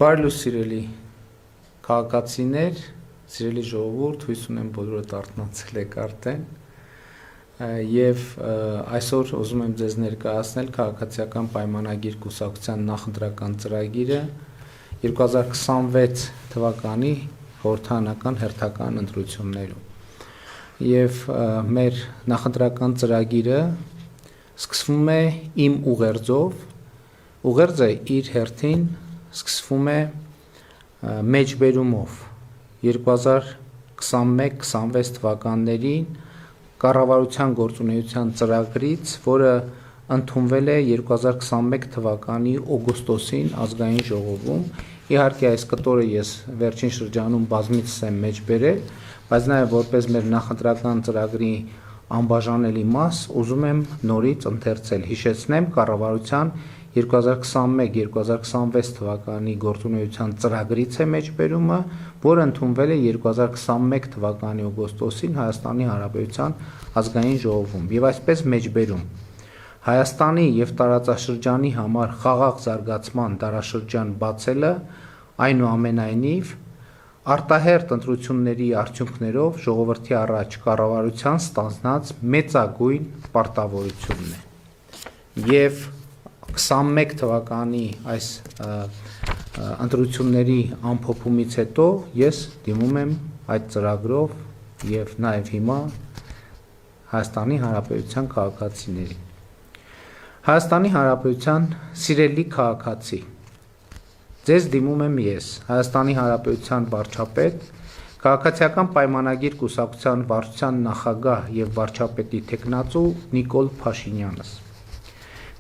Բարի լույս սիրելի քաղաքացիներ, սիրելի ժողովուրդ, հույս ունեմ բոլորդ արթնացել եք արդեն եւ այսօր ուզում եմ ձեզ ներկայացնել քաղաքացիական պայմանագիր կուսակցության նախընտրական ծրագիրը 2026 թվականի խորհրդարանական հերթական ընտրություններում եւ մեր նախընտրական ծրագիրը սկսվում է իմ ուղերձով ուղերձը իր հերթին սկսվում է մեջբերումով 2021-26 թվականներին կառավարության գործունեության ծրագրից, որը ընդունվել է 2021 թվականի օգոստոսին ազգային ժողովում։ Իհարկե այս կտորը ես վերջին շրջանում բազմիցս եմ մեջբերել, բայց նաև որպես մեր նախընտրական ծրագրի անբաժանելի մաս ուզում եմ նորից ընթերցել, հիշեցնեմ կառավարության 2021-2026 թվականի գործունեության ծրագրից է մեջբերումը, որը ընդունվել է 2021 թվականի օգոստոսին Հայաստանի Հանրապետության ազգային ժողովում եւ այսպես մեջբերում Հայաստանի եւ տարածաշրջանի համար խաղաղ զարգացման դարաշրջան բացելը այնուամենայնիվ արտահերթ ընտրությունների արդյունքներով ժողովրդի առաջ կառավարության ստանձնած մեծագույն պարտավորությունն է եւ 21 թվականի այս ընտրությունների ամփոփումից հետո ես դիմում եմ այդ ծրագրով եւ նաեւ հիմա Հայաստանի Հանրապետության քաղաքացիներին Հայաստանի Հանրապետության սիրելի քաղաքացի ձեզ դիմում եմ ես Հայաստանի Հանրապետության վարչապետ քաղաքացիական պայմանագիր կուսակցության վարչության նախագահ եւ վարչապետի տեխնացու Նիկոլ Փաշինյանս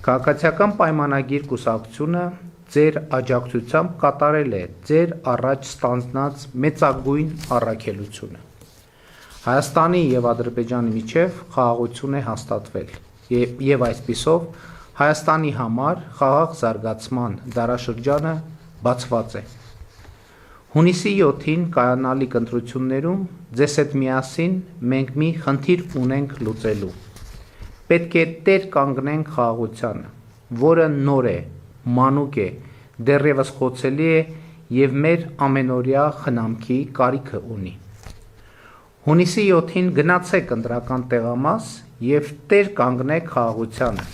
Քաղաքացիական պայմանագիր կուսակցությունը ձեր աջակցությամբ կատարել է ձեր առաջ ստանձնած մեծագույն առաքելությունը Հայաստանի եւ Ադրբեջանի միջև խաղաղություն է հաստատվել եւ այսպիսով Հայաստանի համար խաղաղ զարգացման դարաշրջանը բացված է Հունիսի 7-ին կայանալիք ընտրություններում ձեզ հետ միասին մենք մի խնդիր ունենք լուծելու Պետք է տեր կանգնենք խաղաղությանը, որը նոր է, մանուկ է, դեռևս խոցելի է եւ մեր ամենօրյա խնամքի կարիքը ունի։ Հունիսի 7-ին գնացեք ընտրական տեղամաս եւ տեր կանգնեք խաղաղությանը,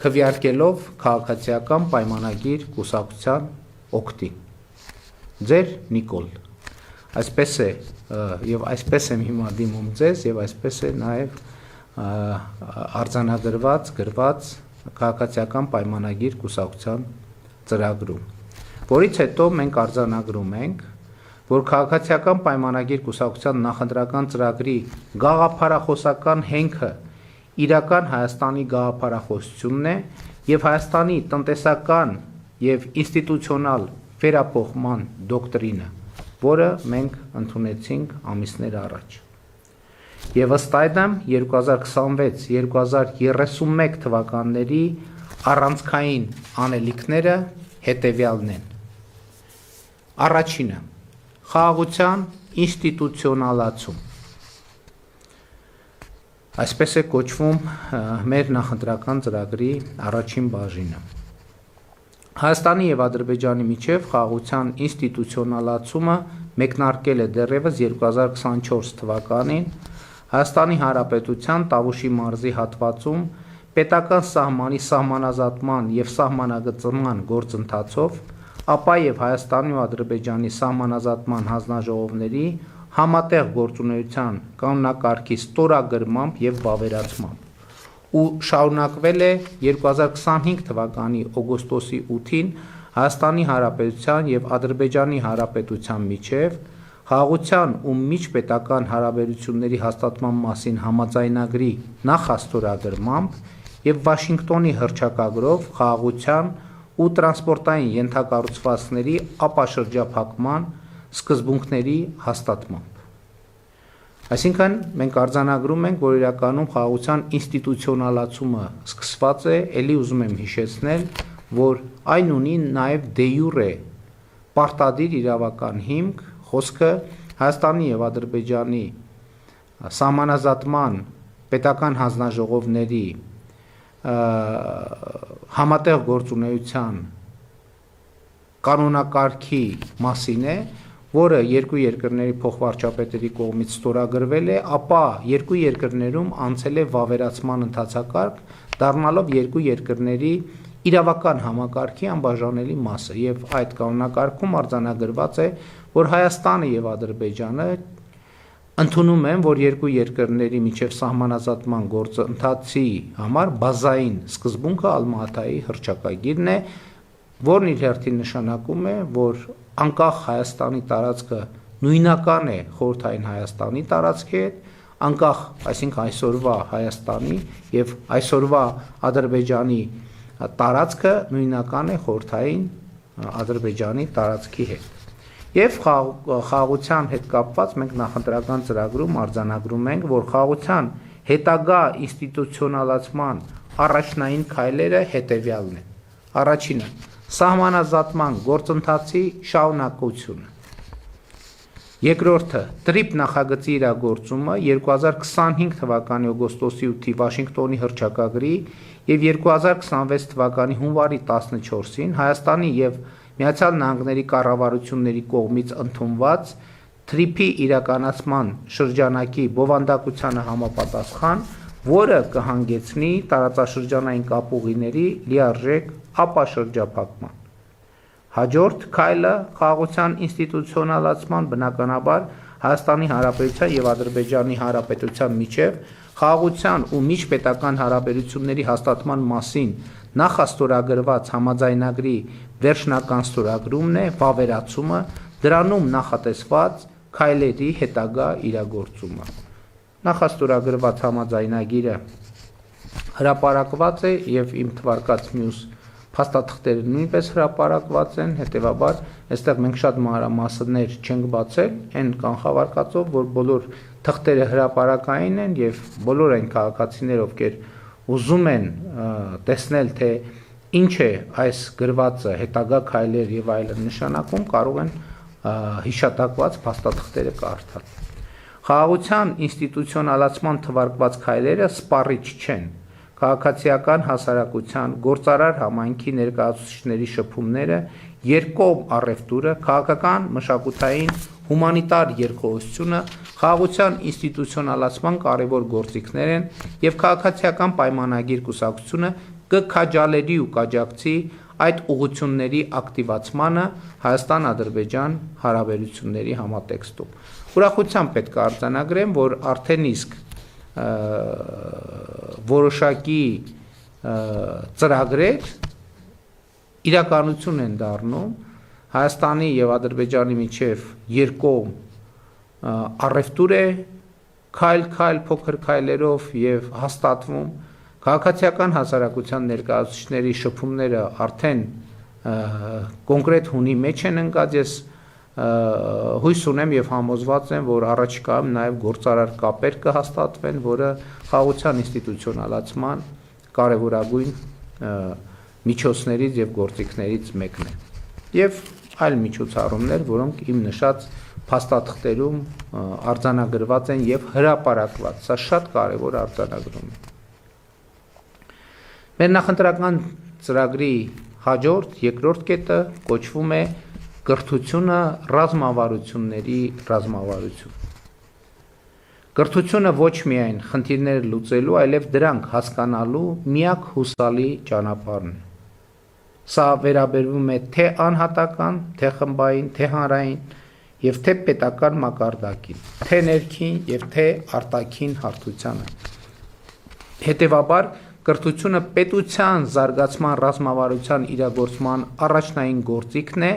քվեարկելով քաղաքացիական պայմանագիր կուսակցության օգտին։ Ձեր Նիկոլ։ Այսպես է եւ այսպես եմ հիմա դիմում ձեզ եւ այսպես է նաեւ արձանագրված գրված քաղաքացիական պայմանագիր կուսակցության ծրագրում, որից հետո մենք արձանագրում ենք, որ քաղաքացիական պայմանագիր կուսակցության նախընտրական ծրագրի գաղափարախոսական հենքը իրական Հայաստանի գաղափարախոսությունն է եւ Հայաստանի տնտեսական եւ ինստիտուցիոնալ վերափոխման դոկտրինը, որը մենք ընդունեցինք ամիսներ առաջ։ Եվ ըստ այդմ 2026-2031 թվականների առանցքային անելիքները հետևյալն են։ Առաջինը՝ խաղաղության ինստիտուցիոնալացում։ Այսպես է կոչվում մեր նախընտրական ծրագրի առաջին բաժինը։ Հայաստանի եւ Ադրբեջանի միջև խաղաղության ինստիտուցիոնալացումը մեկնարկել է դեռևս 2024 թվականին Հայաստանի Հանրապետության Տավուշի մարզի հատվածում պետական սահմանի սահմանազատման եւ սահմանագծման գործընթացով, ապա եւ Հայաստանի ու Ադրբեջանի սահմանազատման հանձնաժողովների համատեղ գործունեության կանոնակարգի ստորագրմամբ եւ վավերացմամբ ու շարունակվել է 2025 թվականի օգոստոսի 8-ին Հայաստանի Հանրապետության եւ Ադրբեջանի Հանրապետության միջև խաղաղության ու միջպետական հարաբերությունների հաստատման մասին համաձայնագրի նախաստորագրմամբ եւ Վաշինգտոնի հռչակագրով խաղաղության ու տրանսպորտային ենթակառուցվածքների ապաշրջափակման սկզբունքների հաստատմամբ։ Այսինքն մենք արձանագրում ենք, որ իրականում խաղաղության ինստիտուցիոնալացումը սկսված է, ելի ուզում եմ հիշեցնել, որ այն ունի նաեւ դե յուրե պարտադիր իրավական հիմք, խոսքը Հայաստանի եւ Ադրբեջանի սահմանազատման պետական հանձնաժողովների համատեղ գործունեության կանոնակարգի մասին է, որը երկու երկրների փոխվարչապետերի կողմից ստորագրվել է, ապա երկու երկրներում անցել է վավերացման ընթացակարգ, դառնալով երկու երկրների իրավական համակարգի անբաժանելի մասը, եւ այդ կանոնակարգում արձանագրված է, որ Հայաստանը եւ Ադրբեջանը ընդունում են, որ երկու երկրների միջև սահմանազատման գործընթացի համար բազային սկզբունքը Ալմա-Աթայի հռչակագիրն է, որն իր հերթին նշանակում է, որ անկախ Հայաստանի տարածքը նույնական է խորհրդային Հայաստանի տարածքի հետ, անկախ, այսինքն այսօրվա Հայաստանի եւ այսօրվա Ադրբեջանի տարածքը նույնական է խորհրդային Ադրբեջանի տարածքի հետ։ Եվ խաղաղության հետ կապված մենք նախընտրական ծրագրում արձանագրում ենք, որ խաղաղության հետագա ինստիտուցիոնալացման առաջնային քայլերը հետևյալն են։ Առաջինը՝ սահմանազատման գործընթացի շարունակությունը։ Երկրորդը՝ տրիպ նախագծի իրագործումը 2025 թվականի օգոստոսի 8-ի Վաշինգտոնի հռչակագրի եւ 2026 թվականի հունվարի 14-ին Հայաստանի եւ Միացյալ Նահանգների կառավարությունների կողմից ընդունված տրիպի իրականացման շրջանակի բովանդակությանը համապատասխան, որը կհանգեցնի տարածաշրջանային կապուղիների լիարժեք ապաշրջափակման։ Հաջորդ քայլը խաղաղության ինստիտուցիոնալացման բնականաբար Հայաստանի Հանրապետության եւ Ադրբեջանի Հանրապետության միջև խաղաղության ու միջպետական հարաբերությունների հաստատման մասին նախաստորագրված համաձայնագրի վերջնական ստորագրումն է, վավերացումը, դրանում նախատեսված քայլերի հետագա իրագործումը։ Նախաստորագրված համաձայնագիրը հրապարակված է եւ իմ թվարկած մյուս փաստաթղթերը նույնպես հրապարակված են, հետեւաբար այստեղ մենք շատ մանրամասներ չենք բացել, այն կանխավարկածով, որ բոլոր թղթերը հրապարակային են եւ բոլոր այն քաղաքացիներ, ովքեր ուզում են տեսնել, թե ինչ է այս գրվածը, հետագա քայլեր եւ այլն նշանակում, կարող են հիշատակված փաստաթղթերը կարդալ։ Խաղաղության ինստիտուցիոնալացման թվարկված քայլերը սպառիչ չեն։ Քաղաքացիական հասարակության գործարար համայնքի ներկայացուցիչների շփումները, երկկողմ առևտուրը, քաղաքական, մշակութային, հումանիտար երկխոսությունը խաղաղության ինստիտուցիոնալացման կարևոր գործիքներ են եւ քաղաքացիական պայմանագիր կուսակցությունը կքաջալերի ու կաջակցի այդ ուղղությունների ակտիվացմանը Հայաստան-Ադրբեջան հարաբերությունների համատեքստում։ Ուրախությամբ պետք է արձանագրեմ, որ արդեն իսկ որոշակի ծրագրեր իրականություն են դառնում Հայաստանի եւ Ադրբեջանի միջև երկկողմ առևտուր է քայլ-քայլ փոքր քայլերով եւ հաստատվում քաղաքացիական հասարակության ներկայացուցիչների շփումները արդեն կոնկրետ հունի մեջ են ընկած, ես հույս ունեմ եւ համոզված եմ, որ առաջիկայում նաեւ գործարար կապեր կհաստատվեն, որը խաղաղության ինստիտուցիոնալացման կարևորագույն միջոցներից եւ գործիքներից մեկն է։ Եվ այլ միջոցառումներ, որոնք իմ նշած փաստաթղթերում արձանագրված են եւ հրապարակված։ Սա շատ կարևոր արձանագրում է։ Մեր նախընտրական ծրագրի հաջորդ երկրորդ կետը կոչվում է կրթությունը ռազմավարությունների ռազմավարություն։ Կրթությունը ոչ միայն խնդիրներ լուծելու, այլև դրանք հասկանալու միակ հուսալի ճանապարհն է։ Սա վերաբերվում է թե անհատական, թե խմբային, թե հանրային եւ թե պետական մակարդակին, թե ներքին եւ թե արտաքին հարթությանը։ Հետևաբար կրթությունը պետության զարգացման ռազմավարության իրագործման առաջնային գործիքն է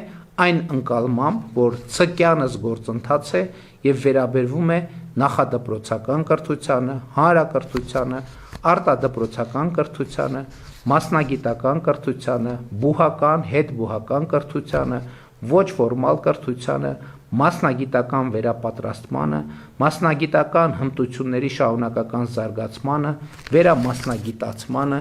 այն ընկալմամբ, որ ցկյանս գործընթաց է եւ վերաբերվում է նախադպրոցական կրթությանը, հանրակրթությանը, արտադպրոցական կրթությանը, մասնագիտական կրթությանը, բուհական, հետբուհական կրթությանը, ոչ ֆորմալ կրթությանը, մասնագիտական վերապատրաստմանը, մասնագիտական հմտությունների շարունակական զարգացմանը, վերամասնագիտացմանը,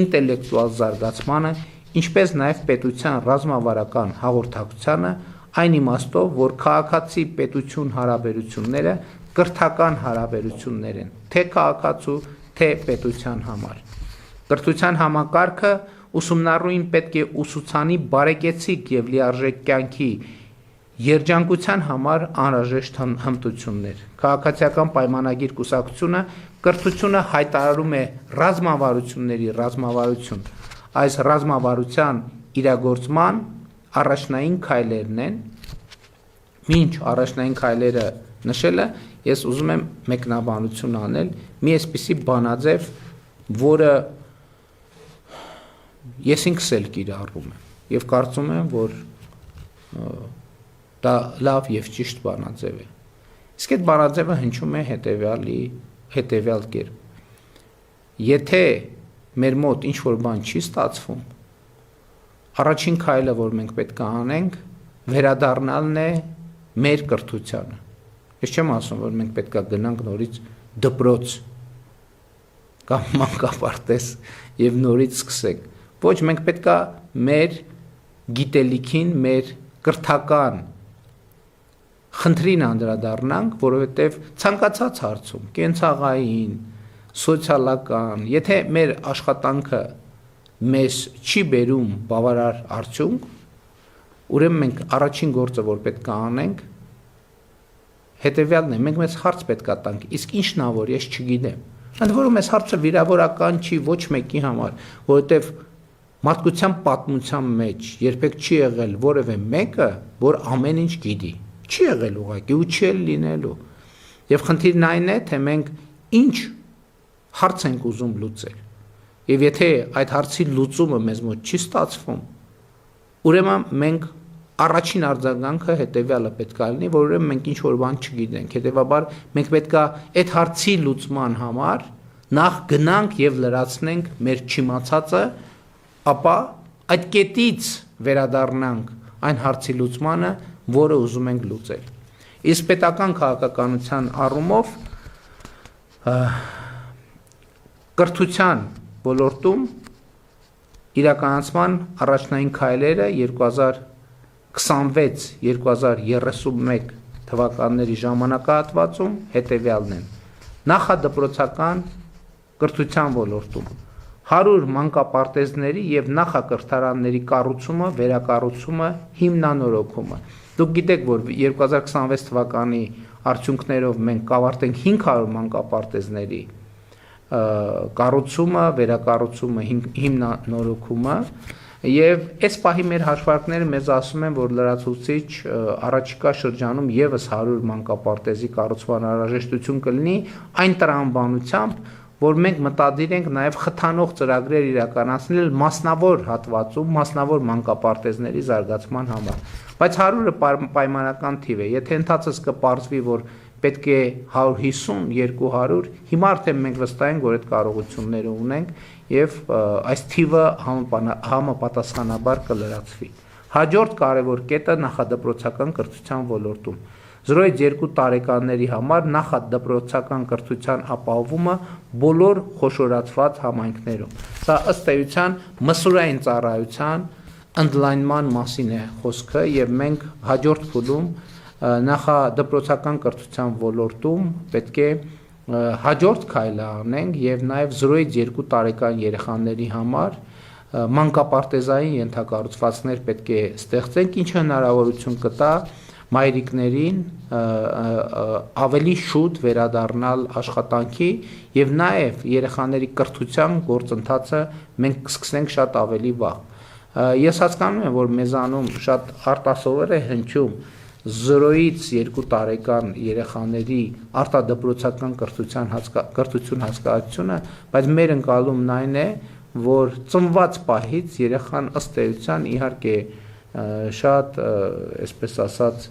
ինտելեկտուալ զարգացմանը, ինչպես նաև պետության ռազմավարական հաղորդակցությանը, այն իմաստով, որ քաղաքացի պետություն հարաբերությունները կրթական հարաբերություններ են, թե քաղաքացու, թե պետության համար։ Կրթության համակարգը ուսումնառուին պետք է ուսուցանի բարեկեցիկ եւ լիարժեք կյանքի երջանկության համար անհրաժեշտ հմտություններ։ Քաղաքացիական պայմանագիր կուսակցությունը կրթությունը հայտարարում է ռազմավարությունների ռազմավարություն։ Այս ռազմավարության իրագործման առաջնային քայլերն են։ Մինչ առաջնային քայլերը նշելը, ես ուզում եմ մեկնաբանություն անել մի այսպիսի բանաձև, որը ես ինքս էլ կիրառում եմ եւ կարծում եմ, որ դա լավ եւ ճիշտ բանաձև է։ Իսկ այդ բանաձևը հնչում է հետեւյալ կերպ։ Եթե մեր մոտ ինչ որ բան չի ստացվում, առաջին քայլը, որ մենք պետք է անենք, վերադառնալն է մեր կրթությանը։ Ես չեմ ասում, որ մենք պետք է գնանք նորից դպրոց կամ մանկապարտեզ եւ նորից սկսենք։ Ոչ, մենք պետք է մեր գիտելիքին, մեր կրթական խնդրին անդրադառնանք, որովհետեւ ցանկացած հարցում, կենցաղային, սոցիալական, եթե մեր աշխատանքը մեզ չի բերում բավարար արդյունք, ուրեմն մենք առաջին գործը, որ պետք է անենք, հետևյալն է, մենք մեզ հարց պետք է տանք, իսկ ինչն է, որ ես չգիտեմ։ Ընդ որում այս հարցը վիրավորական չի ոչ մեկի համար, որովհետև մարդկության պատմության մեջ երբեք չի եղել որևէ մեկը, որ ամեն ինչ գիտի։ Չի եղել ուղղակի ու չի էլ լինելու։ Եվ խնդիրն այն է, թե մենք ինչ հարց ենք ուզում լուծել։ Եվ եթե այդ հարցի լուծումը մեզ մոտ չի ստացվում, ուրեմն մենք առաջին արձագանքը հետևյալը պետք է լինի, որ ուրեմն մենք ինչ որ բան չգիտենք։ Հետևաբար մենք պետք է այդ հարցի լուծման համար նախ գնանք եւ լրացնենք մեր չիմացածը, ապա այդ կետից վերադառնանք այն հարցի լուծմանը, որը ուզում ենք լուծել։ Իսկ պետական քաղաքականության առումով կրթության ոլորտում իրականացման առաջնային քայլերը 2026-2031 թվականների ժամանակահատվածում հետևյալն են։ Նախադպրոցական կրթության ոլորտում 100 մանկապարտեզների եւ նախակրթարանների կառուցումը, վերակառուցումը, հիմնանորոգումը։ Դուք գիտեք, որ 2026 թվականի արդյունքներով մենք կավարտենք 500 մանկապարտեզների կառուցումը, վերակառուցումը, հիմնանորոգումը եւ այս պահի մեր հաշվարկները մեզ ասում են, որ լրացուցիչ առաջիկա շրջանում եւս 100 մանկապարտեզի կառուցման անհրաժեշտություն կլինի այն տրամաբանությամբ, որ մենք մտադիր ենք նաեւ խթանող ծրագրեր իրականացնել մասնավոր հատվածում, մասնավոր մանկապարտեզների զարգացման համար։ Բայց 100-ը պայմանական թիվ է։ Եթե ընթացս կպարզվի, որ պետք է 150-200, հիմա արդեն մենք վստահ ենք, որ այդ կարողությունները ունենք եւ այս թիվը համապատասխանաբար կլրացվի։ Հաջորդ կարևոր կետը նախադպրոցական կրթության ոլորտում 0-2 տարեկանների համար նախադպրոցական կրթության ապահովումը բոլոր խոշորացված համայնքներում։ Սա ըստ էության մսուրային ծառայության ընդլայնման մասին է խոսքը եւ մենք հաջորդ փուլում նախադպրոցական կրթության ոլորտում պետք է հաջորդ քայլը անենք եւ նաեւ 0-2 տարեկան երեխաների համար մանկապարտեզային ենթակառուցվածքներ պետք է ստեղծենք, ինչը հնարավորություն կտա մայրիկներին ավելի շուտ վերադառնալ աշխատանքի եւ նաեւ երեխաների կրթության գործընթացը մենք կսկսենք շատ ավելի վաղ։ Ես հասկանում եմ, որ մեզանում շատ արտասովոր է հնչում 0-2 տարեկան երեխաների արտադպրոցական կրթություն հասկացությունը, բայց մեր ընկալումն այն է, որ ծնված պահից երեխան ըստ էության իհարկե շատ, այսպես ասած,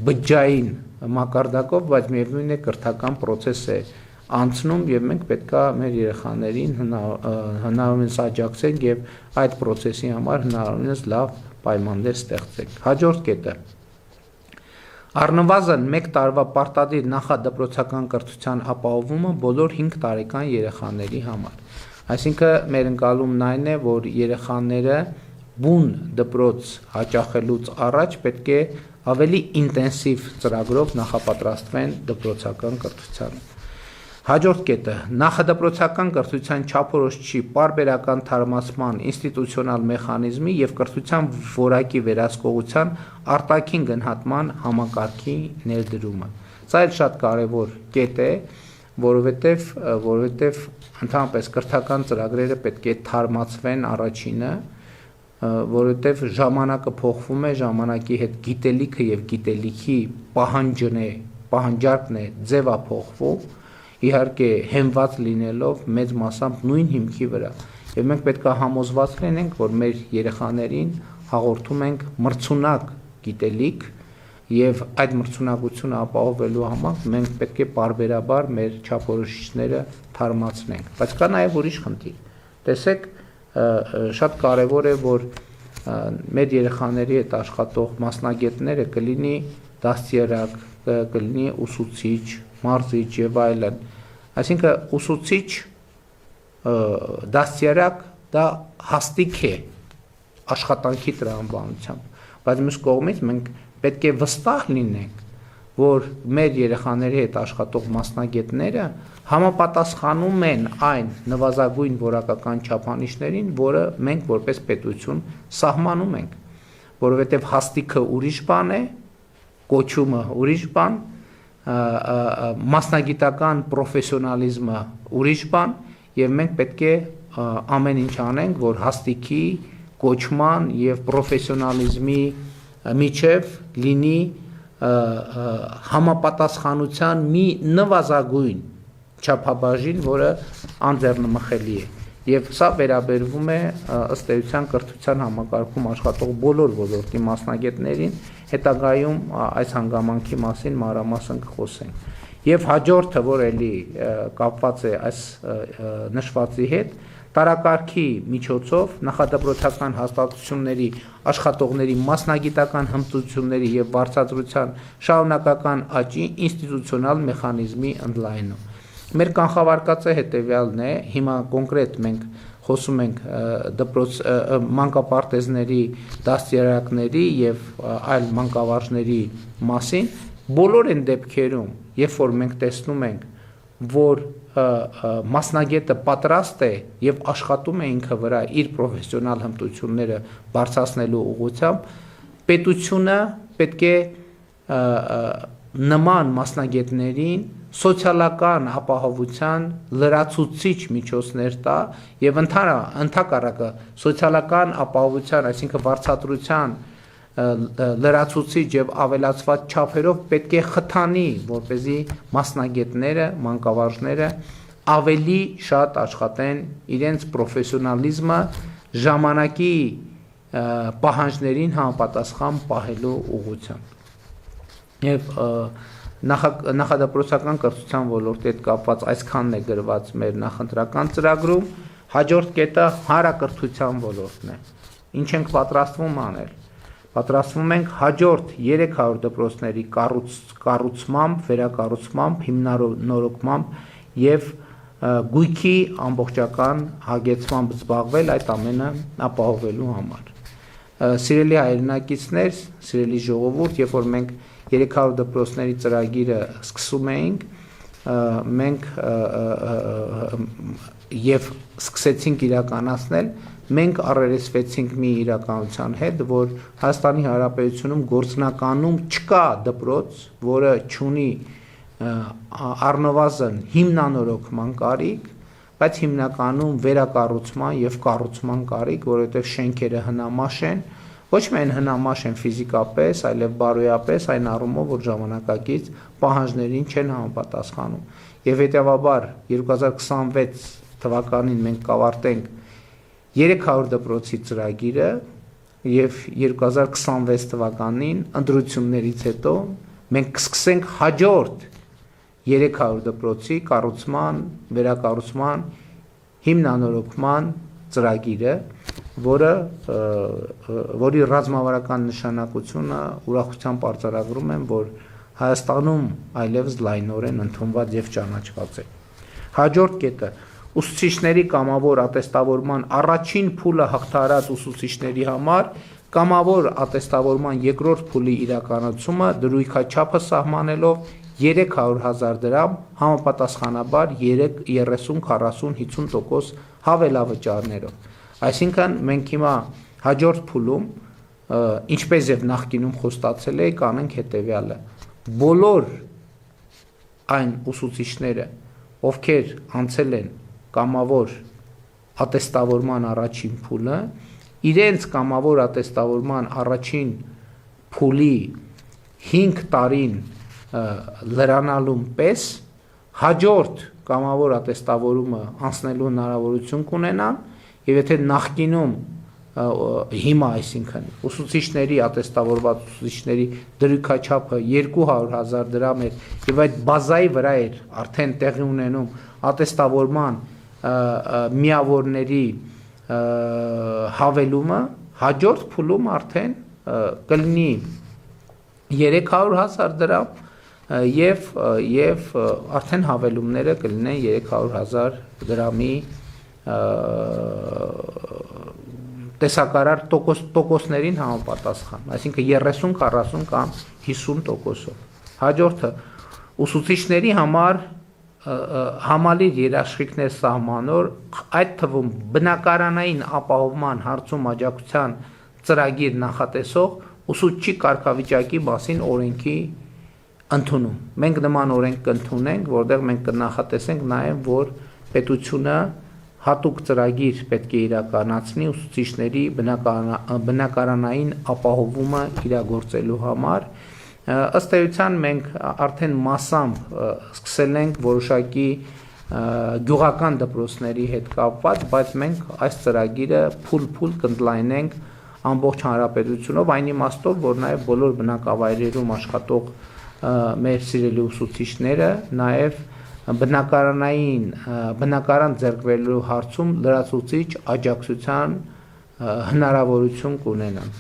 բջջային մակարդակով, բայց միևնույն է կրթական process է անցնում եւ մենք պետքա մեր երեխաներին հնարավորինս աջակցենք եւ այդ process-ի համար հնարավորինս լավ պայմաններ ստեղծենք։ Հաջորդ կետը առնվազն 1 տարվա պարտադիր նախադպրոցական կրթության ապահովումը բոլոր 5 տարեկան երեխաների համար։ Այսինքն մեր ընկալումն այն է, որ երեխաները բուն դպրոց հաճախելուց առաջ պետք է ավելի ինտենսիվ ծրագրով նախապատրաստվեն դպրոցական կրթությանը։ Հաջորդ կետը նախադպրոցական կրթության չափորոշիչի պարբերական թարմացման ինստիտուցիոնալ մեխանիզմի եւ կրթության որակի վերահսկողության արտաքին գնահատման համակարգի ներդրումը։ Սա էլ շատ կարևոր կետ է, որովհետեւ ընդհանրապես կրթական ծրագրերը պետք է թարմացվեն առաջինը, որովհետեւ ժամանակը փոխվում է, ժամանակի հետ գիտելիքը եւ գիտելիքի պահանջարկն է ձևափոխվում, իհարկե հենված լինելով մեծ մասամբ նույն հիմքի վրա, եւ մենք պետք է համոզված լինենք, որ մեր երեխաներին հաղորդում ենք մրցունակ գիտելիք եւ այդ մրցունակությունը ապահովելու համար մենք պետք է պարբերաբար մեր չափորոշիչները թարմացնենք, բայց կա նաեւ ուրիշ խնդիր։ Տեսեք, շատ կարեւոր է, որ մեր երեխաների հետ աշխատող մասնագետները կլինի դաստիարակ, կլինի ուսուցիչ, մարզիչ եւ այլն։ Այսինքն ուսուցիչ դաստիարակ դա հաստիկ է աշխատանքի տրամաբանությամբ, բայց մյուս կողմից մենք պետք է վստահ լինենք, որ մեր երեխաների հետ աշխատող մասնագետները համապատասխանում են այն նվազագույն որակական չափանիշներին, որը մենք որպես պետություն սահմանում ենք, որովհետեւ հաստիկը ուրիշ բան է, կոչումը ուրիշ բան, մասնագիտական պրոֆեսիոնալիզմը ուրիշ բան, եւ մենք պետք է ամեն ինչ անենք, որ հաստիկի, կոչման եւ պրոֆեսիոնալիզմի միջև լինի համապատասխանության մի նվազագույն չափաբաժին, որը անձեռնմխելի է։ Եվ սա վերաբերվում է ըստ էության կրթության համակարգում աշխատող բոլոր ոլորտի մասնագետներին, հետագայում այս հանգամանքի մասին մանրամասն կխոսենք։ Եվ հաջորդը, որ էլի կապված է այս նշվածի հետ, տարակարգի միջոցով նախադպրոցական հաստատությունների աշխատողների մասնագիտական հմտությունների եւ վարձատրության շարունակական աճի ինստիտուցիոնալ մեխանիզմի ընդլայնում։ Մեր կանխավարկածը հետեւյալն է, հիմա կոնկրետ մենք խոսում ենք մանկապարտեզների, դաստիարակների եւ այլ մանկավարժների մասին, բոլոր այն դեպքերում, երբ որ մենք տեսնում ենք, որ մասնագետը պատրաստ է եւ աշխատում է ինքը վրա իր պրոֆեսիոնալ հմտությունները բարձրացնելու ուղղությամբ, պետությունը պետք է նման մասնագետներին սոցիալական ապահովության լրացուցիչ միջոցներ տա եւ ընդհակառակը սոցիալական ապահովության, այսինքն վարձատրության լրացուցիչ եւ ավելացված չափերով պետք է խթանի, որպեսզի մասնագետները, մանկավարժները ավելի շատ աշխատեն իրենց պրոֆեսիոնալիզմը ժամանակի պահանջներին համապատասխան պահելու ուղղությամբ։ Եվ նախադպրոցական կրթության ոլորտի հետ կապված այսքանն է գրված մեր նախընտրական ծրագրում, հաջորդ կետը հանրակրթության ոլորտն է։ Ինչ ենք պատրաստվում անել։ Պատրաստվում ենք հաջորդ 300 դպրոցների կառուցմամբ, վերակառուցմամբ, հիմնանորոգմամբ եւ գույքի ամբողջական հագեցմամբ զբաղվել այդ ամենը ապահովելու համար։ Սիրելի հայրենակիցներ, սիրելի ժողովուրդ, երբ որ մենք 300 դպրոցների ծրագիրը սկսում էինք, մենք եւ սկսեցինք իրականացնել, մենք առերեսվեցինք մի իրականության հետ, որ Հայաստանի Հանրապետությունում գործնականում չկա դպրոց, որը չունի առնվազն հիմնանորոգման կարիք, բայց հիմնականում վերակառուցման եւ կառուցման կարիք, որովհետեւ շենքերը հնամաշ են, ոչ միայն հնամաշ են ֆիզիկապես, այլև բարոյապես, այն առումով, որ ժամանակակից պահանջներին չեն համապատասխանում։ Եվ հետեւաբար 2026 թվականին մենք կավարտենք 300 դպրոցի ծրագիրը եւ 2026 թվականին ընտրություններից հետո մենք կսկսենք հաջորդ 300 դպրոցի կառուցման, վերակառուցման, հիմնանորոգման ծրագիրը, որի ռազմավարական նշանակությունը ուրախությամբ արձանագրում եմ, որ Հայաստանում այլևս լայնորեն ընդունված եւ ճանաչված է։ Հաջորդ կետը ուսուցիչների կամավոր ատեստավորման առաջին փուլը հաղթահարած ուսուցիչների համար Կամավոր ատեստավորման երկրորդ փուլի իրականացումը դրույքաչափը սահմանելով 300,000 դրամ համապատասխանաբար 30, 40, 50% հավելավճարներով։ Այսինքն մենք հիմա հաջորդ փուլում, ինչպես եւ նախկինում խոստացել էի, կանենք հետեւյալը. բոլոր այն ուսուցիչները, ովքեր անցել են կամավոր ատեստավորման առաջին փուլը, իրենց կամավոր ատեստավորման առաջին փուլի 5 տարին լրանալուն պես հաջորդ կամավոր ատեստավորումը անցնելու հնարավորություն կունենան եւ եթե նախկինում հիմա այսինքն ուսուցիչների ատեստավորված ուսուցիչների դրույքաչափը 200,000 դրամ էր եւ այդ բազայի վրա էր արդեն տեղի ունենում ատեստավորման միավորների հավելումը, հաջորդ փուլում արդեն կլինի 300,000 դրամ եւ արդեն հավելումները կլինեն 300,000 դրամի տեսակարար տոկոսներին համապատասխան, այսինքն 30, 40 կամ 50%-ով։ Հաջորդը ուսուցիչների համար համալիր երաշխիքներ սահմանոր, այդ թվում բնակարանային ապահովման հարցում աջակցության ծրագիր նախատեսող ուսուցչի կարգավիճակի մասին օրենքի ընդունում։ Մենք նման օրենք կընդունենք, որտեղ մենք կնախատեսենք նաև, որ պետությունը հատուկ ծրագիր պետք է իրականացնի ուսուցիչների բնակարանային ապահովումը իրագործելու համար։ Ըստ էության մենք արդեն մասամբ սկսել ենք որոշակի գյուղական դպրոցների հետ կապված, բայց մենք այս ծրագիրը փուլ կընդլայնենք ամբողջ հանրապետությունով, այն իմաստով, որ նաև բոլոր բնակավայրերում աշխատող մեր սիրելի ուսուցիչները նաև բնակարան ձեռք բերելու հարցում լրացուցիչ աջակցության հնարավորություն կունենան։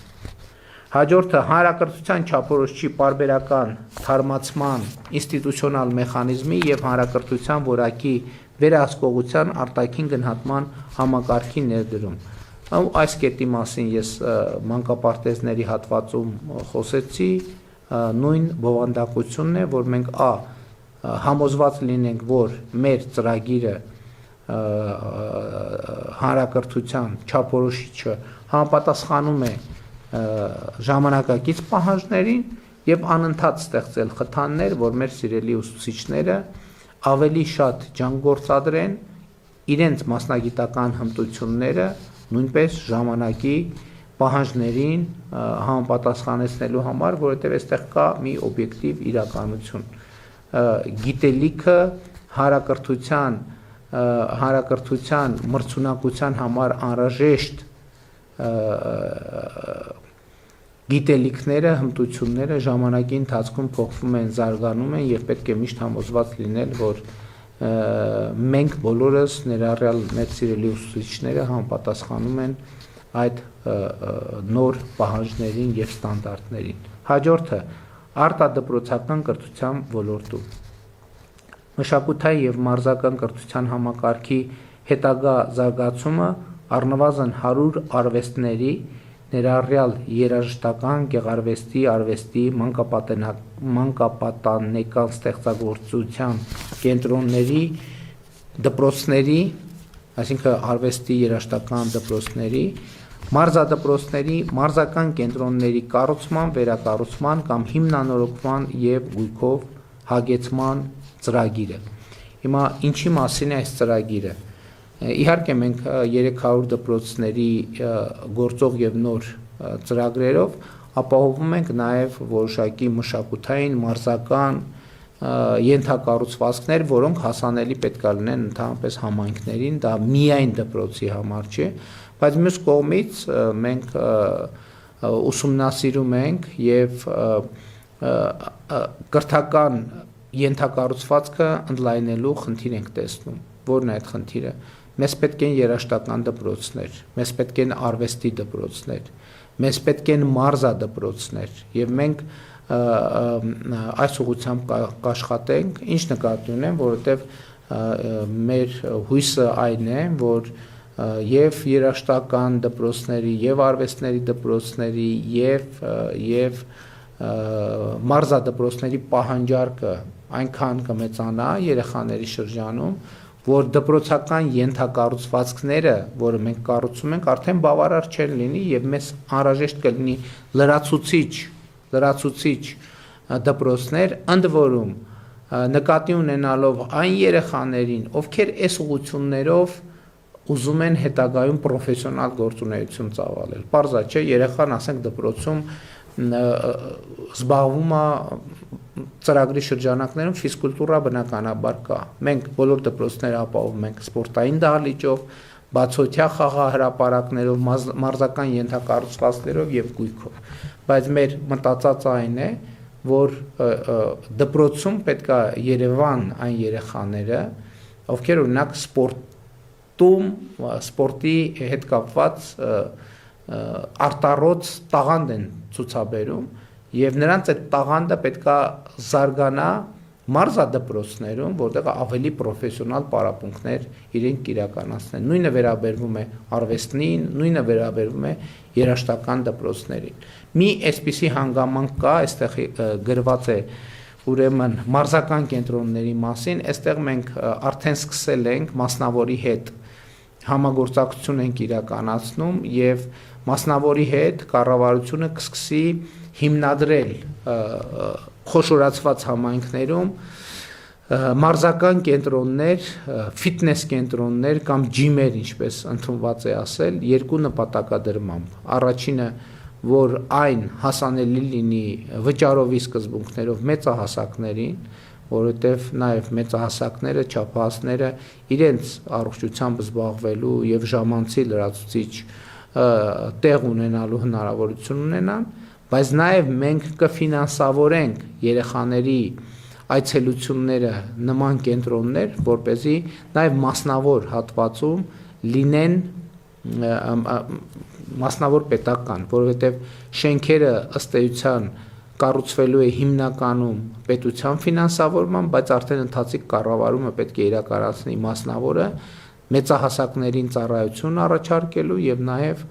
Հաջորդը հանրակրթության չափորոշիչի պարբերական թարմացման ինստիտուցիոնալ մեխանիզմի եւ հանրակրթության որակի վերահսկողության արտաքին գնահատման համակարգի ներդրում։ Այս կետի մասին ես մանկապարտեզների հատվածում խոսեցի, նույն բովանդակությունն է, որ մենք համոզված լինենք, որ մեր ծրագիրը հանրակրթության չափորոշիչը համապատասխանում է ժամանակակից պահանջներին եւ անընդհատ ստեղծել խթաններ, որ մեր սիրելի ուսուցիչները ավելի շատ ջանք գործադրեն իրենց մասնագիտական հմտությունները նույնպես ժամանակի պահանջներին համապատասխանեցնելու համար, որովհետեւ այստեղ կա մի օբյեկտիվ իրականություն։ Գիտելիքը հանրակրթության մրցունակության համար անհրաժեշտ գիտելիքները, հմտությունները ժամանակի ընթացքում փոխվում են, զարգանում են եւ պետք է միշտ համոզված լինել, որ մենք բոլորս ներառյալ մեր սիրելի ուսուցիչները համապատասխանում են այդ նոր պահանջներին եւ ստանդարտներին։ Հաջորդը արտադպրոցական կրթության ոլորտում մշակութային եւ մարզական կրթության համակարգի հետագա զարգացումը առնվազն 100 արվեստների ներառյալ երաժշտական, գեղարվեստի, արվեստի, մանկապատանեկան ստեղծագործության կենտրոնների, դպրոցների, այսինքն արվեստի երաժշտական դպրոցների, մարզադպրոցների, մարզական կենտրոնների կառուցման, վերակառուցման կամ հիմնանորոգման եւ գույքով հագեցման ծրագիրը։ Հիմա ինչի մասին է այս ծրագիրը։ Իհարկե մենք 300 դպրոցների գործող եւ նոր ծրագրերով ապահովում ենք նաեւ որոշակի մշակութային, մարզական ենթակառուցվածքներ, որոնք հասանելի պետք է լինեն ընդհանրապես համայնքներին, դա միայն դպրոցի համար չէ, բայց մյուս կողմից մենք ուսումնասիրում ենք եւ կրթական ենթակառուցվածքը ընդլայնելու խնդիր ենք տեսնում։ Որն է այդ խնդիրը։ Մեզ պետք են երաժշտական դպրոցներ, մեզ պետք են արվեստի դպրոցներ, մեզ պետք են մարզադպրոցներ եւ մենք այս ուղղությամբ կաշխատենք, ինչ նկատի ունեմ, որովհետեւ մեր հույսը այն է, որ եւ երաժշտական դպրոցների եւ արվեստների դպրոցների եւ մարզադպրոցների պահանջարկը այնքան կմեծանա երեխաների շրջանում, որ դպրոցական ենթակառուցվածքները, որը մենք կառուցում ենք, արդեն բավարար չեն լինի եւ մեզ անհրաժեշտ կլինի լրացուցիչ դպրոցներ, ընդ որում նկատի ունենալով այն երեխաներին, ովքեր այս ուղղություններով ուզում են հետագայում պրոֆեսիոնալ գործունեություն ծավալել։ Պարզա չէ, երեխան, ասենք, դպրոցում զբաղվում է ծրագրի շրջանակներում ֆիզկուլտուրա բնականաբար կա։ Մենք բոլոր դպրոցները ապահովում ենք սպորտային դահլիճով, բացօթյա խաղահրապարակներով, մարզական ենթակառուցվածքներով եւ գույքով։ Բայց մեր մտածածը այն է, որ դպրոցում պետք է Երևան այն երեխաները, ովքեր օրինակ սպորտի հետ կապված արտառոց տաղանդ են ցուցաբերում եւ նրանց այդ տաղանդը պետքա զարգանա մարզադպրոցներում, որտեղ ավելի պրոֆեսիոնալ պարապմունքներ իրենք իրականացնեն։ Նույնը վերաբերվում է արվեստին, նույնը վերաբերվում է երաժշտական դպրոցներին։ Մի այսպիսի հանգամանք կա, այստեղ գրված է ուրեմն մարզական կենտրոնների մասին, այստեղ մենք արդեն սկսել ենք մասնավորի հետ համագործակցություն ենք իրականացնում եւ մասնավորի հետ կառավարությունը կսկսի հիմնադրել խոշորացված համայնքներում մարզական կենտրոններ, ֆիթնես կենտրոններ կամ ջիմեր, ինչպես ընդունված է ասել, երկու նպատակադրմամբ։ Առաջինը, որ այն հասանելի լինի վճարովի սկզբունքներով մեծահասակներին, որովհետև նաև մեծահասակները, չափահասները իրենց առողջությամբ զբաղվելու եւ ժամանցի լրացուցիչ տեղ ունենալու հնարավորություն ունենան, բայց նաև մենք կֆինանսավորենք երեխաների այցելությունները նման կենտրոններ, որպեսզի նաև մասնավոր հատվածում լինեն մասնավոր պետական, որովհետև շենքերը ըստ էության կառուցվելու է հիմնականում պետության ֆինանսավորման, բայց արդեն ընթացիկ կառավարումը պետք է իրականացնի մասնավորը մեծահասակներին ծառայություն առաջարկելու եւ նաեւ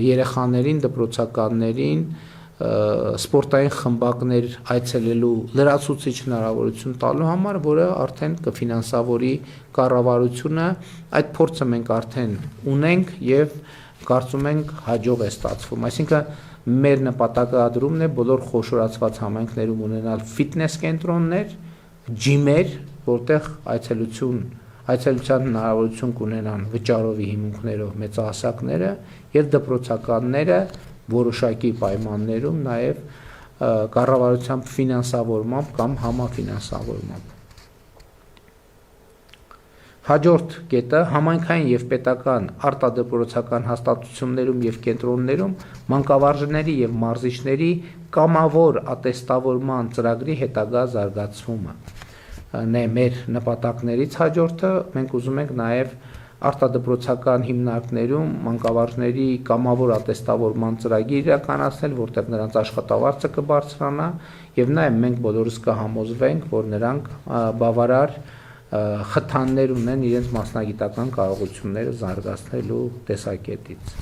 երեխաներին, դպրոցականներին սպորտային խմբակներ այցելելու լրացուցիչ հնարավորություն տալու համար, որը արդեն կֆինանսավորի կառավարությունը, այդ փորձը մենք արդեն ունենք եւ կարծում ենք հաջող է ստացվում, այսինքն մեր նպատակադրումն է բոլոր խոշորացված համայնքներում ունենալ ֆիթնես կենտրոններ, ջիմեր, որտեղ այցելության հնարավորություն կունենան վճարովի հիմունքներով մեծահասակները եւ դպրոցականները որոշակի պայմաններում նաեւ կառավարությամբ ֆինանսավորմամբ կամ համաֆինանսավորմամբ։ Հաջորդ կետը համայնքային եւ պետական արտադպրոցական հաստատություններում եւ կենտրոններում մանկավարժների եւ մարզիչների կամավոր ատեստավորման ծրագրի հետագա զարգացումը։ Մեր նպատակներից հաջորդը մենք ուզում ենք նաեւ արտադպրոցական հիմնարկներում մանկավարժների կամավոր ատեստավորման ծրագիր իրականացնել, որտեղ նրանց աշխատավարձը կբարձրանա եւ նաեւ մենք բոլորս կհամոզվենք, որ նրանք բավարար խթաններ ունեն իրենց մասնագիտական կարողությունները զարգացնելու տեսակետից։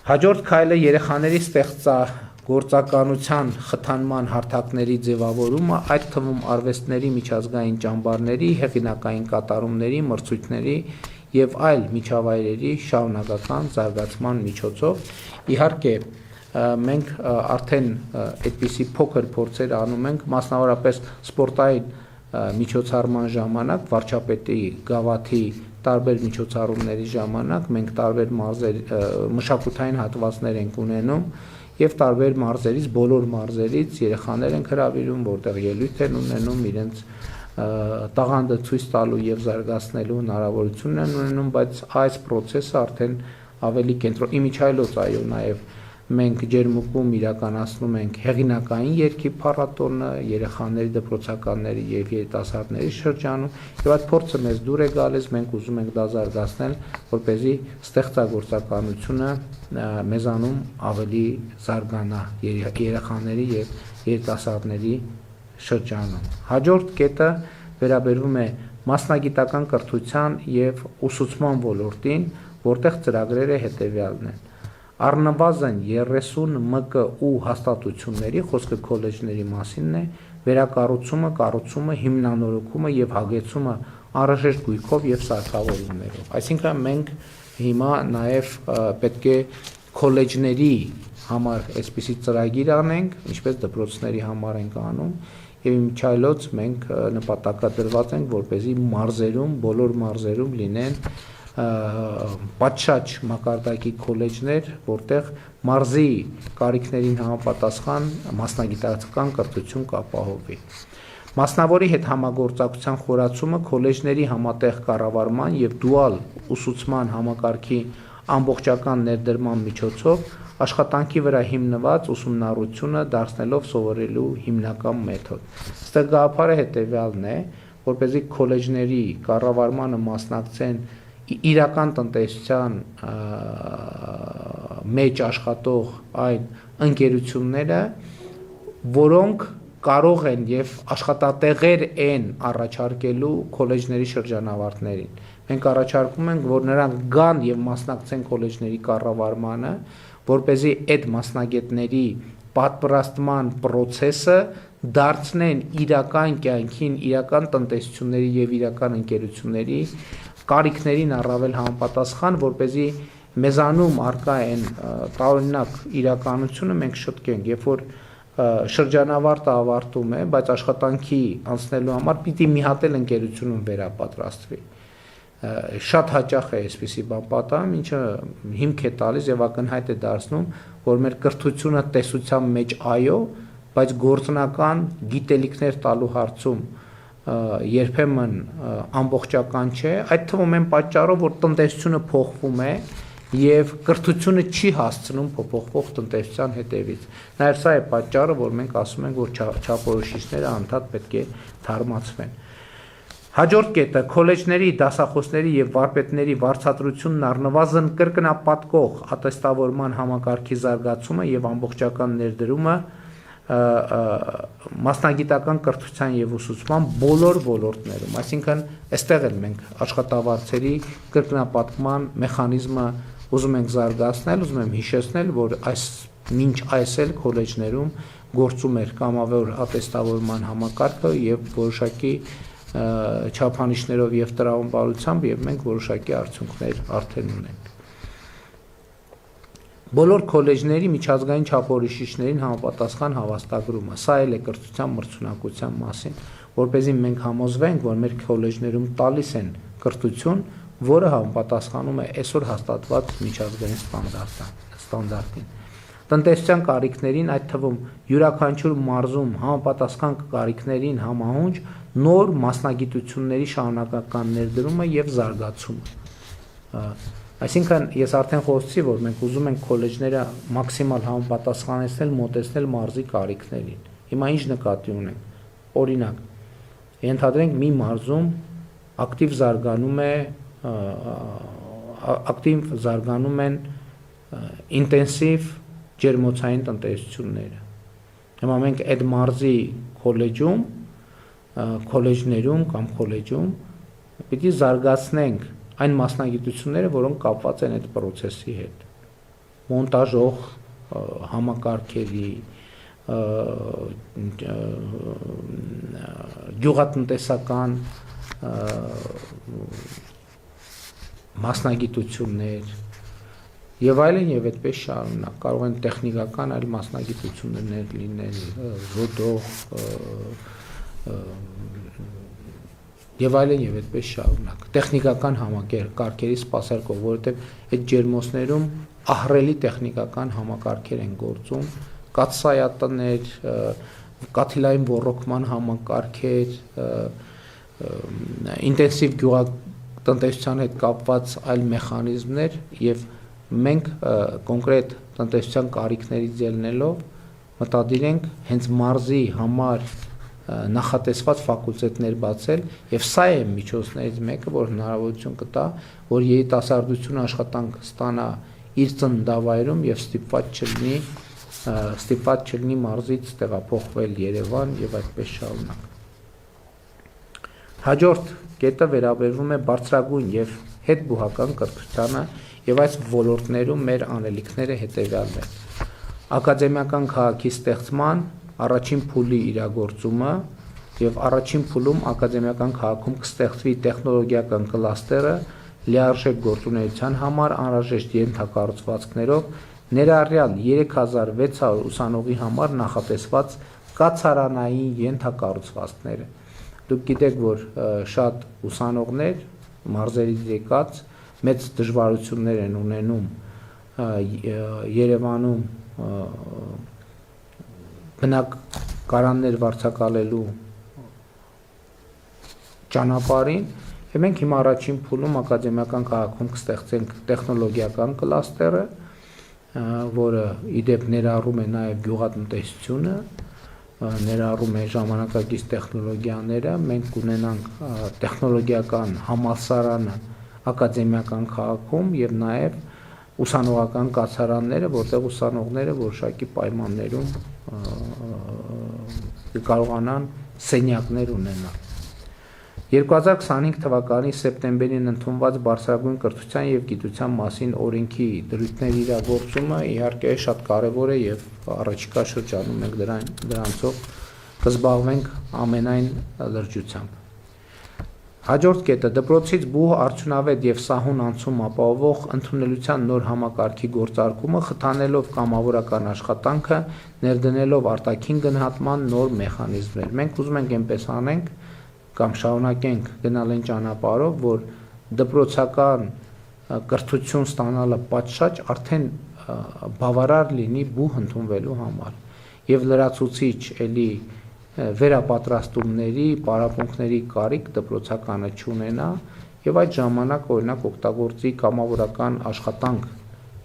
Հաջորդ քայլը երեխաների ստեղծագործականության խթանման հարթակների ձևավորումը, այդ թվում արվեստների միջազգային ճամբարների, հեղինակային կատարումների, մրցույթների եւ այլ միջավայրերի շարունակական զարգացման միջոցով։ Իհարկե, մենք արդեն այդպիսի փոքր փորձեր անում ենք, մասնավորապես սպորտային միջոցառման ժամանակ, վարչապետի գավաթի տարբեր միջոցառումների ժամանակ մենք տարբեր մշակութային հատվածներ ենք ունենում եւ տարբեր մարզերից, բոլոր մարզերից երեխաներ են հրավիրում, որտեղ ելույթ են ունենում, իրենց տաղանդը ցույց տալու եւ զարգացնելու հնարավորություն են ունենում, բայց այս process-ը արդեն ավելի կենտրոն իմիջայլոց այո նաեւ մենք ջերմուկում իրականացնում ենք հեղինակային երգի փառատոնը երեխաների, դպրոցականների եւ երիտասարդների շրջանում եւ այդ փորձը մեզ դուր է գալիս, մենք ուզում ենք դա զարգացնել, որպեսզի ստեղծագործականությունը մեզանում ավելի զարգանա երեխաների եւ երիտասարդների շրջանում։ Հաջորդ կետը վերաբերվում է մասնագիտական կրթության և ուսուցման ոլորտին, որտեղ ծրագրերը հետևյալն են. առնվազն 30 ՄԿՈ հաստատությունների, խոսքը քոլեջների մասին է, վերակառուցումը, կառուցումը, հիմնանորոգումը և հագեցումը անհրաժեշտ գույքով և սարքավորումներով։ Այսինքն մենք հիմա նաև պետք է քոլեջների համար այսպիսի ծրագիր անենք, ինչպես դպրոցների համար ենք անում, և իմիջիայլոց մենք նպատակադրված ենք, որպեսզի մարզերում, բոլոր մարզերում լինեն պատշաճ մակարդակի քոլեջներ, որտեղ մարզի կարիքներին համապատասխան մասնագիտական կրթություն կապահովվի։ Մասնավորի հետ համագործակցության խորացումը քոլեջների համատեղ կառավարման և դուալ ուսուցման համակարգի ամբողջական ներդրման միջոցով աշխատանքի վրա հիմնված ուսումնառությունը դարձնելով սովորելու հիմնական մեթոդ։ Ստեղ գաղափարը հետևյալն է, որպեսզի քոլեջների կառավարմանը մասնակցեն իրական տնտեսության մեջ աշխատող այն ընկերությունները, որոնք կարող են և աշխատատեղեր են առաջարկելու քոլեջների շրջանավարտներին։ Մենք առաջարկում ենք, որ նրանք գան և մասնակցեն քոլեջների կառավարմանը, որպեսզի այդ մասնագետների պատվիրատման process-ը դարձնեն իրական կյանքին, իրական տնտեսությունների և իրական ընկերությունների կարիքներին առավել համապատասխան, որպեսզի մեզանում առկա են տարօրինակ իրականությունը մենք շտկենք, երբ որ շրջանավարտը ավարտում է, բայց աշխատանքի անցնելու համար պիտի մի հատ էլ ընկերությունում վերապատրաստվի։ Շատ հաճախ է այսպիսի բան պատահում, ինչը հիմք է տալիս և ակնհայտ է դարձնում, որ մեր կրթությունը տեսության մեջ այո, բայց գործնական գիտելիքներ տալու հարցում երբեմն ամբողջական չէ, այդ թվում են պատճառով, որ տնտեսությունը փոխվում է և կրթությունը չի հասցնում փոփոխվող տնտեսության հետևից։ Նաև սա է պատճառը, որ մենք ասում ենք, որ չափորոշիչները անդադ պետք է թարմացվեն։ Հաջորդ կետը քոլեջների, դասախոսների և վարպետների վարձատրությունն առնվազն կրկնապատկող ատեստավորման համակարգի զարգացումը և ամբողջական ներդրումը մասնագիտական կրթության և ուսուցման բոլոր ոլորտներում, այսինքն այստեղ էլ մենք աշխատավարձերի կրկնապատկման մեխանիզմը ուզում ենք զարգացնել, ուզում եմ հիշեցնել, որ մինչ այս էլ քոլեջներում գործում էր կամավոր ատեստավորման համակարգը և որոշակի չափանիշներով և տրամաբանությամբ, և մենք որոշակի արդյունքներ արդեն ունենք։ Բոլոր քոլեջների միջազգային չափորոշիչներին համապատասխան հավաստագրումը, սա էլ է կրթության մրցունակության մասին, որպեսզի մենք համոզվենք, որ մեր քոլեջներում տալիս են կրթություն, որը համապատասխանում է այսօր հաստատված միջազգային ստանդարտին։ Տնտեսության կարիքներին, այդ թվում յուրաքանչյուր մարզում համապատասխան կարիքներին համահունչ նոր մասնագիտությունների շարունակական ներդրումը և զարգացումը։ Այսինքն ես արդեն խոսեցի, որ մենք ուզում ենք քոլեջները մաքսիմալ համապատասխանեցնել, մոտեցնել մարզի կարիքներին։ Հիմա ինչ նկատի ունենք։ Օրինակ, ենթադրենք մի մարզում ակտիվ զարգանում են ինտենսիվ ջերմոցային տնտեսությունները։ Հիմա մենք այդ մարզի քոլեջներում կամ քոլեջում պիտի զարգացնենք այն մասնագիտությունները, որոնք կապված են այդ պրոցեսի հետ։ Մոնտաժող համակարգերի, գյուղատնտեսական մասնագիտություններ և այլն և այդպես շարունակ, կարող են տեխնիկական այլ մասնագիտություններ լինել, ռոդող և այլն և այդպես շարունակ, տեխնիկական համակարգերի սպասարկող, որովհետև այդ ջերմոցներում ահռելի տեխնիկական համակարգեր են գործում, կաթսայատներ, կաթիլային ոռոգման համակարգեր, ինտենսիվ գյուղատնտեսության հետ կապված այլ մեխանիզմներ և մենք կոնկրետ տնտեսության կարիքներից ելնելով մտադիր ենք հենց մարզի համար նախատեսված ֆակուլտետներ բացել և սա է միջոցներից մեկը, որ հնարավորություն կտա, որ երիտասարդությունը աշխատանք ստանա իր ծննդավայրում և ստիպված չլինի մարզից տեղափոխվել Երևան և այդպես շարունակ։ Հաջորդ կետը վերաբերվում է բարձրագույն եւ հետբուհական կրթությանը եւ այս ոլորտներում մեր անելիքները հետեւյալն են. ակադեմիական քաղաքի ստեղծման առաջին փուլի իրագործումը եւ առաջին փուլում ակադեմիական քաղաքում կստեղծվի տեխնոլոգիական կլաստերը լիարժեք գործունեության համար անհրաժեշտ ենթակառուցվածքներով ներառյալ 3600 ուսանողի համար նախատեսված կացարանային ենթակառուցվածքները։ Դուք գիտեք, որ շատ ուսանողներ մարզերից եկած մեծ դժվարություններ են ունենում Երևանում բնակարաններ վարձակալելու ճանապարհին, եւ մենք հիմա առաջին փուլում ակադեմիական քաղաքում կստեղծենք տեխնոլոգիական կլաստերը, որը իդեպ ներառում է նաեւ գյուղատնտեսությունը, ներառում է ժամանակակից տեխնոլոգիաները, մենք կունենանք տեխնոլոգիական համալսարանը ակադեմիական քաղաքում եւ նաեւ ուսանողական կացարանները, որտեղ ուսանողները որոշակի պայմաններում կարողանան սենյակներ ունենալ։ 2025 թվականի սեպտեմբերին ընդունված բարձրագույն կրթության եւ գիտության մասին օրենքի դրույթների իրագործումը իհարկե շատ կարեւոր է եւ առաջիկա շրջանում մենք դրանցով կզբաղվենք ամենայն լրջությամբ։ Հաջորդ կետը դպրոցից բուհ արդյունավետ եւ սահուն անցում ապահովող ընդունելության նոր համակարգի գործարկումը խթանելով կամավորական աշխատանքը, ներդնելով արտաքին գնահատման նոր մեխանիզմներ։ Մենք ուզում ենք այնպես անենք կամ շարունակենք գնալ այն ճանապարհով, որ դպրոցական կրթություն ստանալը պատշաճ արդեն բավարար լինի բուհ ընդունվելու համար եւ լրացուցիչ էլի վերապատրաստումների, պարապմունքների կարիք դպրոցականը չունենա եւ այդ ժամանակ օրինակ օգտագործի կամավորական աշխատանք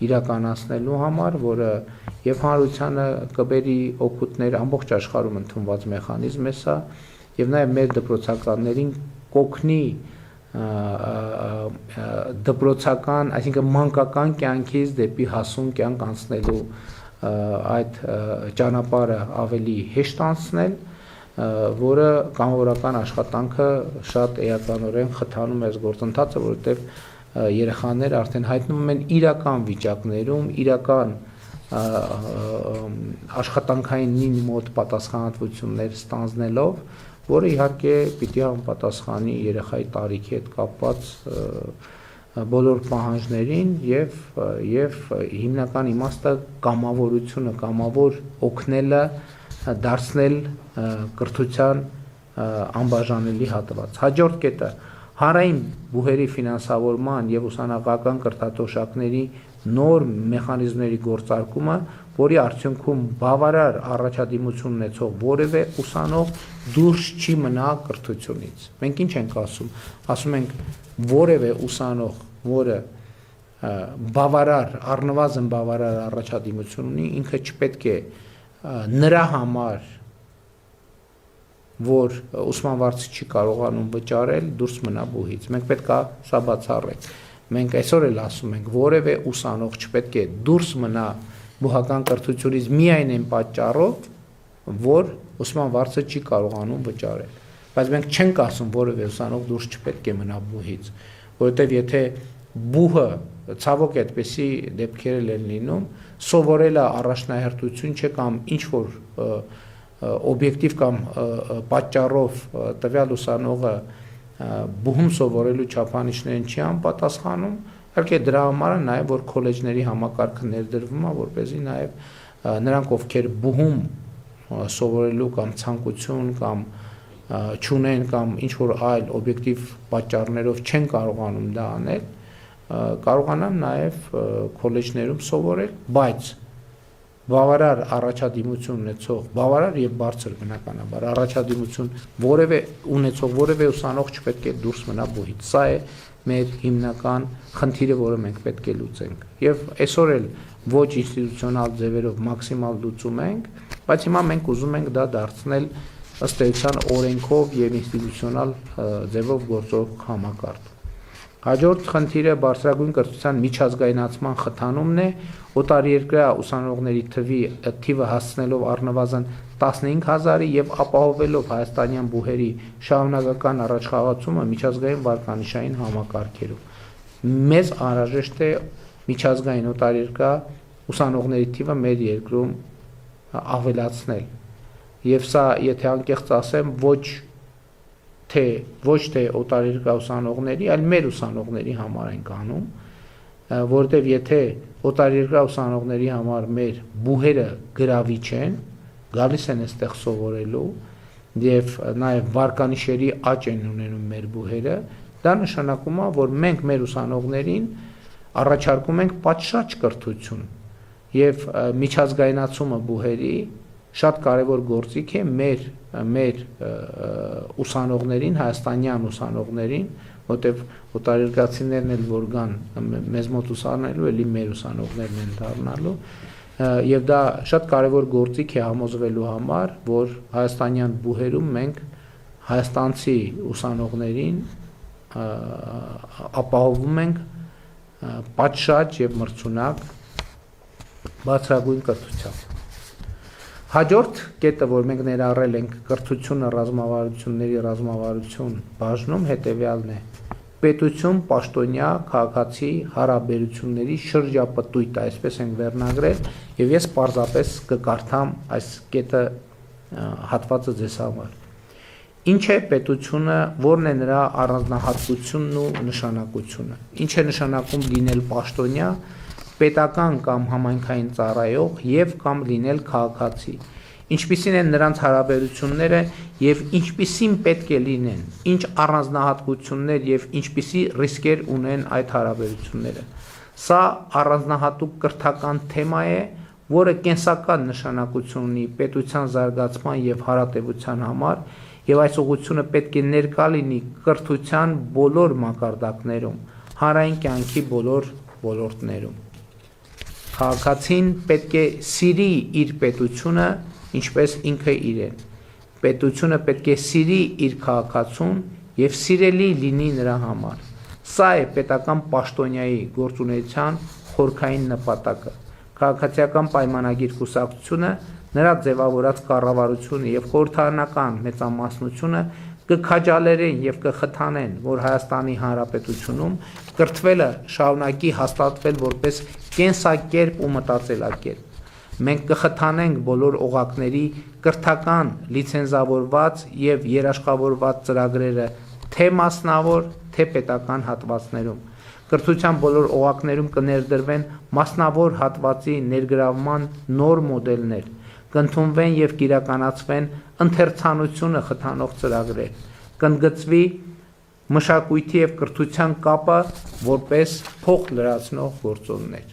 իրականացնելու համար, որը եւ հանրությանը կբերի օգուտներ ամբողջ աշխարհում ընդունված մեխանիզմ է սա եւ նաեւ մեր դպրոցականներին կօգնի դպրոցական, այսինքն մանկական կյանքից դեպի հասուն կյանք անցնելու այդ ճանապարհը ավելի հեշտ անցնել, որը կամավորական աշխատանքը շատ էականորեն խթանում է այս գործընթացը, որովհետև երեխաները արդեն հայտնվում են իրական վիճակներում, իրական աշխատանքային մոտ պատասխանատվություններ ստանձնելով, որը իհարկե պիտի համապատասխանի երեխայի տարիքի հետ կապված բոլոր պահանջներին եւ հիմնական իմաստը կամավորությունը, կամավոր օգնելը դարձնել կրթության անբաժանելի հատված։ Հաջորդ կետը հանրային բուհերի ֆինանսավորման եւ ուսանողական կրթաթոշակների նոր մեխանիզմների գործարկումը, որի արդյունքում բավարար առաջադիմություն ունեցող որևէ ուսանող դուրս չի մնա կրթությունից։ Մենք ինչ ենք ասում։ Ասում ենք որևէ ուսանող, որը բավարար, առնվազն բավարար առաջադիմություն ունի, ինքը չպետք է նրա համար, որ ուսման վարձը չի կարողանում վճարել, դուրս մնա բուհից։ Մենք պետք է սա բացառենք։ Մենք այսօր էլ ասում ենք, որևէ ուսանող չպետք է դուրս մնա բուհական կրթությունից միայն այն պատճառով, որ ուսման վարձը չի կարողանում վճարել։ Բայց մենք չենք ասում, որևէ ուսանող դուրս չպետք է մնա բուհից, որովհետև եթե բուհը ցավոք այդպեսի դեպքեր են լինում, սովորելը առաջնահերթություն չէ կամ ինչ որ օբյեկտիվ կամ պատճառով տվյալ ուսանողը բուհում սովորելու չափանիշներին չի անպատասխանում, իհարկե դրա համար է նաև որ քոլեջների համակարգը ներդրվում է, որպեսզի նաև նրանք, ովքեր բուհում սովորելու կամ ցանկություն կամ չունեն կամ ինչ որ այլ օբյեկտիվ պատճառներով չեն կարողանում դա անել, կարողանան նաև քոլեջներում սովորել, բայց բավարար առաջադիմություն ունեցող, բավարար եւ բարձր բնականաբար առաջադիմություն ունեցող որևէ ուսանող չպետք է դուրս մնա բուհից։ Սա է մեր հիմնական խնդիրը, որը մենք պետք է լուծենք։ Եվ այսօր էլ ոչ ինստիտուցիոնալ ձևերով մաքսիմալ լուծում ենք, բայց հիմա մենք ուզում ենք դա դարձնել ըստ էության օրենքով եւ ինստիտուցիոնալ ձևով գործող համակարգ։ Հաջորդ խնդիրը բարձրագույն կրթության միջազգայնացման խթանումն է, օտարերկրյա ուսանողների թիվը հասցնելով առնվազն 15,000-ի եւ ապահովելով հայաստանյան բուհերի շարունակական առաջխաղացումը միջազգային վարկանիշային համակարգերում։ Մեզ անհրաժեշտ է միջազգային օտարերկրյա ուսանողների թիվը մեր երկրում ավելացնել։ Եվ սա, եթե անկեղծ ասեմ, ոչ թե օտարերկրյա ուսանողների, այլ մեր ուսանողների համար ենք անում, որտեղ եթե օտարերկրյա ուսանողների համար մեր բուհերը գրավիչ են, գալիս են այստեղ սովորելու եւ նաեւ վարկանիշերի աճ են ունենում մեր բուհերը, դա նշանակում է, որ մենք մեր ուսանողներին առաջարկում ենք պատշաճ կրթություն եւ միջազգայնացումը բուհերի շատ կարևոր գործիք է մեր ուսանողներին, հայաստանյան ուսանողներին, որտեղ օտարերկրացիներն էլ որ գան մեզ մոտ ուսանելու, էլի մեր ուսանողներն են դառնալու, եւ դա շատ կարևոր գործիք է համոզվելու համար, որ հայաստանյան բուհերում մենք հայաստանցի ուսանողներին ապահովում ենք պատշաճ եւ մրցունակ բարձրագույն կրթությամբ։ Հաջորդ կետը, որ մենք ներառել ենք կրթությունը ռազմավարությունների ռազմավարություն բաժնում, հետևյալն է. պետություն, պաշտոնյա, քաղաքացի հարաբերությունների շրջապտույտ, այսպես ենք վերնագրել, եւ ես պարզապես կկարդամ այս կետը հատվածը ձեզ համար։ Ինչ է պետությունը, որն է նրա առանձնահատկությունն ու նշանակությունը։ Ինչ է նշանակում լինել պաշտոնյա, պետական կամ համայնքային ծառայող եւ կամ լինել քաղաքացի, ինչպիսին են նրանց հարաբերությունները եւ ինչպիսին պետք է լինեն, ինչ առանձնահատկություններ եւ ինչպիսի ռիսկեր ունեն այդ հարաբերությունները։ Սա առանձնահատուկ կրթական թեմա է, որը կենսական նշանակություն ունի պետության զարգացման եւ հարատեվության համար եւ այս ուղղությունը պետք է ներկա լինի կրթության բոլոր մակարդակներում, հանրային կյանքի բոլոր ոլորտներում։ Քաղաքացին պետք է սիրի իր պետությունը, ինչպես ինքը իրեն։ Պետությունը պետք է սիրի իր քաղաքացուն եւ սիրելի լինի նրա համար։ Սա է պետական պաշտոնյայի գործունեության խորքային նպատակը։ Քաղաքացիական պայմանագիր կուսակցությունը, նրա ձևավորած կառավարությունը եւ խորհրդարանական մեծամասնությունը կքաջալերեն եւ կխթանեն, որ Հայաստանի Հանրապետությունում կրթվելը շարունակի հաստատվել որպես կենսակերպ ու մտածելակերպ։ Մենք կխթանենք բոլոր օղակների կրթական լիցենզավորված եւ երաշխավորված ծրագրերը թե մասնավոր, թե պետական հատվածներում։ Կրթության բոլոր օղակներում կներդրվեն մասնավոր հատվածի ներգրավման նոր մոդելներ, կընդունվեն եւ կիրականացվեն ընթերցանությունը խթանող ծրագրեր, կընդգծվի մշակույթի եւ կրթության կապը որպես փոխ լրացնող գործոններ։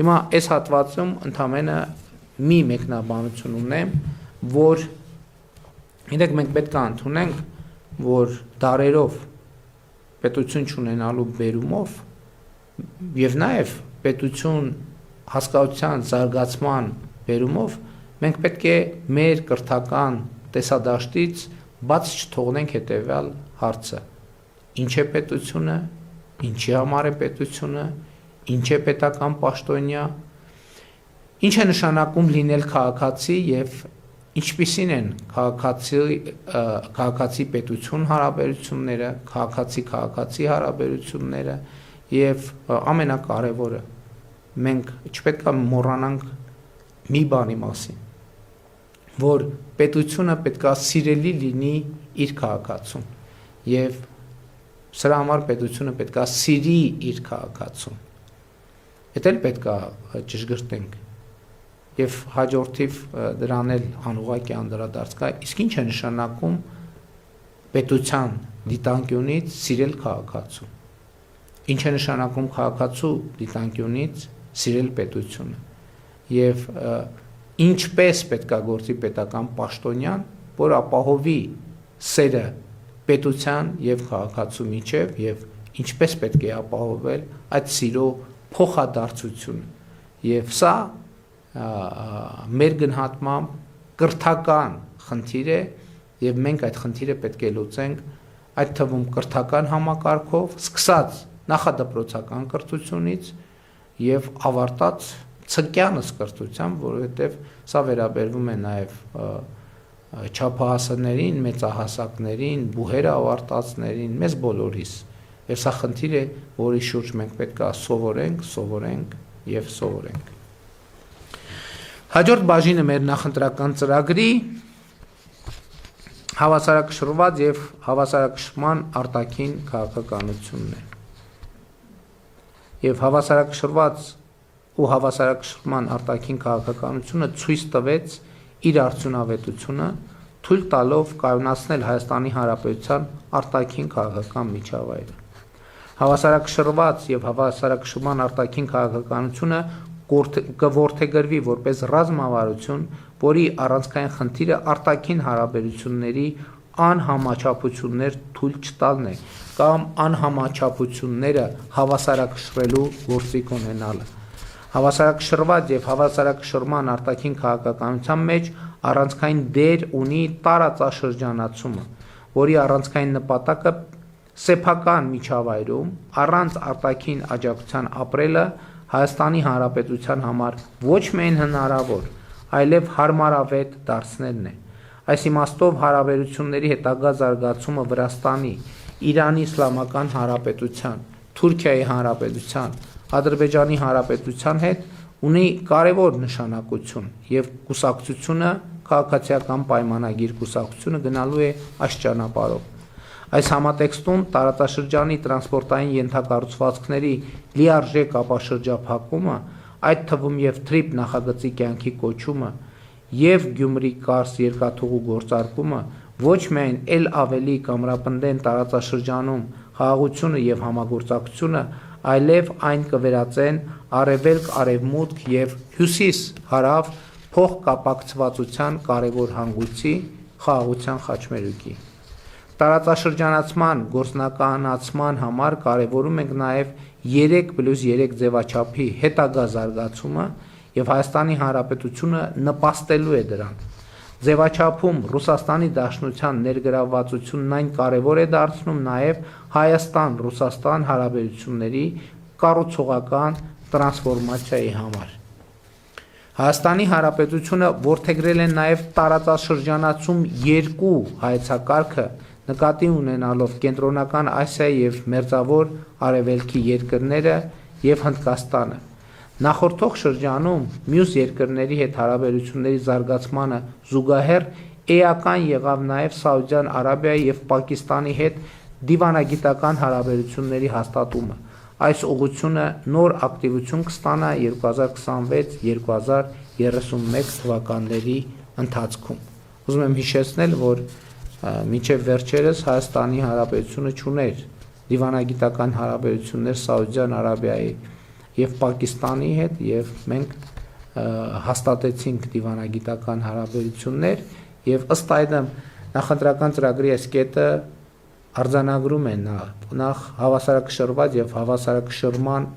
Հիմա այս հատվածում ընդամենը մի մեկնաբանություն ունեմ, որ ինձ մենք պետք է ընդունենք, որ դարերով պետություն չունենալու բերումով եւ նաեւ պետություն հասկացության զարգացման բերումով մենք պետք է մեր կրթական տեսադաշտից բաց չթողնենք հետեւյալ հարցը. ինչ է պետությունը, ինչի համար է պետությունը, ինչ է պետական պաշտոնյա, ինչ է նշանակում լինել քաղաքացի եւ ինչպիսին են քաղաքացի պետություն հարաբերությունները, քաղաքացի հարաբերությունները եւ ամենակարևորը մենք չպետք է մոռանանք մի բանի մասին, որ պետությունը պետք է սիրելի լինի իր քաղաքացուն եւ սրա համար պետությունը պետք է սիրի իր քաղաքացուն։ Դա էլ պետք է ճշգրտենք եւ հաջորդիվ դրան էլ անուղղակի անդրադարձ կա, իսկ ինչ է նշանակում պետության դիտանկյունից սիրել քաղաքացուն։ Ինչ է նշանակում քաղաքացու դիտանկյունից սիրել պետությունը եւ ինչպես պետք է գործի պետական պաշտոնյան, որ ապահովի սերը պետության եւ քաղաքացու միջև եւ ինչպես պետք է ապահովել այդ սիրո փոխադարձությունը եւ սա մեր գնահատմամբ կրթական խնդիր է եւ մենք այդ խնդիրը պետք է լուծենք այդ թվում կրթական համակարգով սկսած նախադպրոցական կրթությունից եւ ավարտած ցկյանս կրթությամբ, որովհետեւ սա վերաբերվում է նաեւ չափահասներին, մեծահասակներին, բուհերը ավարտածներին, մեզ բոլորիս։ Եվ սա խնդիր է, որի շուրջ մենք պետք է սովորենք եւ սովորենք։ Հաջորդ բաժինը մեր նախընտրական ծրագրի հավասարակշռված եւ հավասարակշռման արտաքին քաղաքականությունն է։ Եվ հավասարակշռված ու հավասարակշռման արտաքին քաղաքականությունը ցույց տվեց իր արդյունավետությունը, թույլ տալով կայունացնել Հայաստանի Հանրապետության արտաքին քաղաքական միջավայրը։ Հավասարակշռված եւ հավասարակշռման արտաքին քաղաքականությունը կորդեգրվի որպես ռազմավարություն, որի առանցքային խնդիրը արտաքին հարաբերությունների անհամաչափություններ թույլ չտալն է կամ անհամաչափությունները հավասարակշռելու գործիք ունենալը։ Հավասարակշռված եւ հավասարակշռման արտաքին քաղաքականության մեջ առանցքային դեր ունի տարածաշրջանացումը, որի առանցքային նպատակը սեփական միջավայրում առանց արտաքին աջակցության ապրելը Հայաստանի Հանրապետության համար ոչ միայն հնարավոր, այլև հարմարավետ դարձնելն է։ Այս իմաստով հարաբերությունների հետագա զարգացումը Վրաստանի, Իրանի Իսլամական Հանրապետության, Թուրքիայի Հանրապետության, Ադրբեջանի Հանրապետության հետ ունի կարևոր նշանակություն եւ կուսակցությունը քաղաքացիական պայմանագիր կուսակցությունը գնալու է այս ճանապարհով։ Այս համատեքստում տարածաշրջանի տրանսպորտային ենթակառուցվածքների լիարժեք ապաշրջափակումը, այդ թվում եւ թրիփ նախագծի կյանքի կոչումը եւ Գյումրի-Կարս երկաթուղու գործարկումը ոչ միայն ել ավելի կամրապնդեն տարածաշրջանում խաղաղությունը եւ համագործակցությունը, այլև այն կվերածեն արևելք-արևմուտք եւ հյուսիս-հարավ փոխկապակցվածության կարևոր հանգույցի խաղաղության խաչմերուկի։ Տարածաշրջանացման գործնականացման համար կարևորում ենք նաև 3+3 ձևաչափի հետագա զարգացումը եւ Հայաստանի Հանրապետությունը նպաստելու է դրան։ Ձևաչափում Ռուսաստանի Դաշնության ներգրավվածությունն այն կարևոր է դարձնում նաև Հայաստան-Ռուսաստան հարաբերությունների կառուցողական տրանսֆորմացիայի համար։ Հայաստանի Հանրապետությունը որդեգրել է նաև տարածաշրջանացում 2 հայեցակարգը նկատի ունենալով Կենտրոնական Ասիայի եւ Մերձավոր Արևելքի երկրները եւ Հնդկաստանը։ Նախորդող շրջանում մյուս երկրների հետ հարաբերությունների զարգացմանը զուգահեռ էական եղավ նաև Սաուդյան Արաբիայի եւ Պակիստանի հետ դիվանագիտական հարաբերությունների հաստատումը։ Այս ուղղությունը նոր ակտիվություն կստանա 2026-2031 թվականների ընթացքում։ Ուզում եմ հիշեցնել, որ մինչև վերջերս Հայաստանի Հանրապետությունը չուներ դիվանագիտական հարաբերություններ Սաուդյան Արաբիայի եւ Պակիստանի հետ եւ մենք հաստատեցինք դիվանագիտական հարաբերություններ եւ ըստ այդմ նախընտրական ծրագրի այս կետը արձանագրում է նախ հավասարակշռված եւ հավասարակշռման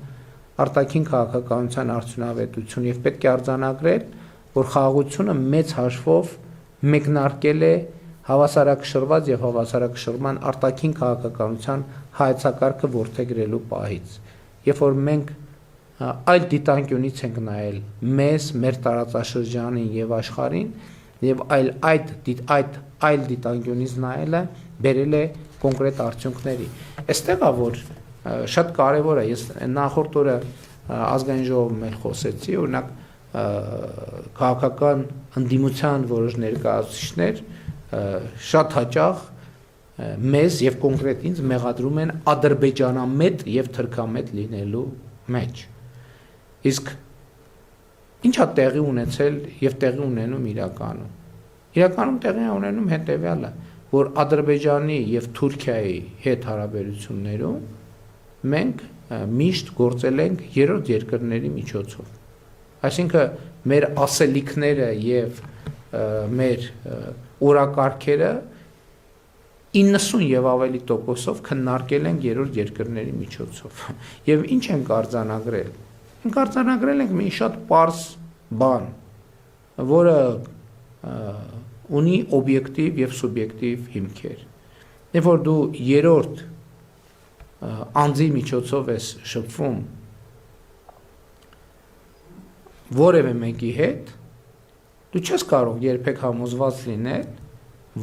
արտաքին քաղաքականության արդյունավետություն եւ պետք է արձանագրել, որ խաղաղությունը մեծ հաշվով մեկնարկել է հավասարակշռված եւ հավասարակշռման արտաքին քաղաքականության հայեցակարգը որդեգրելու պահից, երբ որ մենք այլ դիտանկյունից ենք նայել մեզ, մեր տարածաշրջանին եւ աշխարհին եւ այլ դիտանկյունից նայելը բերել է կոնկրետ արդյունքների։ Այստեղ է որ շատ կարեւոր է, ես նախորդ օրը ազգային ժողովում էլ խոսեցի, օրինակ քաղաքական ընդդիմության որոշ ներկայացուցիչներ շատ հաճախ մեզ եւ կոնկրետ ինձ մեղադրում են ադրբեջանամետ եւ թրքամետ լինելու մեջ։ Իսկ ինչա տեղի ունեցել եւ տեղի ունենում իրականում։ Իրականում տեղի ունենում հետեւյալը, որ Ադրբեջանի եւ Թուրքիայի հետ հարաբերություններում մենք միշտ գործել ենք երրորդ երկրների միջոցով։ Այսինքն մեր ասելիքները եւ մեր օրակարգերը 90 եւ ավելի տոկոսով քննարկել ենք երրորդ երկրների միջոցով։ Եվ ինչ ենք արձանագրել։ Մենք արձանագրել ենք մի շատ պարզ բան, որը ունի օբյեկտիվ եւ սուբյեկտիվ հիմքեր։ Երբ որ դու երրորդ անձի միջոցով ես շփվում որևէ մեկի հետ, դու չես կարող երբեք համոզված լինել,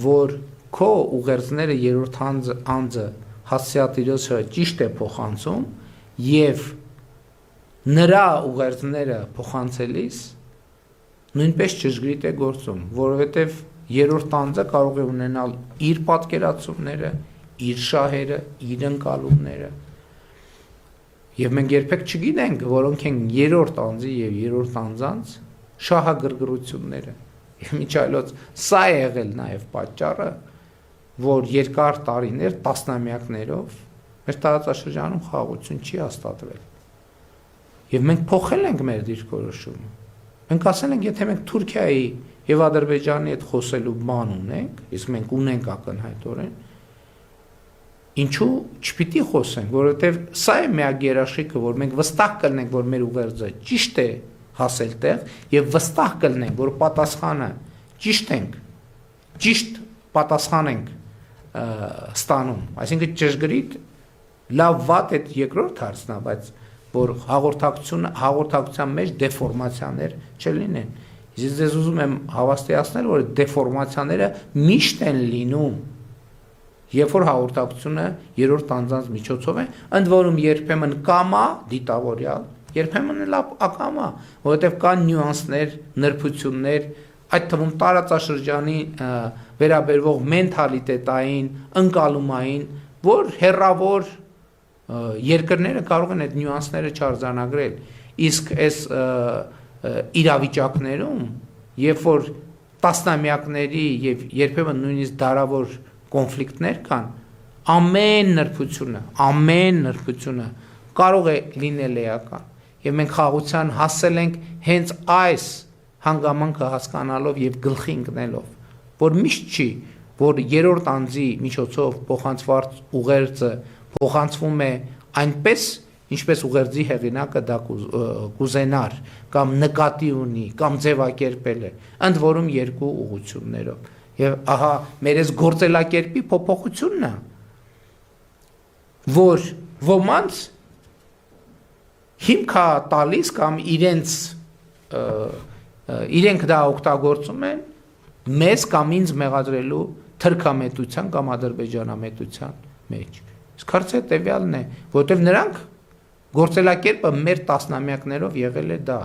որ քո ուղերձները երրորդ անձը հասցեատիրոջը ճիշտ է փոխանցում եւ նրա ուղերձները փոխանցելիս նույնպես ճշգրիտ է գործում, որովհետեւ երրորդ անձը կարող է ունենալ իր պատկերացումները, իր շահերը, իր ընկալումները եւ մենք երբեք չգիտենք, որոնք են երրորդ անձի եւ երրորդ անձանց շահագրգռությունները եւ միջայլոց սա է եղել նաեւ պատճառը, որ երկար տարիներ տասնամյակներով մեր տարածաշրջանում խաղաղություն չի հաստատվել եւ մենք փոխել ենք մեր դիրքորոշումը մենք ասել ենք եթե մենք Թուրքիայի եւ Ադրբեջանի հետ խոսելու բան ունենք իսկ մենք ունենք ակնհայտորեն ինչու չպիտի խոսենք որովհետեւ սա է միակ երաշխիքը որ մենք վստահ կլինենք որ մեր ուղերձը ճիշտ է հասել տեղ եւ վստահ կլինենք որ պատասխանը ճիշտ ենք ճիշտ պատասխան ենք ստանում այսինքն ճշգրիտ լավ վատ է երկրորդ հարցն է բայց որ հաղորդակցության մեջ դեֆորմացիաներ չլինեն ես ձեզ ուզում եմ հավաստիացնել որ դեֆորմացիաները միշտ են լինում երբ որ հաղորդակցությունը երրորդ անձանց միջոցով է ընդ որում երբեմն կամա դիտավորյալ երբեմն էլ ակամա որովհետև կան նյուանսներ նրբություններ այդ թվում տարածաշրջանի վերաբերվող մենթալիտետային ընկալումային որ հերավոր երկրները կարող են այդ նյուանսները չարձանագրել իսկ այս իրավիճակներում երբ որ տասնամյակների եւ երբեմն նույնիսկ դարավոր կոնֆլիկտներ կան ամեն նրբությունը կարող է լինել էական եւ մենք խաղաղության հասել ենք հենց այս հանգամանքը հասկանալով եւ գլխի ընկնելով որ միշտ չի որ երրորդ անձի միջոցով փոխանցված ուղերձը փոխանցվում է այնպես ինչպես ուղերձի հեղինակը դա կուզենար կամ նկատի ունի կամ ձևակերպել է ընդ որում երկու ուղղություններով եւ ահա մեր այս գործելակերպի փոփոխությունն է որ ոմանց հիմք է տալիս կամ իրենք դա օգտագործում են մեզ կամ ինձ մեղադրելու թրքամետության կամ ադրբեջանամետության մեջ իսկ հարցը տևյալն է որովհետեւ նրանք գործելակերպը մեր տասնամյակներով եղել է դա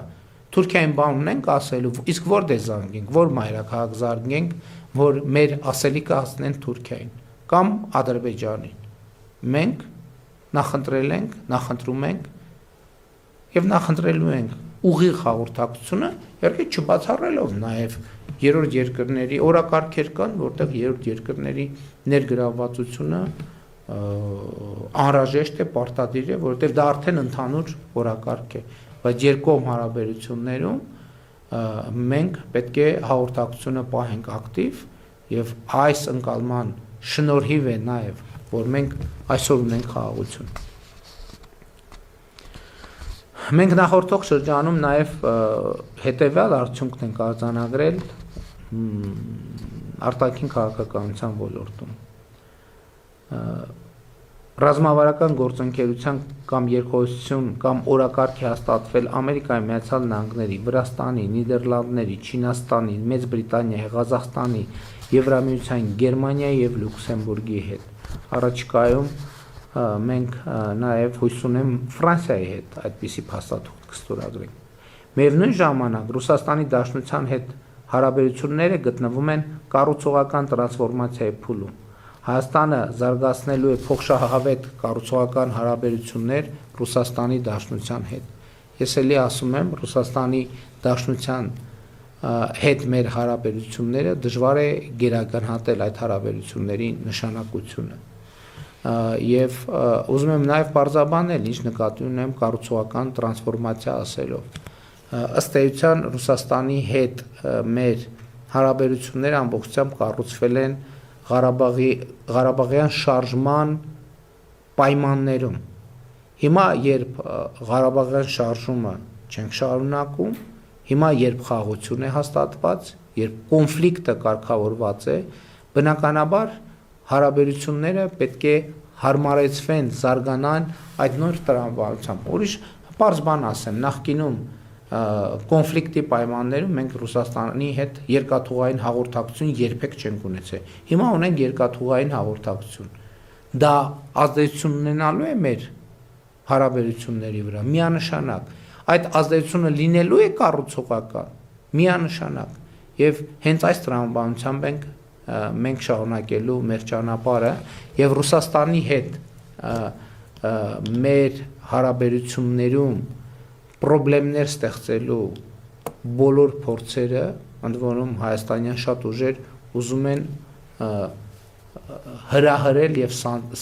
Թուրքիային բան ունենք ասելու իսկ որ դե զանգենք որ մայրաքաղաք զարգենք որ մեր ասելիքը հասնեն Թուրքիային կամ Ադրբեջանին մենք նախընտրել ենք նախընտրում ենք եւ նախընտրելու ենք ուղիղ հաղորդակցությունը իհարկե չբացառելով նաեւ երրորդ երկրների օրակարգեր կան որտեղ երրորդ երկրների ներգրավվածությունը անհրաժեշտ է պարտադիր է որովհետև դա արդեն ընդհանուր օրակարգ է բայց երկկողմ հարաբերություններում մենք պետք է հաղորդակցությունը պահենք ակտիվ եւ այս ընկալման շնորհիվ է նաեւ որ մենք այսօր ունենք խաղաղություն մենք նախորդող շրջանում նաեւ հետեւյալ արդյունքն ենք արձանագրել արտաքին քաղաքականության ոլորտում ռազմավարական գործընկերության կամ երկխոսություն կամ օրակարգ է հաստատվել Ամերիկայի Միացյալ Նահանգների, Վրաստանի, Նիդերլանդների, Չինաստանի, Մեծ Բրիտանիայի, Ղազախստանի, Եվրամիության, Գերմանիայի եւ Լյուքսեմբուրգի հետ։ Առաջիկայում մենք նաեւ հույս ունեմ Ֆրանսիայի հետ այդպիսի փաստաթուղթ կստորագրենք։ Միևնույն ժամանակ Ռուսաստանի Դաշնության հետ հարաբերությունները գտնվում են կառուցողական տրանսֆորմացիայի փուլում։ Հայաստանը զարգացնելու է փոխշահավետ կառուցողական հարաբերություններ Ռուսաստանի Դաշնության հետ։ Ես էլի ասում եմ, Ռուսաստանի Դաշնության հետ մեր հարաբերությունները դժվար է գերագնահատել այդ հարաբերությունների նշանակությունը։ Եվ ուզում եմ նաև պարզաբանել, ինչ նկատի ունեմ կառուցողական տրանսֆորմացիա ասելով։ Ըստ էության Ռուսաստանի հետ մեր հարաբերությունները ամբողջությամբ կառուցվել են Ղարաբաղյան շարժման պայմաններում։ Հիմա երբ Ղարաբաղյան շարժումը չենք շարունակում, հիմա երբ խաղաղություն է հաստատված, երբ կոնֆլիկտը կարգավորված է, բնականաբար հարաբերությունները պետք է հարմարեցվեն, զարգանան այդ նոր տրամաբանությամբ։ Ուրիշ պարզ բան ասեմ, նախկինում կոնֆլիկտի պայմաններում մենք Ռուսաստանի հետ երկաթուղային հաղորդակցություն երբեք չենք ունեցել։ Հիմա ունենք երկաթուղային հաղորդակցություն։ Դա ազդեցություն ունենալու է մեր հարաբերությունների վրա, միանշանակ։ Այդ ազդեցությունը լինելու է կառուցողական, միանշանակ։ Եվ հենց այս տրամաբանությամբ մենք շարունակելու մեր ճանապարհը եւ Ռուսաստանի հետ մեր հարաբերություններում պրոբլեմներ ստեղծելու բոլոր փորձերը, ընդ որում հայաստանյան շատ ուժեր ուզում են հրահրել եւ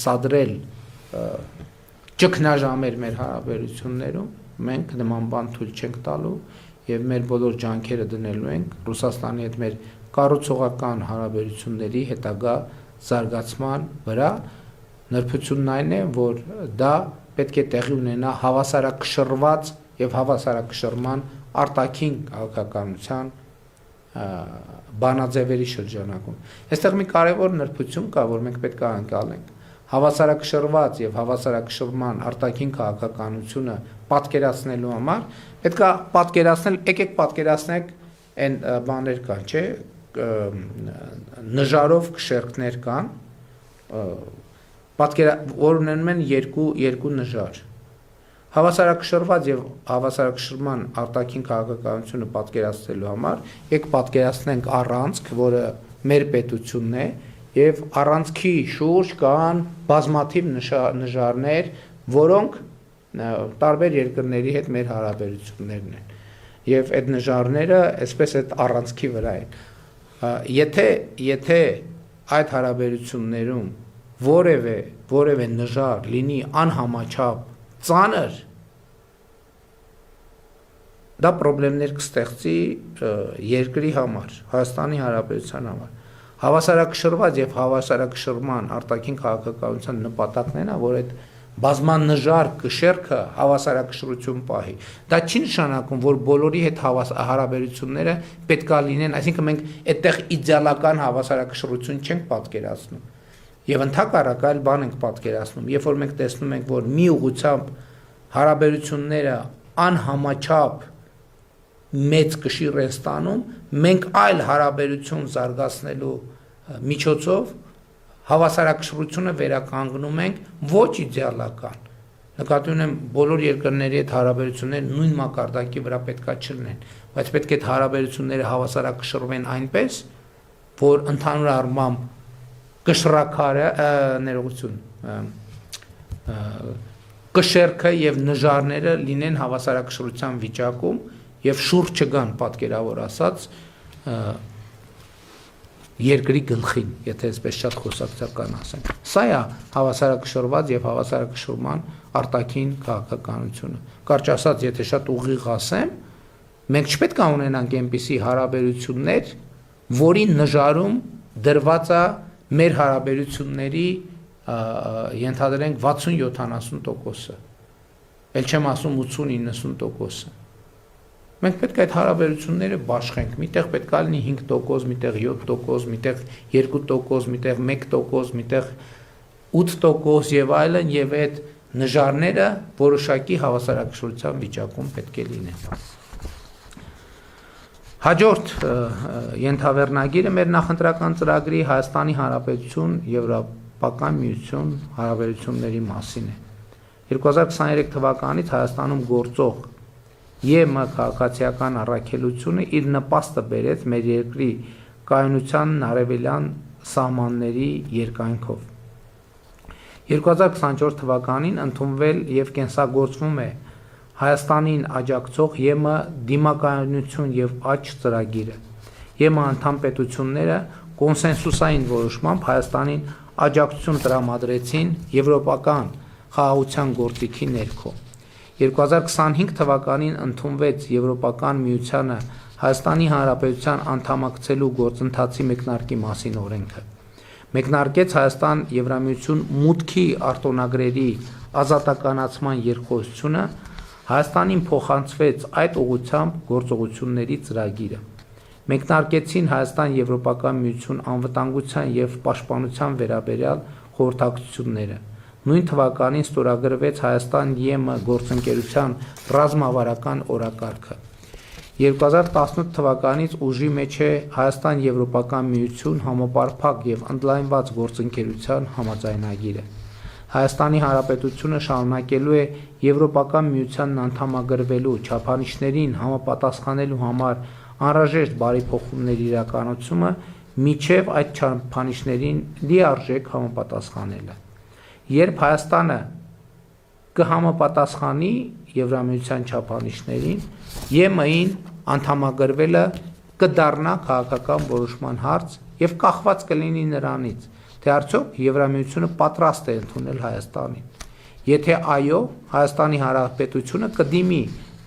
սադրել ճգնաժամեր մեր հարաբերություններում, մենք նման բան թույլ չենք տալու եւ մեր բոլոր ջանքերը դնելու ենք Ռուսաստանի հետ մեր կառուցողական հարաբերությունների հետագա զարգացման վրա։ Նրբությունն այն է, որ դա պետք է տեղի ունենա հավասարակշռված եւ հավասարակշռման արտաքին քաղաքականության բանաձևերի շրջանակում։ Այստեղ մի կարևոր նրբություն կա, որ մենք պետք է անցնենք։ Հավասարակշռված եւ հավասարակշռման արտաքին քաղաքականությունը պատկերացնելու համար պետք է պատկերացնել, եկեք պատկերացնենք այն բաներ կան, չէ՞, նժարով քշերքներ կան, որ ունենում են երկու նժար։ Հավասարակշռված եւ հավասարակշռման արտաքին քաղաքականությունը պատկերացնելու համար եք պատկերացնենք առանցք, որը մեր պետությունն է, եւ առանցքի շուրջ կան բազմաթիվ նժարներ, որոնք տարբեր երկրների հետ մեր հարաբերություններն են։ Եվ այդ նժարները այսպես այդ առանցքի վրա են։ Եթե այդ հարաբերություններում որևէ նժար լինի անհամաչափ ծանր, դա խնդիրներ կստեղծի երկրի համար, Հայաստանի Հանրապետության համար։ Հավասարակշռված եւ հավասարակշռման արտաքին քաղաքականության նպատակն է, որ այդ բազմաննժար կշերքը հավասարակշռություն պահի։ Դա չի նշանակում, որ բոլորի հետ հարաբերությունները պետք է լինեն, այսինքն մենք այդտեղ իդեալական հավասարակշռություն չենք պատկերացնում։ Եվ ընդհակառակ այլ բան ենք պատկերացնում, երբ որ մենք տեսնում ենք, որ մի ուղղությամբ հարաբերությունները անհամաչափ մեծ կշիռ են ստանում, մենք այլ հարաբերություն զարգացնելու միջոցով հավասարակշռությունը վերականգնում ենք ոչ իդեալական։ Նկատի ունեմ բոլոր երկրների հետ հարաբերությունները նույն մակարդակի վրա պետքա չլինեն, բայց պետք է այդ հարաբերությունները հավասարակշռվեն այնպես, որ ընդհանուր առմամբ կշռակարը կշերքը եւ նժարները լինեն հավասարակշռության վիճակում եւ շուրջ չգան, պատկերավոր ասած, երկրի գլխին, եթե այսպես շատ խոսակցական ասենք։ Սա է հավասարակշռված եւ հավասարակշռման արտաքին քաղաքականությունը։ Կարճ ասած, եթե շատ ուղիղ ասեմ, մենք չպետք է ունենանք այնպիսի հարաբերություններ, որի նժարում դրված է մեր հարաբերությունների ենթադրենք 60-70%-ը, էլ չեմ ասում 80-90%-ը։ Մենք պետք է այդ հարաբերությունները բաշխենք, միտեղ պետք է լինի 5%, միտեղ 7%, միտեղ 2%, միտեղ 1%, միտեղ 8% եւ այլն, եւ այդ նժարները որոշակի հավասարակշռության վիճակում պետք է լինեն։ Հաջորդ ենթավերնագիրը մեր նախընտրական ծրագրի Հայաստանի Հանրապետություն Եվրոպական միություն հարաբերությունների մասին է։ 2023 թվականից Հայաստանում գործող ԵՄ քաղաքացիական առաքելությունը իր նպաստը բերեց մեր երկրի կայունության արևելյան սահմանների երկայնքով։ 2024 թվականին ընդունվել եւ կենսագործվում է Հայաստանին աջակցող ԵՄ դիմակայունություն եւ աճ ծրագիրը։ ԵՄ անդամ պետությունները կոնսենսուսային որոշմամբ Հայաստանին աջակցություն տրամադրեցին եվրոպական խաղաղության գործիքի ներքո։ 2025 թվականին ընդունվեց Եվրոպական միությանը Հայաստանի Հանրապետության անդամակցելու գործընթացի մեկնարկի մասին օրենքը։ Մեկնարկեց Հայաստան Եվրամիություն մուտքի արտոնագրերի ազատականացման երկխոսությունը, Հայաստանին փոխանցվեց այդ ուղղությամբ գործողությունների ծրագիրը։ Մեկնարկեցին Հայաստան Եվրոպական միություն անվտանգության եւ պաշտպանության վերաբերյալ խորհրդակցությունները։ Նույն թվականին ստորագրվեց Հայաստան-ԵՄ գործընկերության ռազմավարական օրակարգը։ 2018 թվականից ուժի մեջ է Հայաստան-Եվրոպական միություն համապարփակ եւ ընդլայնված գործընկերության համաձայնագիրը։ Հայաստանի Հանրապետությունը շարունակելու է Եվրոպական միությանն անդամագրվելու չափանիշներին համապատասխանելու համար անհրաժեշտ բարեփոխումների իրականացումը միջև այդ չափանիշներին լիարժեք համապատասխանելը։ Երբ Հայաստանը կհամապատասխանի Եվրամիության չափանիշներին, ԵՄ-ին անդամագրվելը կդառնա քաղաքական որոշման հարց եւ կախված կլինի նրանից, թե արդյոք Եվրամիությունը պատրաստ է ընդունել Հայաստանին։ Եթե այո, Հայաստանի Հանրապետությունը կդիմի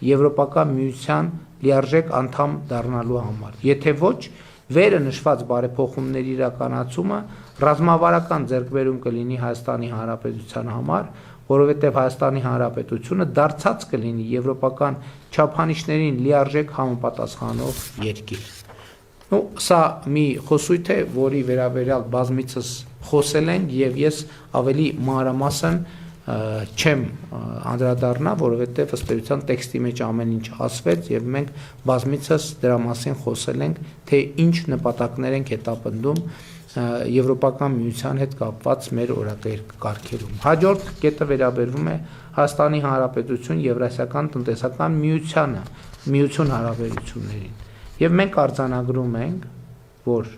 Եվրոպական միության լիարժեք անդամ դառնալու համար։ Եթե ոչ, վերը նշված բարեփոխումների իրականացումը ռազմավարական ձեռքբերում կլինի Հայաստանի Հանրապետության համար, որովհետև Հայաստանի Հանրապետությունը դարձած կլինի եվրոպական չափանիշներին լիարժեք համապատասխանող երկիր։ Սա մի խոսույթ է, որի վերաբերյալ բազմիցս խոսել ենք եւ ես ավելի մանրամասն չեմ անդրադառնա, որովհետև ըստ էության տեքստի մեջ ամեն ինչ ասվեց եւ մենք բազմիցս դրա մասին խոսել ենք, թե ինչ նպատակներ ենք հետապնդում Եվրոպական միության հետ կապված մեր օրակարգերում։ Հաջորդ կետը վերաբերվում է Հայաստանի Հանրապետություն Եվրասիական տնտեսական միություն հարաբերություններին։ Եվ մենք արձանագրում ենք, որ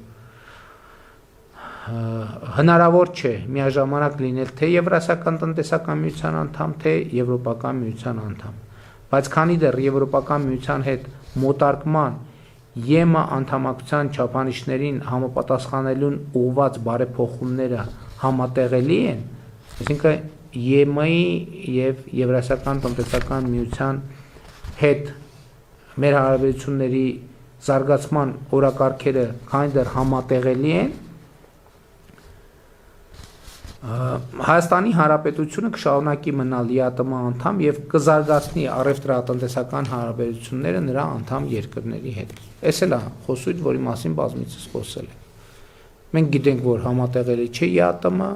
հնարավոր չէ միաժամանակ լինել թե Եվրասիական տնտեսական միության անդամ, թե Եվրոպական միության անդամ։ Բայց քանի դեռ Եվրոպական միության հետ մոտարկման ԵՄ անդամակցության չափանիշներին համապատասխանելուն ուղղված բարեփոխումները համատեղելի են, այսինքն ԵՄ-ի եւ Եվրասիական տնտեսական միության հետ մեր հարաբերությունների զարգացման օրակարգերը քանի դեռ համատեղելի են, Հայաստանի Հանրապետությունը կշարունակի մնալ ԵԱՏՄ անդամ եւ կզարգացնի առևտրատնտեսական հարաբերությունները նրա անդամ երկրների հետ։ Այս էլ է խոսույթ, որի մասին բազմիցս խոսել ենք։ Մենք գիտենք, որ համատեղելի չէ ԵԱՏՄ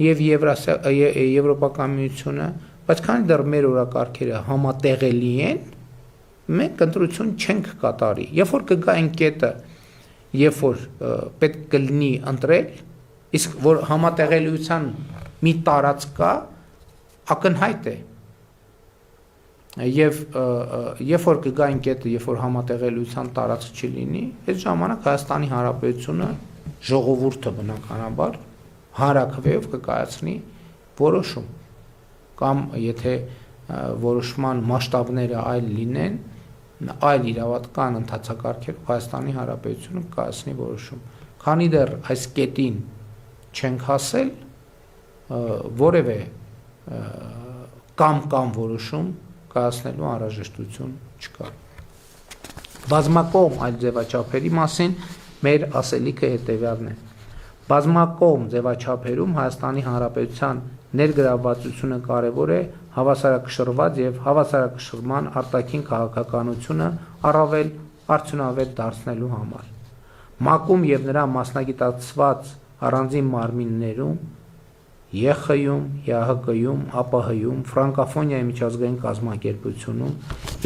եւ Եվրոպական միությունը, բայց քանի դեռ մեր օրակարգերը համատեղելի են, մենք ընտրություն չենք կատարի։ Երբ որ կգա այն կետը, երբ որ պետք կլինի ընտրել, իսկ որ համատեղելիության մի տարածք կա, ակնհայտ է։ Եվ երբ որ կգա այն կետը, երբ որ համատեղելիության տարածք չլինի, այդ ժամանակ Հայաստանի Հանրապետությունը ժողովուրդը բնականաբար հանրաքվեով կկայացնի որոշում, կամ եթե որոշման մասշտաբները այլ լինեն, այլ իրավական ընթացակարգերով Հայաստանի Հանրապետությունը կկայացնի որոշում։ Քանի դեռ այս կետին չենք հասել, որևէ կամ որոշում կայացնելու անհրաժեշտություն չկա։ Բազմակողմ այլ ձևաչափերի մասին մեր ասելիքը հետևյալն է։ Բազմակողմ ձևաչափերում Հայաստանի Հանրապետության ներգրավվածությունը կարևոր է հավասարակշռված եւ հավասարակշռման արտաքին քաղաքականությունը առավել արդյունավետ դարձնելու համար։ ՄԱԿ-ում եւ նրա մասնագիտացված առանձին մարմիններում, ԵԽ-ում, ԵԱՀԿ-ում, ԱՊՀ-ում, ֆրանկոֆոնիայի միջազգային կազմակերպությունում,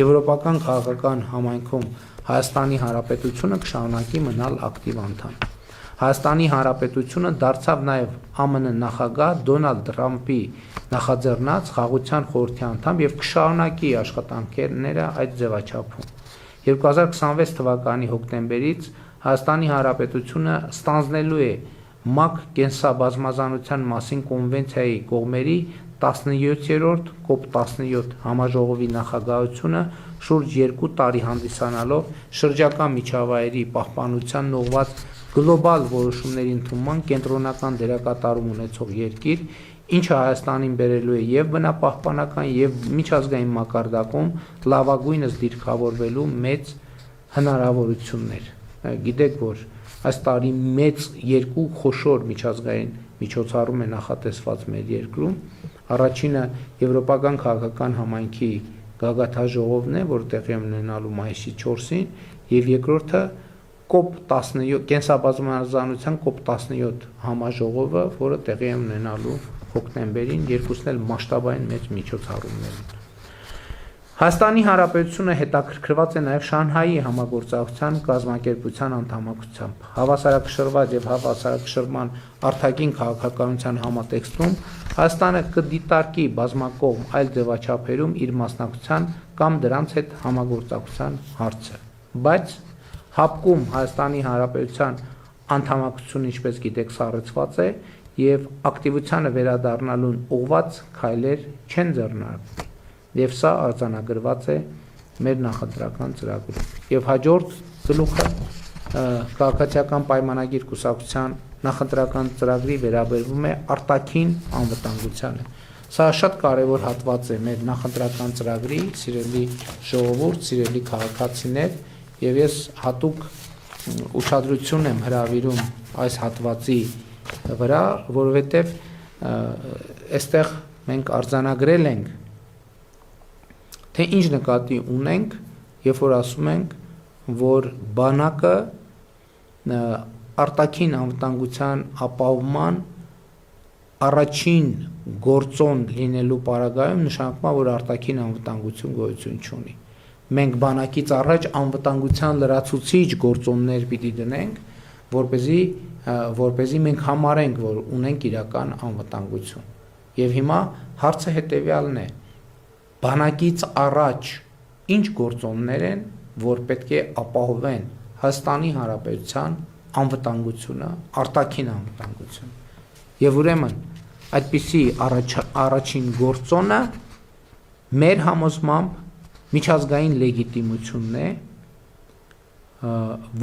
եվրոպական քաղաքական համայնքում Հայաստանի Հանրապետությունը կշարունակի մնալ ակտիվ անդամ։ Հայաստանի Հանրապետությունը դարձավ նաև ԱՄՆ նախագահ Դոնալդ Տրամփի նախաձեռնած Խաղաղության խորհրդի անդամ եւ կշարունակի աշխատանքները այդ ձևաչափում։ 2026 թվականի հոկտեմբերից Հայաստանի Հանրապետությունը ստանձնելու է ՄԱԿ կենսաբազմազանության մասին կոնվենցիայի կողմերի 17-րդ COP17 համաժողովի նախագահությունը շուրջ 2 տարի հանդիսանալով շրջակա միջավայրի պահպանությանն ուղղված գլոբալ որոշումների ընդունման կենտրոնական դերակատարում ունեցող երկիր, ինչը Հայաստանին բերելու է եւ բնապահպանական եւ միջազգային մակարդակում լավագույնս դիրքավորվելու մեծ հնարավորություններ։ Գիտեք, որ այս տարի մեծ երկու խոշոր միջազգային միջոցառում է նախատեսված մեր երկրում։ Առաջինը Եվրոպական քաղաքական համայնքի գագաթաժողովն է, որ տեղի ունենալու մայիսի 4-ին, եւ երկրորդը COP17 կենսաբազմազանության COP17 համաժողովը, որը տեղի ունենալու հոկտեմբերին, երկուսն էլ մասշտաբային մեծ միջոցառումներ են։ Հայաստանի Հանրապետությունը հետաքրքրված է նաև Շանհայի համագործակցության կազմակերպության անդամակցությամբ։ Հավասարակշռված եւ հավասարակշռման արտաքին քաղաքականության համատեքստում Հայաստանը կդիտարկի բազմակողմ այլ ձևաչափերում իր մասնակցության կամ դրանց հետ համագործակցության հարցը։ Բայց հապկում Հայաստանի Հանրապետության անդամակցությունը, ինչպես գիտեք, սառեցված է եւ ակտիվությանը վերադառնալուն ուղղված քայլեր չեն ձեռնարկվում։ Եվ սա արձանագրված է մեր նախընտրական ծրագրում։ Եվ հաջորդ գլուխը քաղաքացիական պայմանագիր կուսակցության նախընտրական ծրագրի վերաբերվում է արտաքին անվտանգությանը։ Սա շատ կարևոր հատված է մեր նախընտրական ծրագրի, սիրելի ժողովուրդ, սիրելի քաղաքացիներ, եւ ես հատուկ ուշադրություն եմ հրավիրում այս հատվածի վրա, որովհետեւ այստեղ մենք արձանագրել ենք թե ինչ նկատի ունենք, երբ որ ասում ենք, որ բանակը արտաքին անվտանգության ապահովման առաջին գործոն լինելու պարագայում նշանակում է, որ արտաքին անվտանգություն գոյություն չունի։ Մենք բանակից առաջ անվտանգության լրացուցիչ գործոններ պիտի դնենք, որպեսզի մենք համարենք, որ ունենք իրական անվտանգություն։ Եվ հիմա հարցը հետևյալն է. բանակից առաջ ինչ գործոններ են, որ պետք է ապահովեն Հայաստանի Հանրապետության անվտանգությունը, արտաքին անվտանգությունը։ Եվ ուրեմն այդպիսի առաջին գործոնը մեր համոզմամբ միջազգային լեգիտիմությունն է,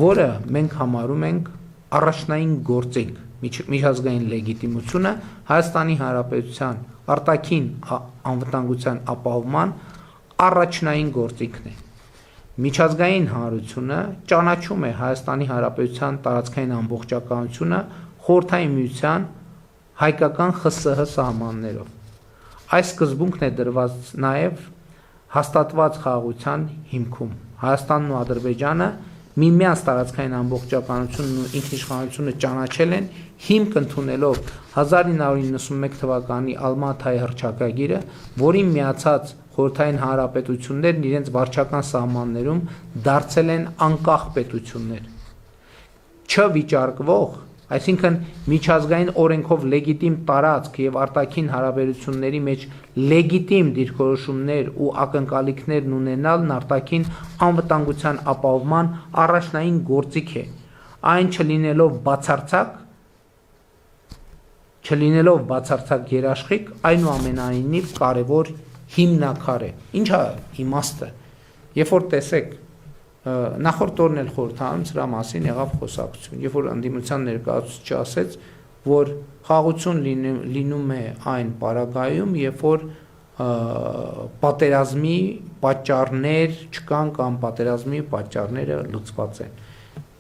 որը մենք համարում ենք առաջնային գործիք։ Միջազգային լեգիտիմությունը Հայաստանի Հանրապետության արտաքին անվտանգության ապահովման առաջնային գործիքն է։ Միջազգային հանրությունը ճանաչում է Հայաստանի Հանրապետության տարածքային ամբողջականությունը Խորհրդային Միության հայկական ԽՍՀ սահմաններով։ Այս սկզբունքն է դրված նաև հաստատված խաղաղության հիմքում։ Հայաստանն ու Ադրբեջանը միմյանց տարածքային ամբողջականությունն ու ինքնիշխանությունը ճանաչել են, հիմք ընդունելով 1991 թվականի Ալմաթայի հռչակագիրը, որին միացած խորհրդային հանրապետություններն իրենց վարչական սահմաններում դարձել են անկախ պետություններ։ Չվիճարկվող, այսինքն միջազգային օրենքով լեգիտիմ տարածք եւ արտաքին հարաբերությունների մեջ լեգիտիմ դիրքորոշումներ ու ակնկալիքներն ունենալն արտաքին անվտանգության ապահովման առաջնային գործիք է։ Այն չլինելով բացարձակ երաշխիք, այնուամենայնիվ կարևոր հիմնաքար է։ Ինչ է իմաստը։ Երբ որ տեսեք, նախորդ օրն էլ խորհրդարանում սրա մասին եղավ խոսակցություն, երբ որ ընդդիմության ներկայացուցիչը ասեց, որ խաղաղություն լինում է այն պարագայում, երբ որ պատերազմի պատճառներ չկան կամ պատերազմի պատճառները լուծված են։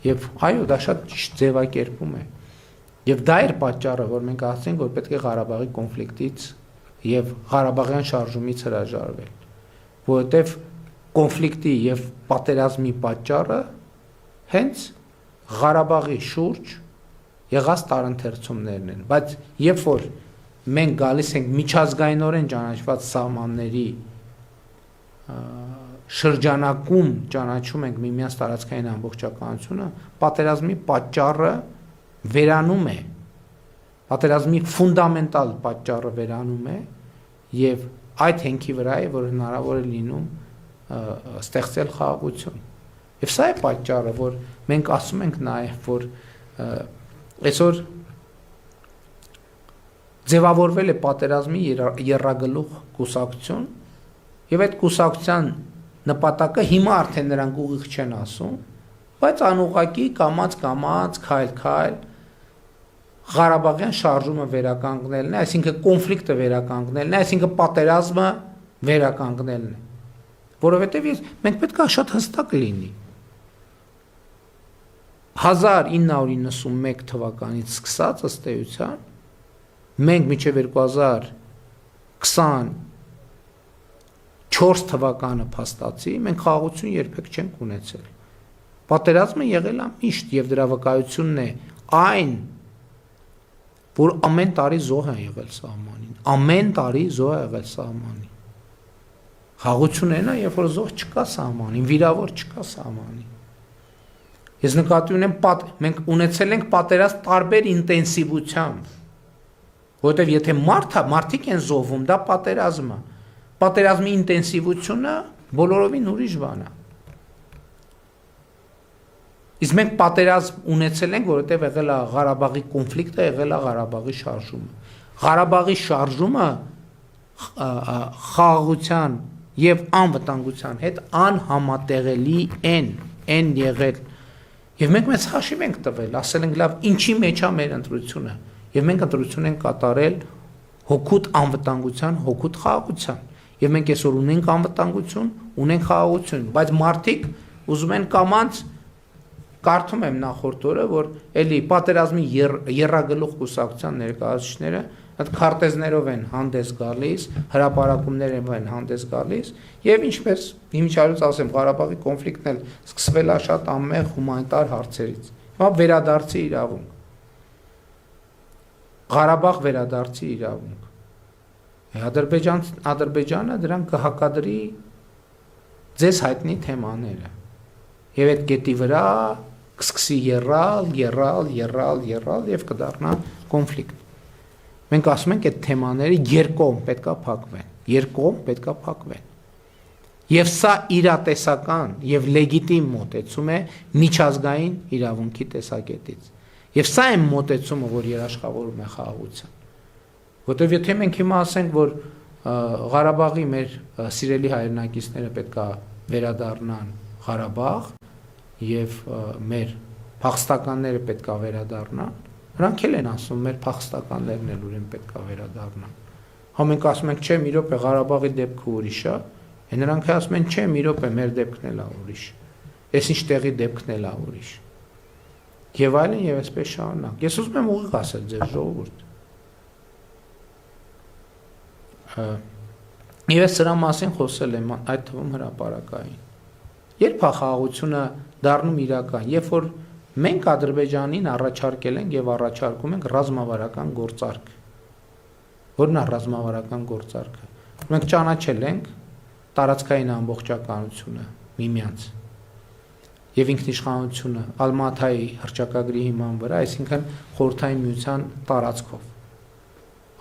Եվ այո, դա շատ ճիշտ ձևակերպում է։ Եվ դա էր պատճառը, որ մենք ասենք, որ պետք է Ղարաբաղի կոնֆլիկտից եւ Ղարաբաղյան շարժումից հրաժարվել, որովհետեւ կոնֆլիկտի եւ պատերազմի պատճառը հենց Ղարաբաղի շուրջ եղած տարընթերցումներն են, բայց երբ որ մենք գալիս ենք միջազգայինորեն ճանաչված սահմանների շրջանակում ճանաչում ենք միմյանց տարածքային ամբողջականությունը, պատերազմի պատճառը վերանում է, պատերազմի ֆունդամենտալ պատճառը վերանում է եւ այդ հենքի վրա է, որ հնարավոր է լինում ստեղծել խաղաղություն։ Եվ սա է պատճառը, որ մենք ասում ենք նաեւ, որ այսօր ձևավորվել է պատերազմի եռագլուխ կուսակցություն եւ այդ կուսակցության նպատակը հիմա արդեն նրանք ուղիղ չեն ասում, բայց անուղղակի կամած քայլ Ղարաբաղյան շարժումը վերականգնելն է, այսինքն կոնֆլիկտը վերականգնելն է, այսինքն պատերազմը վերականգնելն է։ Որովհետև մենք պետք է շատ հստակ լինի։ 1991 թվականից սկսած ըստ էության մենք մինչև 2024 թվականը փաստացի մենք խաղաղություն երբեք չենք ունեցել։ Պատերազմը եղել է միշտ եւ դրա վկայությունն է այն որ ամեն տարի զոհ են եղել սահմանին, ամեն տարի զոհ է եղել սահմանին։ Խաղաղությունն է, երբ որ զոհ չկա սահմանին, վիրավոր չկա սահմանին։ Ես նկատի ունեմ, մենք ունեցել ենք պատերազմ տարբեր ինտենսիվությամբ, որովհետև եթե մարդիկ են զոհվում, դա պատերազմ է։ Պատերազմի ինտենսիվությունը բոլորովին ուրիշ բան է։ Իսկ մենք պատերազմ ունեցել ենք, որովհետև եղել է Ղարաբաղի կոնֆլիկտը, եղել է Ղարաբաղի շարժումը։ Ղարաբաղի շարժումը խաղաղության եւ անվտանգության հետ անհամատեղելի են եղել։ Եվ մենք մեծ հաշիվ ենք տվել, ասել ենք լավ, ինչի մեջ է մեր ընտրությունը։ Եվ մենք ընտրություն ենք կատարել հոգուտ անվտանգության, հոգուտ խաղաղության։ Եվ մենք այսօր ունենք անվտանգություն, ունենք խաղաղություն, բայց մարդիկ ուզում են կամանց կարդում եմ նախորդ օրը, որ էլի պատերազմի եռագլուխ կուսակցության ներկայացուցիչները այդ քարտեզներով են հանդես գալիս, հրապարակումներով են հանդես գալիս, եւ ինչպես հիմիջարից ասեմ, Ղարաբաղի կոնֆլիկտն էլ սկսվել է շատ անմեղ հումանիտար հարցերից։ Հիմա վերադարձի իրավունք։ Ղարաբաղ վերադարձի իրավունք։ Ադրբեջանը դրան կհակադրի ձեզ հայտնի թեմաները։ Եվ այդ կետի վրա կսկսի եռալ եւ կդառնա կոնֆլիկտ։ Մենք ասում ենք այդ թեմաները երկկողմ պետքա փակվեն։ Եվ սա իրատեսական եւ լեգիտիմ մոտեցում է միջազգային իրավունքի տեսակետից։ Եվ սա է մոտեցումը, որ երաշխավորում է խաղաղության։ Որտեւ եթե մենք հիմա ասենք, որ Ղարաբաղի մեր սիրելի հայրենակիցները պետքա վերադառնան Ղարաբաղ եւ մեր փախստականները պետքա վերադառնան, նրանք էլ են ասում, մեր փախստականներն էլ ուրեմն պետքա վերադառնան։ Հա մենք ասում ենք, չէ, մի րոպե Ղարաբաղի դեպքը ուրիշ է, նրանք ասում են, չէ, մի րոպե մեր դեպքն էլ է ուրիշ։ Այս ինչ տեղի դեպքն էլ է ուրիշ։ Եվ այլն եւ այսպես շարունակ։ Ես ուզում եմ ուղիղ ասել ձեր ժողովուրդ։ Եվ ես սրա մասին խոսել եմ, այդ թվում հրապարակային։ Երբ է խաղաղությունը դառնում իրական, երբ որ մենք Ադրբեջանին առաջարկել ենք եւ առաջարկում ենք ռազմավարական գործարք։ Որն է ռազմավարական գործարքը։ Մենք ճանաչել ենք տարածքային ամբողջականությունը միմյանց եւ ինքնիշխանությունը Ալմաթայի հռչակագրի հիման վրա, այսինքն խորհրդային միության տարածքով։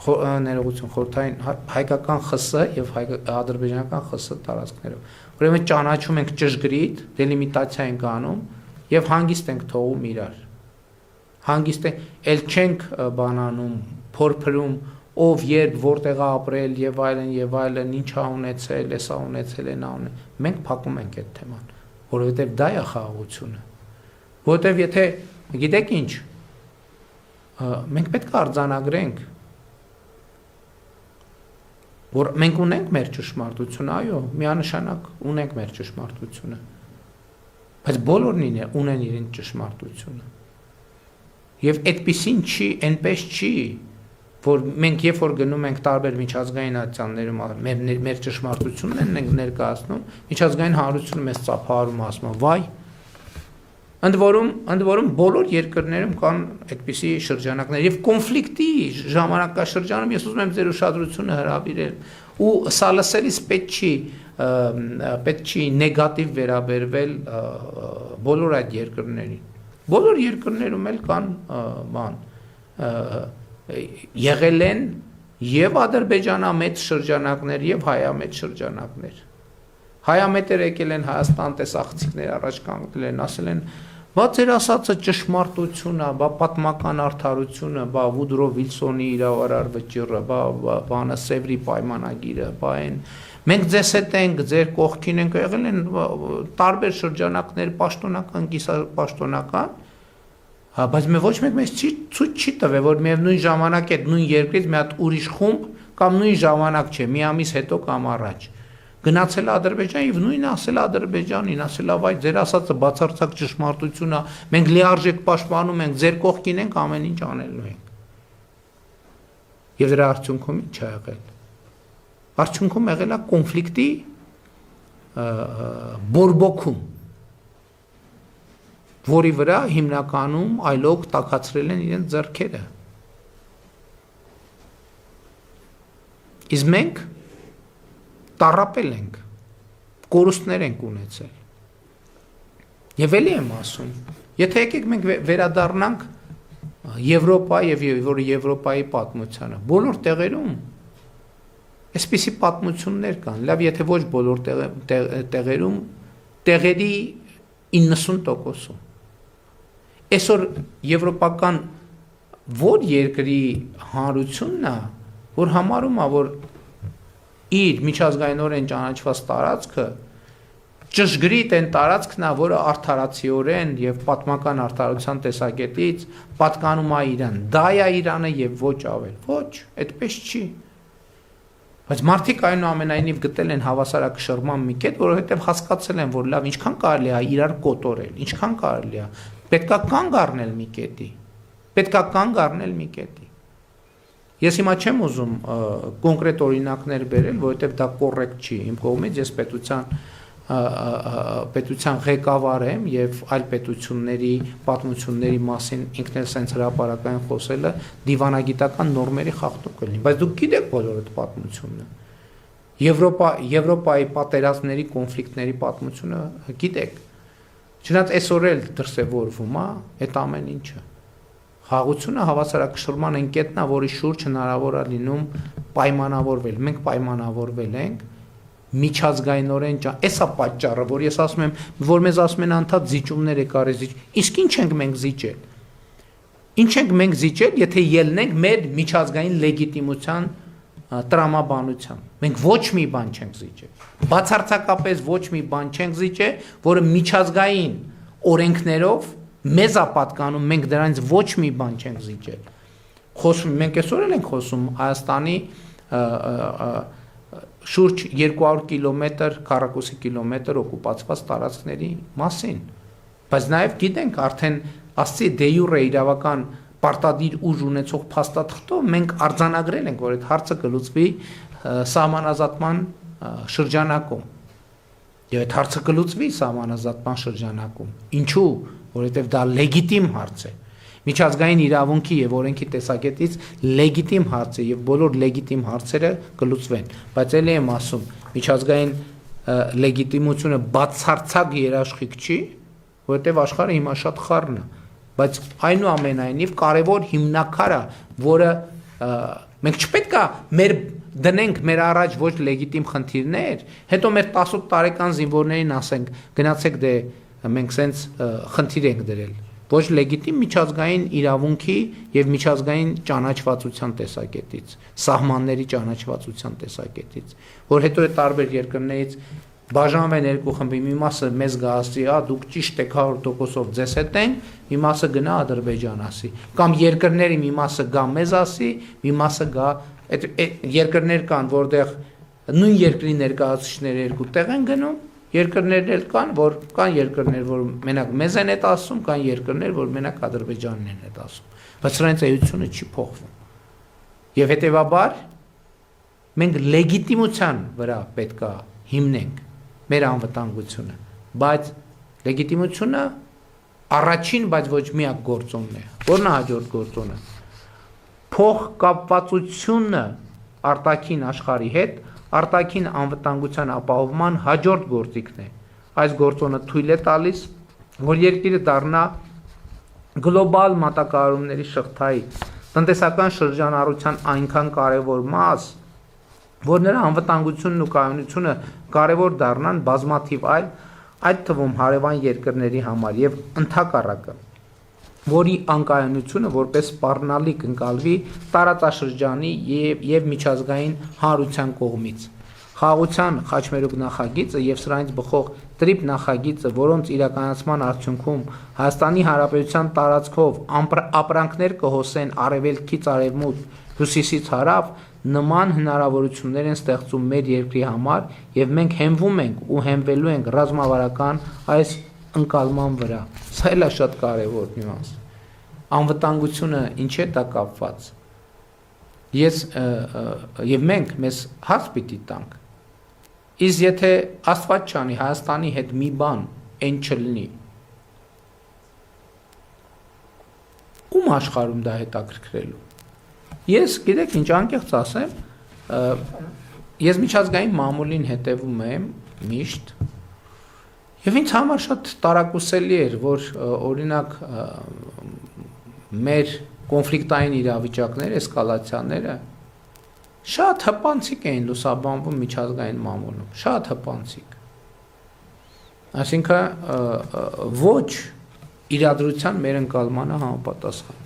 Ներողություն, խորհրդային հայկական ԽՍՀ եւ ադրբեջանական ԽՍՀ տարածքներով։ Ուրեմն ճանաչում ենք ճշգրիտ, դելիմիտացիա ենք անում եւ հանգիստ ենք թողում իրար։ Հանգիստ ենք, ել չենք բանանում, փորփրում, ով երբ որտեղ է ապրել եւ այլն, ինչ է ունեցել, էսա ունեցել են անը։ Մենք փակում ենք այդ թեման, որովհետեւ դա է խաղաղությունը։ Որովհետեւ եթե գիտեք ինչ, մենք պետք է արձանագրենք, որ մենք ունենք մեր ճշմարտությունը, այո, միանշանակ ունենք մեր ճշմարտությունը, բայց բոլորն ունեն իրենց ճշմարտությունը։ Եվ այդպեսին չի, այնպես չի, որ մենք երբ որ գնում ենք տարբեր միջազգային ատյաններում մեր ճշմարտությունն ենք ներկայացնում, միջազգային հանրությունը մեզ ծափահարում ասում, վայ, ընդ որում բոլոր երկրներում կան այդպիսի շրջանակներ եւ կոնֆլիկտի ժամանակաշրջանում ես ուզում եմ ձեր ուշադրությունը հրավիրել ու սա լսելիս պետք չի նեգատիվ վերաբերվել բոլոր այդ երկրներին։ Բոլոր երկրներում էլ կան եղել են եւ ադրբեջանամետ շրջանակներ եւ հայամետ շրջանակներ։ Հայամետերը եկել են Հայաստան, տեսախցիկներ առաջ կանգնել են, ասել են, բա ձեր ասածը ճշմարտություն է, բա պատմական արդարությունը, բա Վուդրո Վիլսոնի իրավարար վճիռը, բանը Սևրի պայմանագիրը, բա այն մենք ձեզ հետ ենք, ձեր կողքին ենք, եղել են տարբեր շրջանակներ, պաշտոնական, կիսապաշտոնական, բայց ոչ մեկ մեզ ցույց չի տվել, որ միևնույն ժամանակ այդ նույն երկրից մի հատ ուրիշ խումբ կամ նույն ժամանակ չէ, մի ամիս հետո կամ առաջ գնացել Ադրբեջան եւ նույնը ասել Ադրբեջանին, ասել ավայ ձեր ասածը բացարձակ ճշմարտություն է, մենք լիարժեք պաշտպանում ենք, ձեր կողքին ենք, ամեն ինչ անելու ենք։ Եվ դրա արդյունքում ինչ է եղել։ Արդյունքում եղել է կոնֆլիկտի բորբոքում, որի վրա հիմնականում այլոք տաքացրել են իրենց ձեռքերը։ Իսկ մենք տառապել ենք, կորուստներ ենք ունեցել։ Եվ էլի եմ ասում, եթե եկեք մենք վերադառնանք Եվրոպա եւ Եվրոպայի պատմությանը, բոլոր տեղերում այսպիսի պատմություններ կան, լավ, եթե ոչ բոլոր տեղերում, տեղերի 90%-ում։ Այսօր եվրոպական որ երկրի հանրությունն է, որ համարում է, որ իր միջազգայինորեն ճանաչված տարածքը ճշգրիտ են տարածքն է, որը արդարացիորեն եւ պատմական արդարության տեսակետից պատկանում է Իրան։ Դա է Իրանը եւ ոչ ավել։ Ոչ, այդպես չի։ Բայց մարդիկ այնուամենայնիվ գտել են հավասարակշռման մի կետ, որովհետեւ հասկացել են, որ լավ, ինչքան կարելի է իրար կոտորել, ինչքան կարելի է, պետքա կանգ առնել մի կետի։ Պետքա կանգ առնել մի կետի։ Ես հիմա չեմ ուզում կոնկրետ օրինակներ բերել, որովհետեւ դա կոռեկտ չի իմ կողմից, ես պետության ղեկավար եմ եւ այլ պետությունների պատմությունների մասին ինքն էլ sense հրապարակային խոսելը դիվանագիտական նորմերի խախտում կլինի, բայց դուք գիտեք բոլոր այդ պատմությունը։ Եվրոպայի պատերազմների, կոնֆլիկտների պատմությունը գիտեք։ Չնայած այսօր էլ դրսևորվում է այդ ամեն ինչը։ Խաղաղությունը հավասարակշռման ընկետն է, որի շուրջ հնարավոր է լինում պայմանավորվել։ Մենք պայմանավորվել ենք միջազգայինորեն էսա պատճառը, որ ես ասում եմ, որ մեզ ասում են անդադ զիջումներ եկարի զիջ։ Իսկ ինչ ենք մենք զիջել։ Ինչ ենք մենք զիջել, եթե ելնենք մեր միջազգային լեգիտիմության տրամաբանությամբ։ Մենք ոչ մի բան չենք զիջել։ Բացարձակապես ոչ մի բան չենք զիջել, որը միջազգային օրենքներով մեզ է պատկանում, մենք դրանից ոչ մի բան չենք զիջել։ Խոսում մենք այսօր էլ ենք խոսում Հայաստանի շուրջ 200 կիլոմետր, քառակուսի կիլոմետր օկուպացված տարածքների մասին։ Բայց նաև գիտենք արդեն ասցի դե յուրե իրավական պարտադիր ուժ ունեցող փաստաթղթով մենք արձանագրել ենք, որ այդ հարցը կլուծվի սահմանազատման շրջանակում։ Եվ այդ հարցը կլուծվի սահմանազատման շրջանակում։ Ինչու՞, որովհետև դա լեգիտիմ հարց է։ Միջազգային իրավունքի եւ օրենքի տեսակետից լեգիտիմ հարց է եւ բոլոր լեգիտիմ հարցերը կլուծվեն, բայց ելի եմ ասում, միջազգային լեգիտիմությունը բացարձակ երաշխիք չի, որովհետեւ աշխարհը հիմա շատ խառն է, բայց այնուամենայնիվ կարևոր հիմնակարը, որը մենք չպետք է մեր դնենք մեր առաջ ոչ լեգիտիմ խնդիրներ, հետո մեր 18 տարեկան զինվորներին ասենք, գնացեք դե մենք սենց խնդիր ենք դրել։ Ոչ լեգիտիմ միջազգային իրավունքի եւ միջազգային ճանաչվածության տեսակետից, սահմանների ճանաչվածության տեսակետից, որ հետո է տարբեր երկրներից բաժանվեն երկու խմբի, մի մասը մեզ գասի, դուք ճիշտ եք 100%-ով ձեզ հետ են, մի մասը գնա Ադրբեջան ասի, կամ երկրների մի մասը գա մեզ ասի, մի մասը գա այդ երկրներ կան, որտեղ նույն երկրի ներկայացուցիչները երկու տեղ են գնում, երկրներ էլ կան, որ կան երկրներ, որ մենակ մեզ են այդ ասում, կան երկրներ, որ մենակ Ադրբեջանն են այդ ասում, բայց սրանց էությունը չի փոխվում։ Եվ հետևաբար մենք լեգիտիմության վրա պետք է հիմնենք մեր անվտանգությունը, բայց լեգիտիմությունը առաջին, բայց ոչ միակ գործոնն է։ Որն է հաջորդ գործոնը։ Փոխկապվածությունը արտաքին աշխարհի հետ արտաքին անվտանգության ապահովման հաջորդ գործիքն է։ Այս գործոնը թույլ է տալիս, որ երկիրը դառնա գլոբալ մատակարարումների շղթայի տնտեսական շրջանառության այնքան կարևոր մաս, որ նրա անվտանգությունն ու կայունությունը կարևոր դառնան բազմաթիվ այլ, այդ թվում հարևան երկրների համար եւ ընդհակառակը, որի անկայունությունը որպես սպառնալիք ընկալվի տարածաշրջանի եւ միջազգային հանրության կողմից։ Խաղաղության խաչմերուկ նախագիծը եւ սրանից բխող տրիպ նախագիծը, որոնց իրականացման արդյունքում Հայաստանի Հանրապետության տարածքով ապրանքներ կհոսեն արևելքից արևմուտք, հյուսիսից հարավ, նման հնարավորություններ են ստեղծում մեր երկրի համար եւ մենք հենվում ենք ու հենվելու ենք ռազմավարական այս ընկալման վրա։ Սա էլ է շատ կարևոր նյուանս։ Անվտանգությունը ինչ է դա կապված։ Եվ մենք մեզ հարց պիտի տանք։ Իսկ եթե Աստված չանի Հայաստանի հետ մի բան այն չլինի, ում աշխարհում դա հետաքրքրելու։ Ես գիտեք ինչ անկեղծ ասեմ, Ես միջազգային մամուլին հետևում եմ միշտ եւ ինձ համար շատ տարակուսելի էր, որ օրինակ մեր կոնֆլիկտային իրավիճակները, էսկալացիաները շատ հպանցիկ էին լուսաբանվում միջազգային մամուլում, շատ հպանցիկ։ Այսինքն ոչ իրադրության մեր ընկալմանը համապատասխան։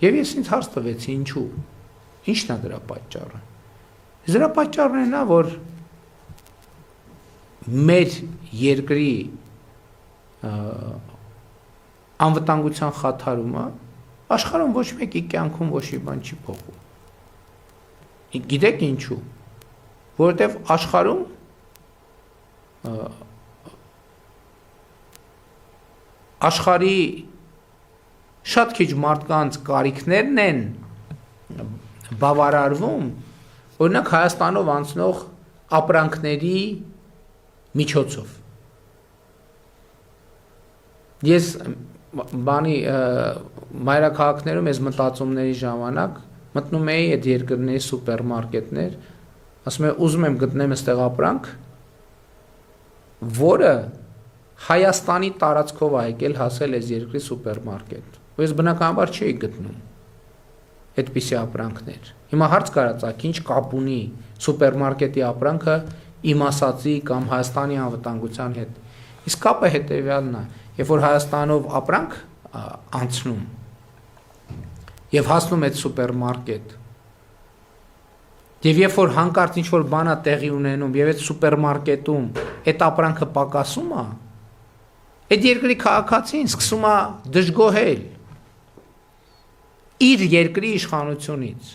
Եվ ես ինձ հարց տվեցի ինչու։ Ինչն է դրա պատճառը։ Դրա պատճառն է նա, որ մեր երկրի անվտանգության խաթարումը աշխարհում ոչ մեկի կյանքում ոչ մի բան չի փոխում։ Գիտեք ինչու։ Որովհետև աշխարհում աշխարհի շատ քիչ մարդկանց կարիքներն են բավարարվում, օրինակ Հայաստանով անցնող ապրանքների միջոցով։ Ես մայրաքաղաքներում ես մտածումների ժամանակ մտնում էի այդ երկրների սուպերմարկետներ, ասում եմ ուզում եմ գտնեմ այստեղ ապրանք, որը Հայաստանի տարածքով է եկել հասել այս երկրի սուպերմարկետ։ Ու ես բնականաբար չէի գտնում այդպիսի ապրանքներ։ Հիմա հարց կարածակ, ինչ կապ ունի սուպերմարկետի ապրանքը իմ ասածի կամ Հայաստանի անվտանգության հետ։ Իսկ կապը հետևյալն է, երբ որ Հայաստանով ապրանք անցնում եւ հասնում այդ սուպերմարկետ, եւ երբ որ հանկարծ ինչ որ բան է տեղի ունենում եւ այդ սուպերմարկետում այդ ապրանքը պակասում է, այդ երկրի քաղաքացին սկսում է դժգոհել իր երկրի իշխանությունից։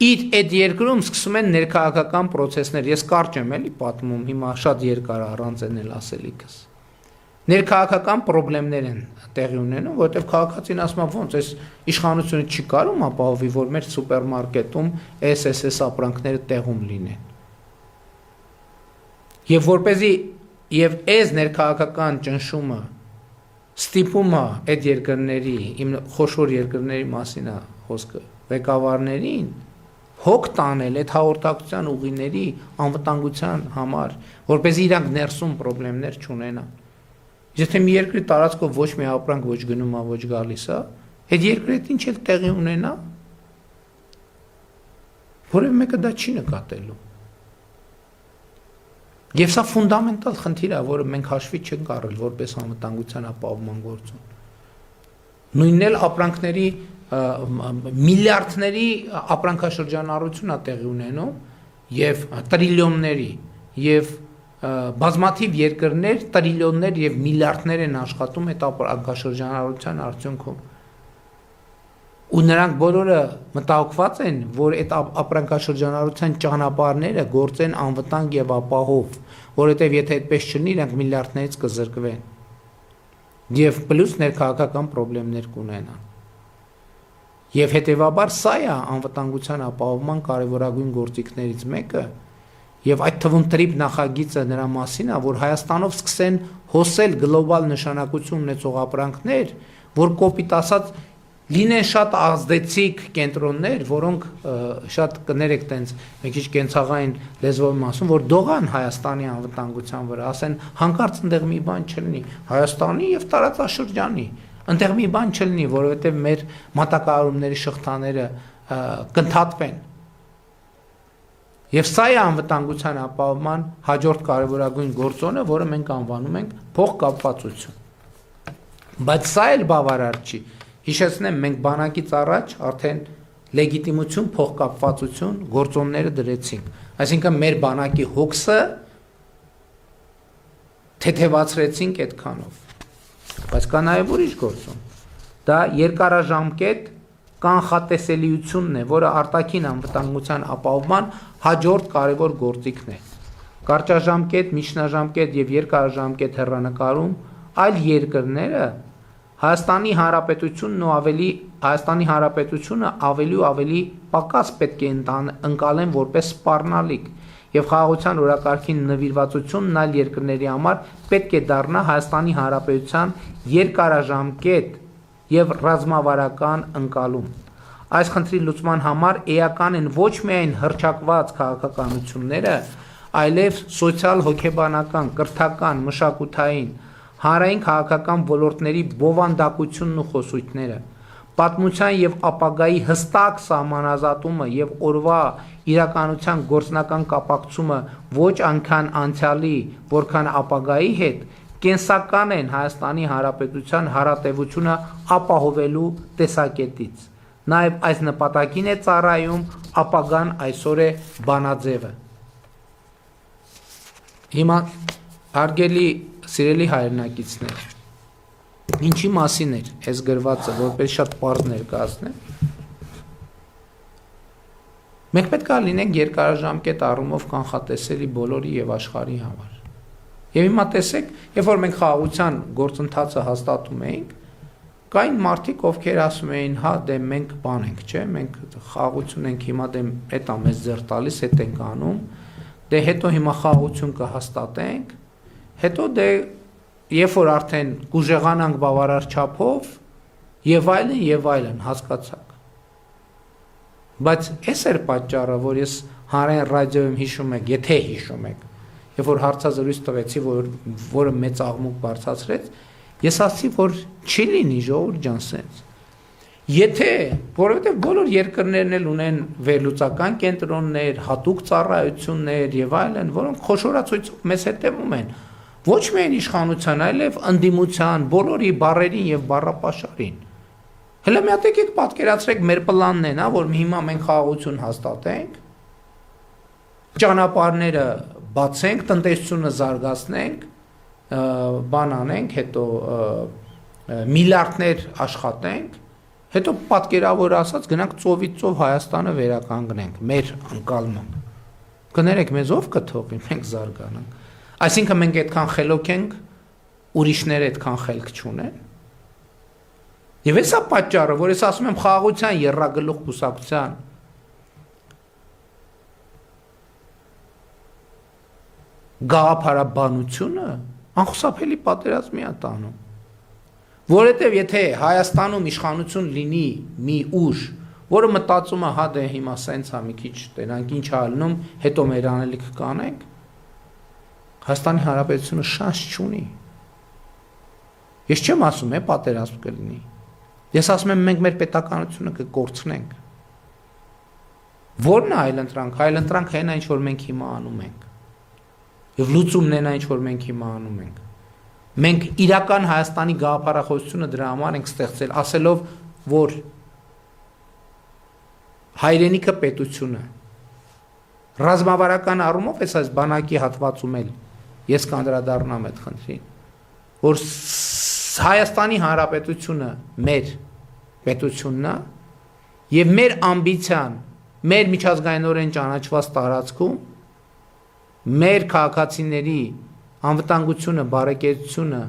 Իր այդ երկրում սկսում են ներքաղաքական process-ներ, ես կարճ եմ էլի պատմում, հիմա շատ երկար առանց էնել ասելիքս։ Ներքաղաքական խնդիրներ են տեղի ունենում, որովհետև քաղաքացին ասում է ոնց այս իշխանությունը չի կարող ապահովի, որ մեր սուպերմարկետում SSS ապրանքները տեղում լինեն։ Եվ որպեսզի եւ այս ներքաղաքական ճնշումը ստիպում է այդ երկրների, իմ խոշոր երկրների մասին է խոսքը, ղեկավարներին հոգ տանել այդ հաղորդակցության ուղիների անվտանգության համար, որպեսզի իրանք ներսում խնդիրներ չունենան։ Եթե մի երկրի տարածքով ոչ մի ապրանք ոչ գնում է, ոչ գալիս է, այդ երկրի հետ ինչ էլ տեղի ունենա, որևէ մեկը դա չի նկատելու։ Եվ սա ֆունդամենտալ խնդիր է, որը մենք հաշվի չենք առել որպես անվտանգության ապահովման գործոն։ Նույնն էլ ապրանքների միլիարդների ապրանքաշրջանառություն է տեղի ունենում եւ տրիլիոնների եւ բազմաթիվ երկրներ տրիլիոններ եւ միլիարդներ են աշխատում այդ ապրանքաշրջանառության արդյունքում։ Ու նրանք բոլորը մտահոգված են, որ այդ ապրանքաշրջանառության ճանապարհները գործեն անվտանգ եւ ապահով, որովհետեւ եթե այդպես չլինի, իրանք միլիարդներից կզրկվեն։ Եվ պլյուս ներքաղաքական խնդիրներ կունենան։ Եվ հետեւաբար սա է անվտանգության ապահովման կարևորագույն գործիքներից մեկը, եւ այդ թվում տրիպ նախագիծը նրա մասին է, որ Հայաստանով սկսեն հոսել գլոբալ նշանակություն ունեցող ապրանքներ, որ կոպիտ ասած լինեն շատ ազդեցիկ կենտրոններ, որոնք շատ կներեք տենց մի քիչ կենցաղային լեզվով ասում, որ դողան Հայաստանի անվտանգության վրա, ասեն հանկարծ այնտեղ մի բան չլինի, Հայաստանի եւ տարածաշրջանի, այնտեղ մի բան չլինի, որովհետեւ մեր մատակարարումների շղթաները կընդհատվեն։ Եվ սա է անվտանգության ապահովման հաջորդ կարևորագույն գործոնը, որը մենք անվանում ենք փոխկապվածություն։ Բայց սա էլ բավարար չի։ Հիշեցնեմ, մենք բանակից առաջ արդեն լեգիտիմություն, փոխկապվածություն գործոնները դրեցինք։ Այսինքն մեր բանակի հոգսը թեթևացրեցինք այդքանով։ Բայց կա նաև ուրիշ գործոն։ Դա երկարաժամկետ կանխատեսելիությունն է, որը արտաքին անվտանգության ապահովման հաջորդ կարևոր գործիքն է։ Կարճաժամկետ, միջնաժամկետ եւ երկարաժամկետ հեռանկարում այլ երկրները Հայաստանի Հանրապետությունը ավելի ու ավելի պակաս պետք է ընկալեն որպես սպառնալիք եւ խաղաղության օրակարգին նվիրվածությունն այլ երկրների համար պետք է դառնա Հայաստանի Հանրապետության երկարաժամկետ եւ ռազմավարական ընկալում։ այս խնդրի լուծման համար էական են ոչ միայն հռչակված քաղաքականությունները, այլև սոցիալ-հոգեբանական, կրթական, մշակութային, հանրային քաղաքական ոլորտների բովանդակությունն ու խոսույթները, պատմության եւ ապագայի հստակ սահմանազատումը եւ օրվա իրականության գործնական կապակցումը ոչ այնքան անցյալի, որքան ապագայի հետ կենսական են Հայաստանի Հանրապետության հարատևությունը ապահովելու տեսակետից։ Նաեւ այս նպատակին է ծառայում ապագան այսօր է բանաձևը։ Հիմա հարգելի սիրելի հայրենակիցներ, ինչի մասին էր այս գրվածը, որպես շատ պարզ ներկայացնեմ։ Մենք պետք է լինենք երկարաժամկետ առումով կանխատեսելի բոլորի եւ աշխարհի համար։ Եվ հիմա տեսեք, երբ որ մենք խաղաղության գործընթացը հաստատում էինք, կային մարդիկ, ովքեր ասում էին, հա, դե մենք բան ենք, չէ, մենք խաղաղություն ենք, հիմա դե հետա մեզ ձեռ տալիս, հետ ենք անում, դե հետո հիմա խաղաղություն կհաստատենք, հետո դե երբ որ արդեն կուժեղանանք բավարար չափով եւ այլն, հասկացաք։ Բայց այս էր պատճառը, որ ես հանրային ռադիոյում հիշում եք, եթե հիշում եք, երբ որ հարցազրույց տվեցի, որը մեծ աղմուկ բարձրացրեց, ես ասացի, որ չի լինի ժողովուրդ ջան սենց։ Եթե, որովհետև բոլոր երկրներն էլ ունեն վերլուծական կենտրոններ, հատուկ ծառայություններ եւ այլն, որոնք խոշորացույցով մեզ հետևում են, ոչ միայն իշխանության, այլև ընդդիմության, բոլորի բառերին եւ բառապաշարին։ Հələ մի հատ եկեք պատկերացրեք մեր պլանն են, հա, որ հիմա մենք խաղաղություն հաստատենք, ճանապարհները բացենք, տնտեսությունը զարգացնենք, բան անենք, հետո միլիարդներ աշխատենք, հետո պատկերավոր ասած գնանք ծովից ծով Հայաստանը վերականգնենք, մեր անկալմամբ։ Կներեք, մեզ ով կթողի, մենք զարգանանք։ Այսինքն մենք այդքան խելոք ենք, ուրիշները այդքան խելք չունեն։ Եվ էսա պատճառը, որ ես ասում եմ խաղաղության եռագլուխ կուսակցության գաղափարաբանությունը անխուսափելի պատերազմի է տանում։ Որովհետև եթե Հայաստանում իշխանություն լինի մի ուժ, որը մտածում է, հա դե հիմա սենց է մի քիչ տենանք ինչ ալնում, հետո մեր անելիքը կանենք, Հայաստանի Հանրապետությունը շանս չունի։ Ես չեմ ասում, պատերազմ կլինի։ Ես ասում եմ, մենք մեր պետականությունը կկորցնենք։ Որն է այլընտրանք։ Այլընտրանքը այն ինչ որ մենք հիմա անում ենք։ Եվ լուծումն այն ինչ որ մենք հիմա անում ենք։ Մենք իրական Հայաստանի գաղափարախոսությունը դրա համար ենք ստեղծել, ասելով, որ հայրենիքը պետությունը ռազմավարական առումով այս բանակի հատվածում էլ ես կանդրադառնամ այդ խնդրին, որ Հայաստանի Հանրապետությունը մեր պետությունն է եւ մեր ամբիցիան, մեր միջազգայինորեն ճանաչված տարածքում մեր քաղաքացիների անվտանգությունը, բարեկեցությունը,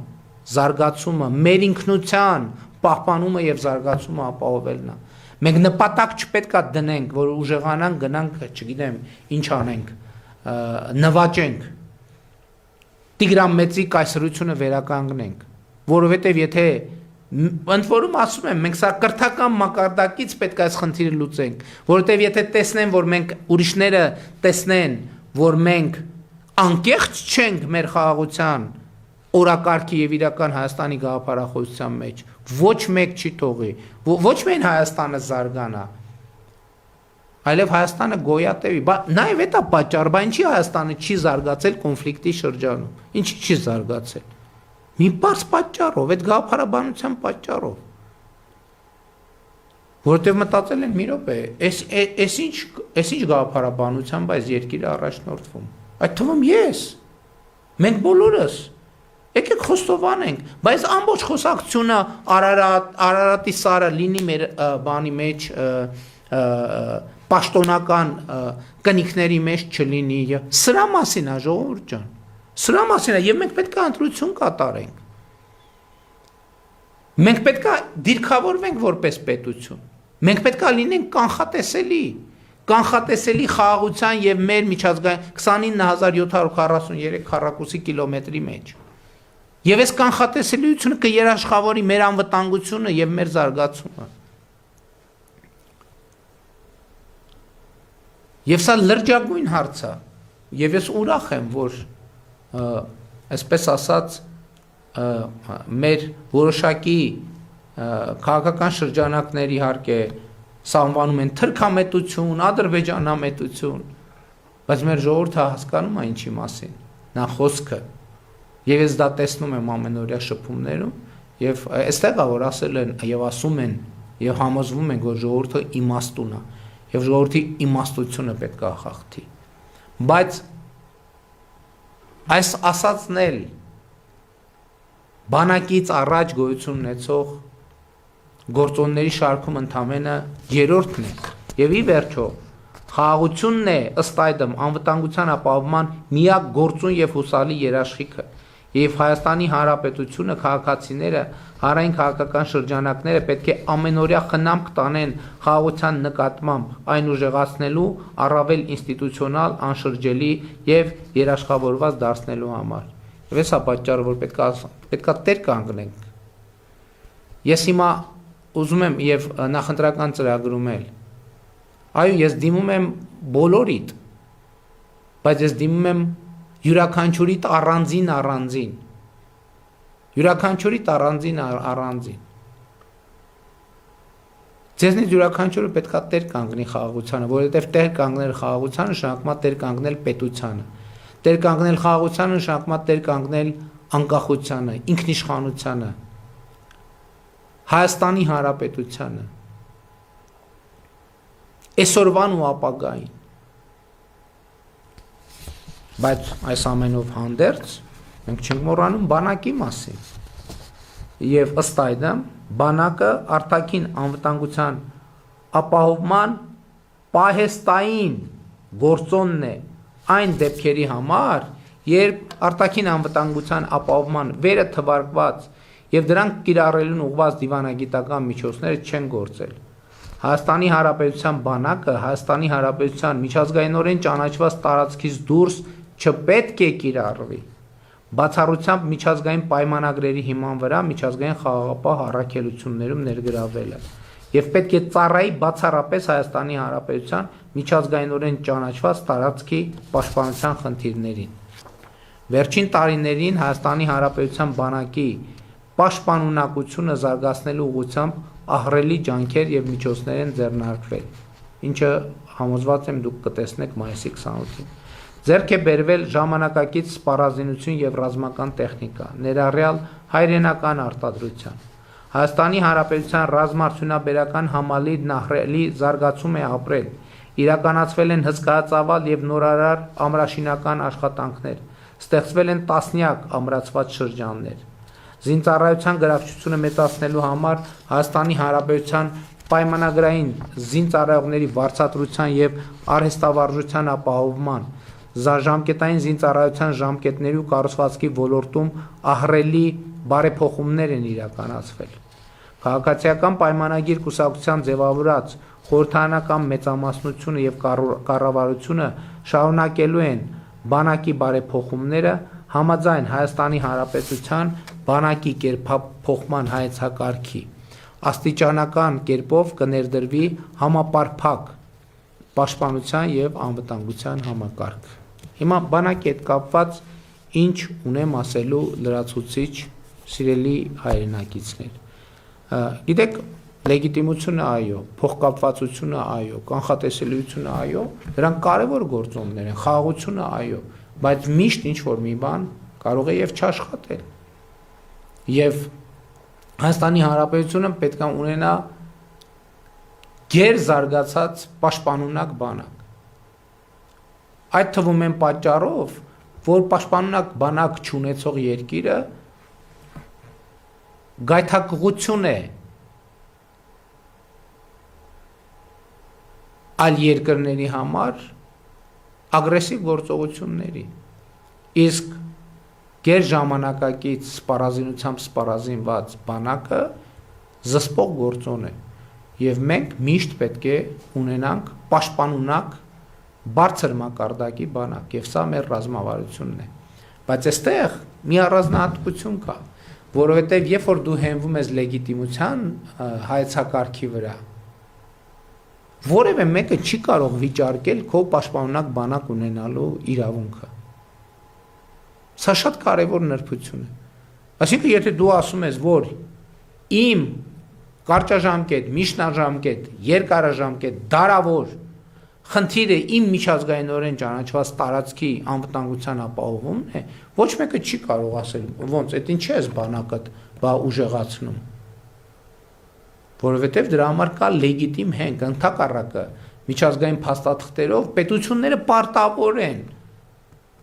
զարգացումը, մեր ինքնության պահպանումը եւ զարգացումը ապահովելն է։ Մենք նպատակ չպետք է դնենք, որ ուժեղանանք, գնանք, չգիտեմ, ինչ անենք, նվաճենք, Տիգրան Մեծի կայսրությունը վերականգնենք, որովհետև եթե ընդ որում ասում եմ, մենք սա կրթական մակարդակից պետք է այս խնդիրը լուծենք, որովհետև եթե տեսնեն, որ մենք ուրիշները տեսնեն, որ մենք անկեղծ չենք մեր խաղաղության օրակարգի եւ իրական Հայաստանի գաղափարախոսության մեջ, ոչ մեկ չի թողի, ոչ միայն Հայաստանը զարգանա, այլև Հայաստանը գոյատևի, նաեւ դա պատճառ, բա ինչի Հայաստանը չի զարգացել կոնֆլիկտի շրջանում, ինչի չի զարգացել, մի բարձ պատճառով, այդ գաղափարաբանության պատճառով, որովհետև մտածել են մի րոպե, այս ինչ գաղափարաբանությամբ այս երկիրը առաջնորդվում, այդ թվում ես, մենք բոլորս, եկեք խոստովանենք, բայց ամբողջ խոսակցությունը Արարատի սարը լինի մեր բանի մեջ պաշտոնական կնիքների մեջ չլինի, սրա մասին է ժողովուրդ ջան, սրա մասին է եւ մենք պետք է ընտրություն կատարենք, մենք պետք է դիրքավորվենք որպես պետություն, մենք պետք է լինենք կանխատեսելի խաղաղության եւ մեր միջազգային 29743 քառակուսի կիլոմետրի մեջ։ Եվ այս կանխատեսելիությունը կերաշխավորի մեր անվտանգությունը եւ մեր զարգացումը։ Եվ սա լրջագույն հարց է, եւ ես ուրախ եմ, որ այսպես ասած մեր որոշակի քաղաքական շրջանակների իհարկե սա անվանում են թրքամետություն, ադրբեջանամետություն, բայց մեր ժողովուրդը հասկանում է ինչի մասին, նա խոսքը, եւ ես դա տեսնում եմ ամենօրյա շփումներում, եւ այստեղ է որ ասել են եւ ասում են եւ համոզվում են, որ ժողովուրդը իմաստուն է, եւ ժողովրդի իմաստությունը պետք է խախտի, բայց այս ասածն էլ բանակից առաջ գոյություն ունեցող գործոնների շարքում ընդամենը երրորդն է եւ ի վերջո խաղաղությունն է ըստ այդմ անվտանգության ապահովման միակ գործուն եւ հուսալի երաշխիքը եւ Հայաստանի Հանրապետությունը քաղաքացիները հանրային քաղաքական շրջանակները պետք է ամենօրյա խնամք տանեն խաղաղության նկատմամբ այն ուժեղացնելու առավել ինստիտուցիոնալ անշրջելի եւ երաշխավորված դարձնելու համար եւ հեսա պատճառը որ պետքա տեր կանգնենք ես հիմա ուզում եմ եւ նախընտրական ծրագրում էլ այո ես դիմում եմ բոլորիդ բայց ես դիմում եմ յուրաքանչյուրիդ առանձին յուրաքանչյուրիդ առանձին ձեզնից յուրաքանչյուրը պետքա տեր կանգնի խաղաղությանը որովհետեւ տեր կանգնել խաղաղությանը նշանակում է տեր կանգնել պետությանը տեր կանգնել խաղաղությանը նշանակում է տեր կանգնել անկախությանը ինքնիշխանությանը Հայաստանի Հանրապետությանը այսօրվան ու ապագային բայց այս ամենով հանդերձ մենք չենք մոռանում բանակի մասին եւ ըստ այդմ բանակը արտաքին անվտանգության ապահովման պահեստային գործոնն է այն դեպքերի համար երբ արտաքին անվտանգության ապահովման վերը թվարկված եւ դրանք կիրառելուն ուղղված դիվանագիտական միջոցները չեն գործել Հայաստանի Հանրապետության բանակը Հայաստանի Հանրապետության միջազգայինորեն ճանաչված տարածքից դուրս չպետք է կիրառվի բացառությամբ միջազգային պայմանագրերի հիման վրա միջազգային խաղաղապահ առաքելություններում ներգրավելը եւ պետք է ծառայի բացառապես Հայաստանի Հանրապետության միջազգայինորեն ճանաչված տարածքի պաշտպանության խնդիրներին վերջին տարիներին Հայաստանի Հանրապետության բանակի պաշտպանունակությունը զարգացնելու ուղղությամբ ահռելի ջանքեր եւ միջոցներ են ձեռնարկվել ինչը համոզված եմ դուք կտեսնեք մայիսի 28-ին ձեռք է բերվել ժամանակակից սպառազինություն եւ ռազմական տեխնիկա ներառյալ հայրենական արտադրության Հայաստանի Հանրապետության ռազմարդյունաբերական համալիրն ահռելի զարգացում է ապրել իրականացվել են հսկայածավալ եւ նորարար ամրաշինական աշխատանքներ ստեղծվել են տասնյակ ամրացված շրջաններ Զինծառայության գրավչությունը մեծացնելու համար Հայաստանի Հանրապետության պայմանագրային զինծառայողների վարձատրության եւ արհեստավարժության ապահովման ժամկետային զինծառայության ժամկետների ու կառուցվածքի ոլորտում ահռելի բարեփոխումներ են իրականացվել։ Քաղաքացիական պայմանագիր կուսակցության ձևավորած խորհրդարանական մեծամասնությունը եւ կառավարությունը շարունակելու են բանակի բարեփոխումները համաձայն Հայաստանի Հանրապետության բանակի կերպափոխման հայեցակարգի աստիճանական կերպով կներդրվի համապարփակ պաշտպանության եւ անվտանգության համակարգ։ Հիմա բանակի հետ կապված ինչ ունեմ ասելու լրացուցիչ սիրելի հայրենակիցներ։ Գիտեք, լեգիտիմությունը այո, փոխկապվածությունը այո, կանխատեսելիությունը այո, դրանք կարևոր գործոններ են, խաղաղությունը այո, բայց միշտ ինչ որ մի բան կարող է եւ չաշխատել։ Եվ Հայաստանի Հանրապետությունը պետք է ունենա գեր զարգացած պաշտպանունակ բանակ։ Այդ թվում են պատճառով, որ պաշտպանունակ բանակ չունեցող երկիրը գայթակղություն է այլ երկրների համար ագրեսիվ գործողությունների։ Իսկ գեր ժամանակակից սպառազինությամբ սպառազինված բանակը զսպող գործոն է եւ մենք միշտ պետք է ունենանք պաշտպանունակ բարձր մակարդակի բանակ եւ սա մեր ռազմավարությունն է բայց այստեղ մի առանձնահատկություն կա որովհետեւ երբ որ դու հենվում ես լեգիտիմության հայեցակարգի վրա որևէ մեկը չի կարող վիճարկել քո պաշտպանունակ բանակ ունենալու իրավունքը։ Սա շատ կարևոր նրբություն է։ Այսինքն, եթե դու ասում ես, որ իմ կարճաժամկետ, միջնաժամկետ, երկարաժամկետ, դարավոր խնդիրը իմ միջազգայինորեն ճանաչված տարածքի անվտանգության ապահովումն է, ոչ մեկը չի կարող ասել, ոնց, այդ ինչի ես բանակդ ուժեղացնում։ Որովհետև դրա համար կա լեգիտիմ հենք, ընդհակառակը միջազգային փաստաթղթերով պետությունները պարտավոր են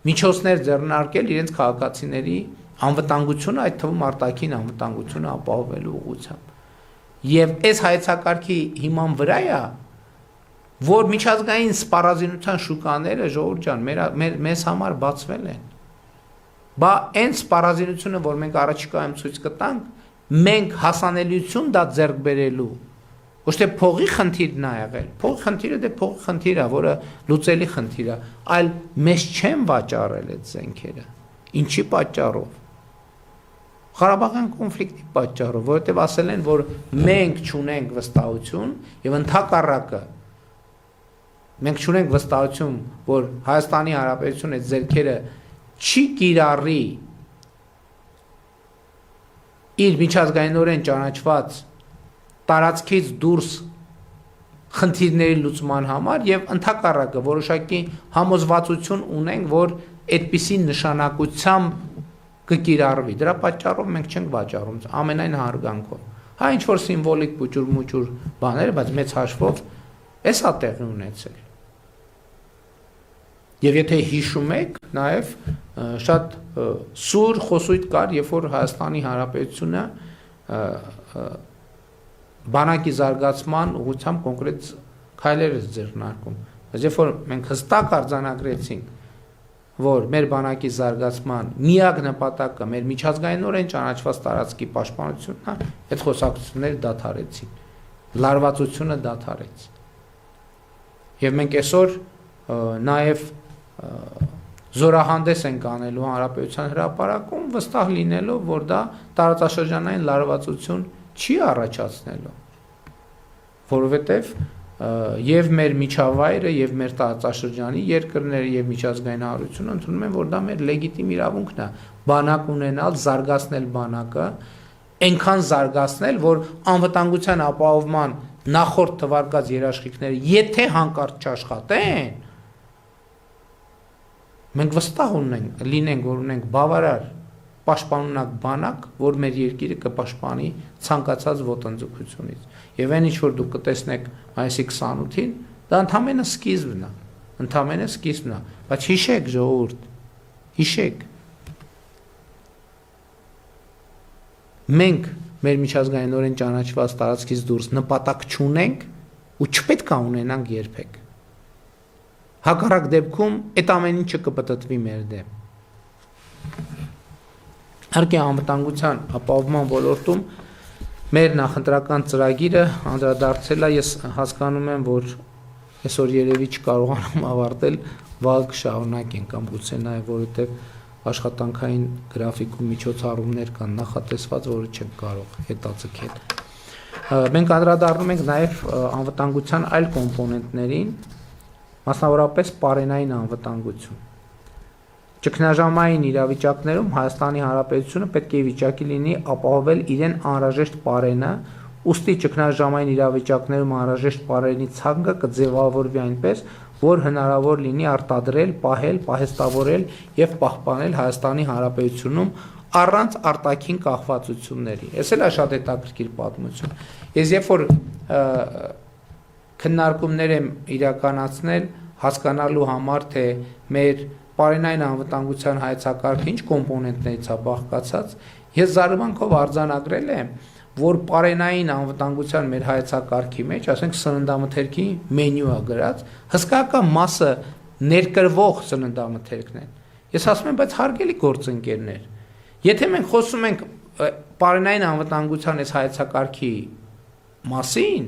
միջոցներ ձեռնարկել իրենց քաղաքացիների անվտանգությունը, այդ թվում արտաքին անվտանգությունը ապահովելու ուղղությամբ։ Եվ այս հայեցակարգի հիման վրա է, որ միջազգային սպառազինության շուկաները, ժողովուրդ ջան, մեզ համար բացվել են։ Բա այն սպառազինությունը, որ մենք առաջիկայում ցույց կտանք, մենք հասանելիություն դա ձեռք բերելու, ոչ թե փողի խնդիրն է եղել, փողի խնդիրը դե փողի խնդիր է, որը լուծելի խնդիր է, այլ մեզ չեն վաճառել այդ զենքերը։ Ինչի պատճառով։ Ղարաբաղյան կոնֆլիկտի պատճառով, որովհետև ասել են, որ մենք չունենք վստահություն եւ ընդհակառակը մենք չունենք վստահություն, որ Հայաստանի Հանրապետությունը այդ զենքերը չի կիրառի իր միջազգայինորեն ճանաչված տարածքից դուրս խնդիրների լուծման համար եւ ընդհակառակը որոշակի համոզվածություն ունենք, որ այդպիսի նշանակությամբ կկիրառվի։ Դրա պատճառով մենք չենք վաճառում ամենայն հարգանքով։ Հա ինչ որ սիմվոլիկ փուճուր-մուճուր բաներ, բայց մեծ հաշվով էս է տեղի ունեցել։ Եվ եթե հիշում եք, նաև շատ սուր խոսույթ կար, երբ որ Հայաստանի Հանրապետությունը բանակի զարգացման ուղղությամբ կոնկրետ քայլեր է ձեռնարկում։ Բայց երբ որ մենք հստակ արձանագրեցինք, որ մեր բանակի զարգացման միակ նպատակը մեր միջազգայինորեն ճանաչված տարածքի պաշտպանությունն է, այդ խոսակցությունները դադարեցին, լարվածությունը դադարեց։ Եվ մենք այսօր նաև զորահանդես ենք անելու Հանրապետության հրապարակում, վստահ լինելով, որ դա տարածաշրջանային լարվածություն չի առաջացնելու, որովհետև եւ մեր միջավայրը եւ մեր տարածաշրջանի երկրները եւ միջազգային հանրությունը ընդունում են, որ դա մեր լեգիտիմ իրավունքն է, բանակ ունենալ, զարգացնել բանակը, այնքան զարգացնել, որ անվտանգության ապահովման նախորդ թվարկած երաշխիքները, եթե հանկարծ չաշխատեն, մենք վստահ լինենք, որ ունենք բավարար պաշտպանունակ բանակ, որ մեր երկիրը կպաշտպանի ցանկացած ոտնձգությունից։ Եվ այն ինչ որ դուք կտեսնեք մայիսի 28-ին, դա ընդամենը սկիզբն է, բայց հիշեք ժողովուրդ, հիշեք։ Մենք մեր միջազգայինորեն ճանաչված տարածքից դուրս նպատակ չունենք ու չպետք է ունենանք երբեք։ Հակառակ դեպքում այդ ամեն ինչը կպտտվի մեր դեմ։ Իհարկե անվտանգության ապահովման ոլորտում մեր նախընտրական ծրագիրը անդրադարձել է, ես հասկանում եմ, որ այսօր երևի չկարողանամ ավարտել, վաղ կշարունակենք կամ գուցե նաև որովհետև աշխատանքային գրաֆիկում միջոցառումներ կան նախատեսված, որը չենք կարող հետաձգել։ Մենք անդրադառնում ենք նաև անվտանգության այլ կոմպոնենտներին, մասնավորապես պարենային անվտանգություն։ Ճգնաժամային իրավիճակներում Հայաստանի Հանրապետությունը պետք է վիճակի լինի ապահովել իրեն անհրաժեշտ պարենը, ուստի ճգնաժամային իրավիճակներում անհրաժեշտ պարենի ցանկը կձևավորվի այնպես, որ հնարավոր լինի արտադրել, պահել, պահեստավորել եւ պահպանել Հայաստանի Հանրապետությունում առանց արտաքին կախվածությունների։ Այս էլ է շատ հետաքրքիր պատմություն։ Ես երբ որ քննարկումներ եմ իրականացնել հասկանալու համար, թե մեր պարենային անվտանգության հայեցակարգը ինչ կոմպոնենտներից է բաղկացած, ես զարմանքով արձանագրել եմ, որ պարենային անվտանգության մեր հայեցակարգի մեջ, ասենք սննդամթերքի մենյու է գրած, հսկայական մասը ներկրվող սննդամթերքն են։ Ես ասում եմ, բայց հարգելի գործընկերներ, եթե մենք խոսում ենք պարենային անվտանգության այս հայեցակարգի մասին,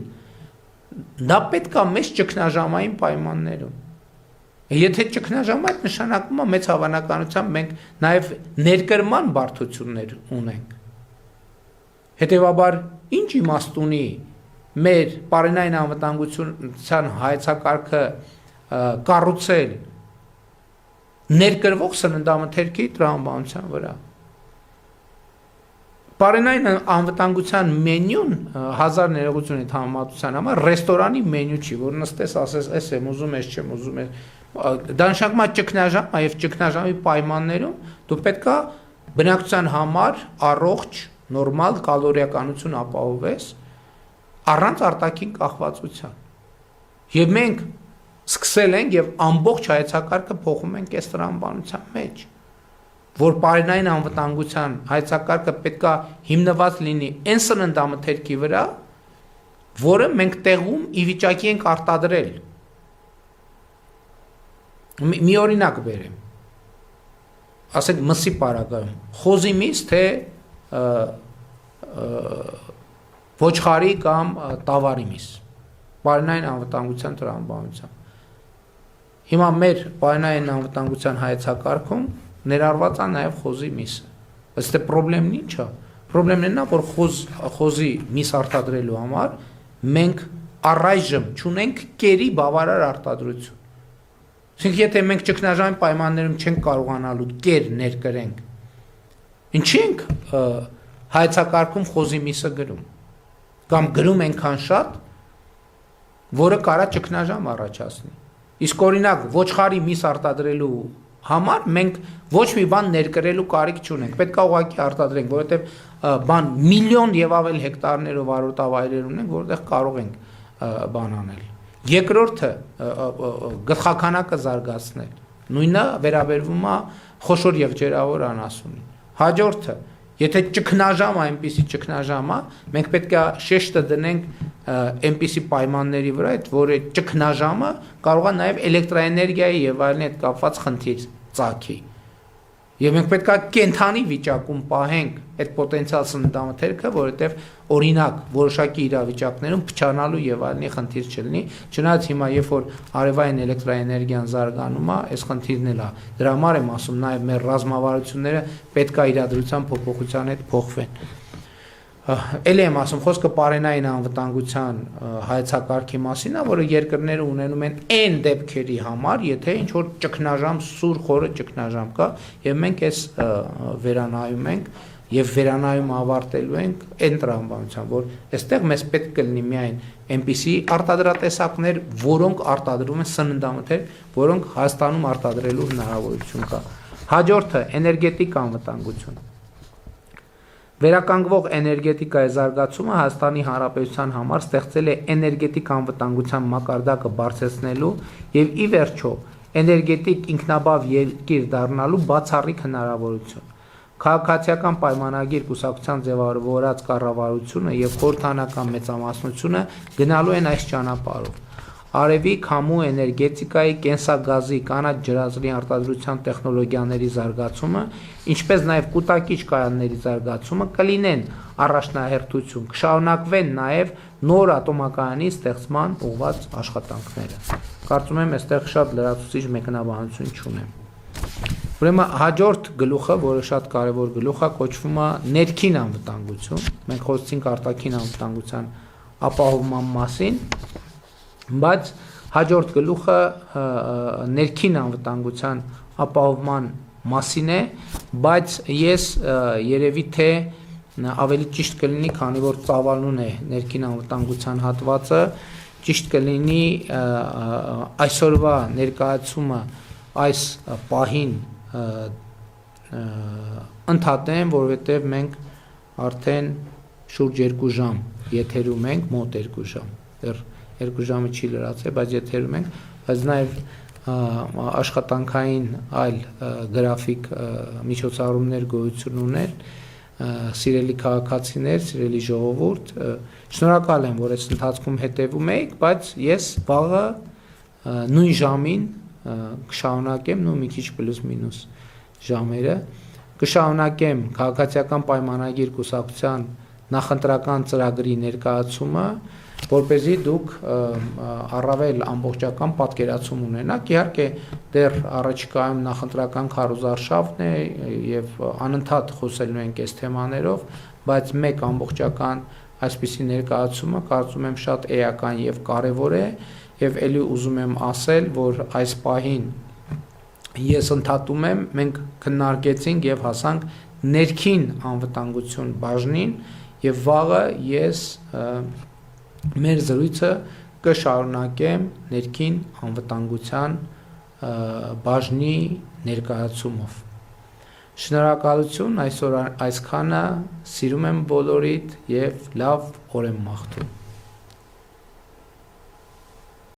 դա պետք է մեծ ճգնաժամային պայմաններում։ Եթե ճգնաժամը այդ նշանակում է մեծ հավանականությամբ մենք նաև ներկրման բարդություններ ունենք։ Հետևաբար ինչ իմաստ ունի մեր պարենային անվտանգության հայեցակարգը կառուցել ներկրվող սննդամթերքի տրամաբանության վրա։ Պարենային անվտանգության մենյուն 1000 ներողությունից համեմատության համար ռեստորանի մենյու չի, որ նստես ասես, էս եմ ուզում, էս չեմ ուզում, դա նշանակում է ճգնաժամ, եւ ճգնաժամի պայմաններում դու պետքա բնակչության համար առողջ, նորմալ կալորիականություն ապահովես առանց արտաքին կախվածության։ Եվ մենք սկսել ենք եւ ամբողջ հայեցակարգը փոխում ենք այս տրամաբանության մեջ, որ պարենային անվտանգության հայեցակարգը պետքա հիմնված լինի այն սննդամթերքի վրա, որը մենք տեղում ի վիճակի ենք արտադրել։ Մի օրինակ բերեմ, ասենք մսի պարագայում, խոզի միս, թե ոչխարի կամ տավարի միս, պարենային անվտանգության տրամաբանությամբ։ Հիմա մեր պարենային անվտանգության հայեցակարգում ներառված է նաև խոզի միսը։ Ըստ պրոբլեմն ինչ է։ Պրոբլեմն նա, որ խոզի միս արտադրելու համար մենք առայժմ չունենք կերի բավարար արտադրություն։ Այսինքն եթե մենք ճգնաժամի պայմաններում չենք կարողանալու կեր ներկրենք, ինչի ենք հայեցակարգում խոզի միսը գրում, կամ գրում այնքան շատ, որը կարա ճգնաժամ առաջացնի։ Իսկ օրինակ ոչխարի միս արտադրելու համար մենք ոչ մի բան ներկրելու կարիք չունենք, պետք է ուղղակի արտադրենք, որովհետև միլիոն եւ ավել հեկտարներով արոտավայրեր ունենք, որտեղ կարող ենք բան անել։ Երկրորդը գլխականակը զարգացնել, նույնը վերաբերվում է խոշոր եղջերավոր անասունին։ Հաջորդը, եթե ճգնաժամ է, այնպիսի ճգնաժամ է, մենք պետք է շեշտը դնենք այնպիսի պայմանների վրա, որ այդ ճգնաժամը կարող է նաև էլեկտրաէներգիայի եւ այլն հետ կապված խնդիր ծագի։ Եվ մենք պետք է կենթանի վիճակում պահենք այդ պոտենցիալ սննդամթերքը, որովհետև օրինակ որոշակի իրավիճակներում փչանալու եւ այլնի խնդիր չլինի, չնայած հիմա երբ որ արևային էլեկտրաէներգիան զարգանում է, այս խնդիրն էլ է։ Դրա համար եմ ասում, նաեւ մեր ռազմավարությունները պետք է իրադրության փոփոխության հետ փոխվեն։ Էլ եմ ասում, խոսքը պարենային անվտանգության հայեցակարգի մասին է, որը երկրները ունենում են այն դեպքերի համար, եթե ինչ որ ճգնաժամ, սուր խորը ճգնաժամ կա, եւ մենք այս վերանայում ենք եւ վերանայում ավարտելու ենք այն տրամաբանությամբ, որ այստեղ մեզ պետք կլինի միայն այնպիսի արտադրատեսակներ, որոնք արտադրում են սննդամթերք, որոնք Հայաստանում արտադրելու հնարավորություն կա։ Հաջորդը էներգետիկ անվտանգություն։ Վերականգնվող էներգետիկայի զարգացումը Հայաստանի Հանրապետության համար ստեղծել է էներգետիկ անվտանգության մակարդակը բարձրացնելու եւ ի վերջո էներգետիկ ինքնաբավ երկիր դառնալու բացառիկ հնարավորություն։ Քաղաքացիական պայմանագիր կուսակցության ձևավորած կառավարությունը եւ խորհրդանական մեծամասնությունը գնալու են այս ճանապարհով։ Արևի, քամու էներգետիկայի, կենսագազի, կանաչ ջրածնի արտադրության տեխնոլոգիաների զարգացումը, ինչպես նաև կուտակիչ կայանների զարգացումը կլինեն առաջնահերթություն, կշարունակվեն նաև նոր ատոմակայանի ստեղծման ուղղված աշխատանքները։ Կարծում եմ, այստեղ շատ լրացուցիչ մեկնաբանություն չունեմ։ Ուրեմն հաջորդ գլուխը, որը շատ կարևոր գլուխ է, կոչվում է ներքին անվտանգություն։ Մենք խոսեցինք արտաքին անվտանգության ապահովման մասին, բայց հաջորդ գլուխը ներքին անվտանգության ապահովման մասին է, բայց ես երևի թե ավելի ճիշտ կլինի, քանի որ ծավալուն է ներքին անվտանգության հատվածը, ճիշտ կլինի այսօրվա ներկայացումը այս պահին ընդհատեմ, որովհետև մենք արդեն շուրջ 2 ժամ եթերում ենք, մոտ 2 ժամ, դեռ 2 ժամը չի լրացել, բայց եթերում ենք, բայց նաև աշխատանքային այլ գրաֆիկ միջոցառումներ գոյություն ուներ, սիրելի քաղաքացիներ, սիրելի ժողովուրդ, շնորհակալ եմ, որ այս ընթացքում հետևում եք, բայց ես վաղը նույն ժամին կշարունակեմ, նույն մի քիչ պլյուս մինուս ժամերը, կշարունակեմ քաղաքացիական պայմանագիր կուսակցության նախընտրական ծրագրի ներկայացումը, որպեսզի դուք առավել ամբողջական պատկերացում ունենաք, իհարկե դեռ առաջիկայում նախընտրական քարոզարշավն է եւ անընդհատ խոսելու ենք այս թեմաներով, բայց մեկ ամբողջական այսպիսի ներկայացումը կարծում եմ շատ էական եւ կարեւոր է եւ ելի ուզում եմ ասել, որ այս պահին ես ընդհատում եմ, մենք քննարկեցինք եւ հասանք ներքին անվտանգություն բաժնին եւ վաղը ես մեր զրույցը կշարունակեմ ներքին անվտանգության բաժնի ներկայացումով։ Շնորհակալություն այսօր այսքանը, սիրում եմ բոլորիդ եւ լավ օր եմ մաղթում։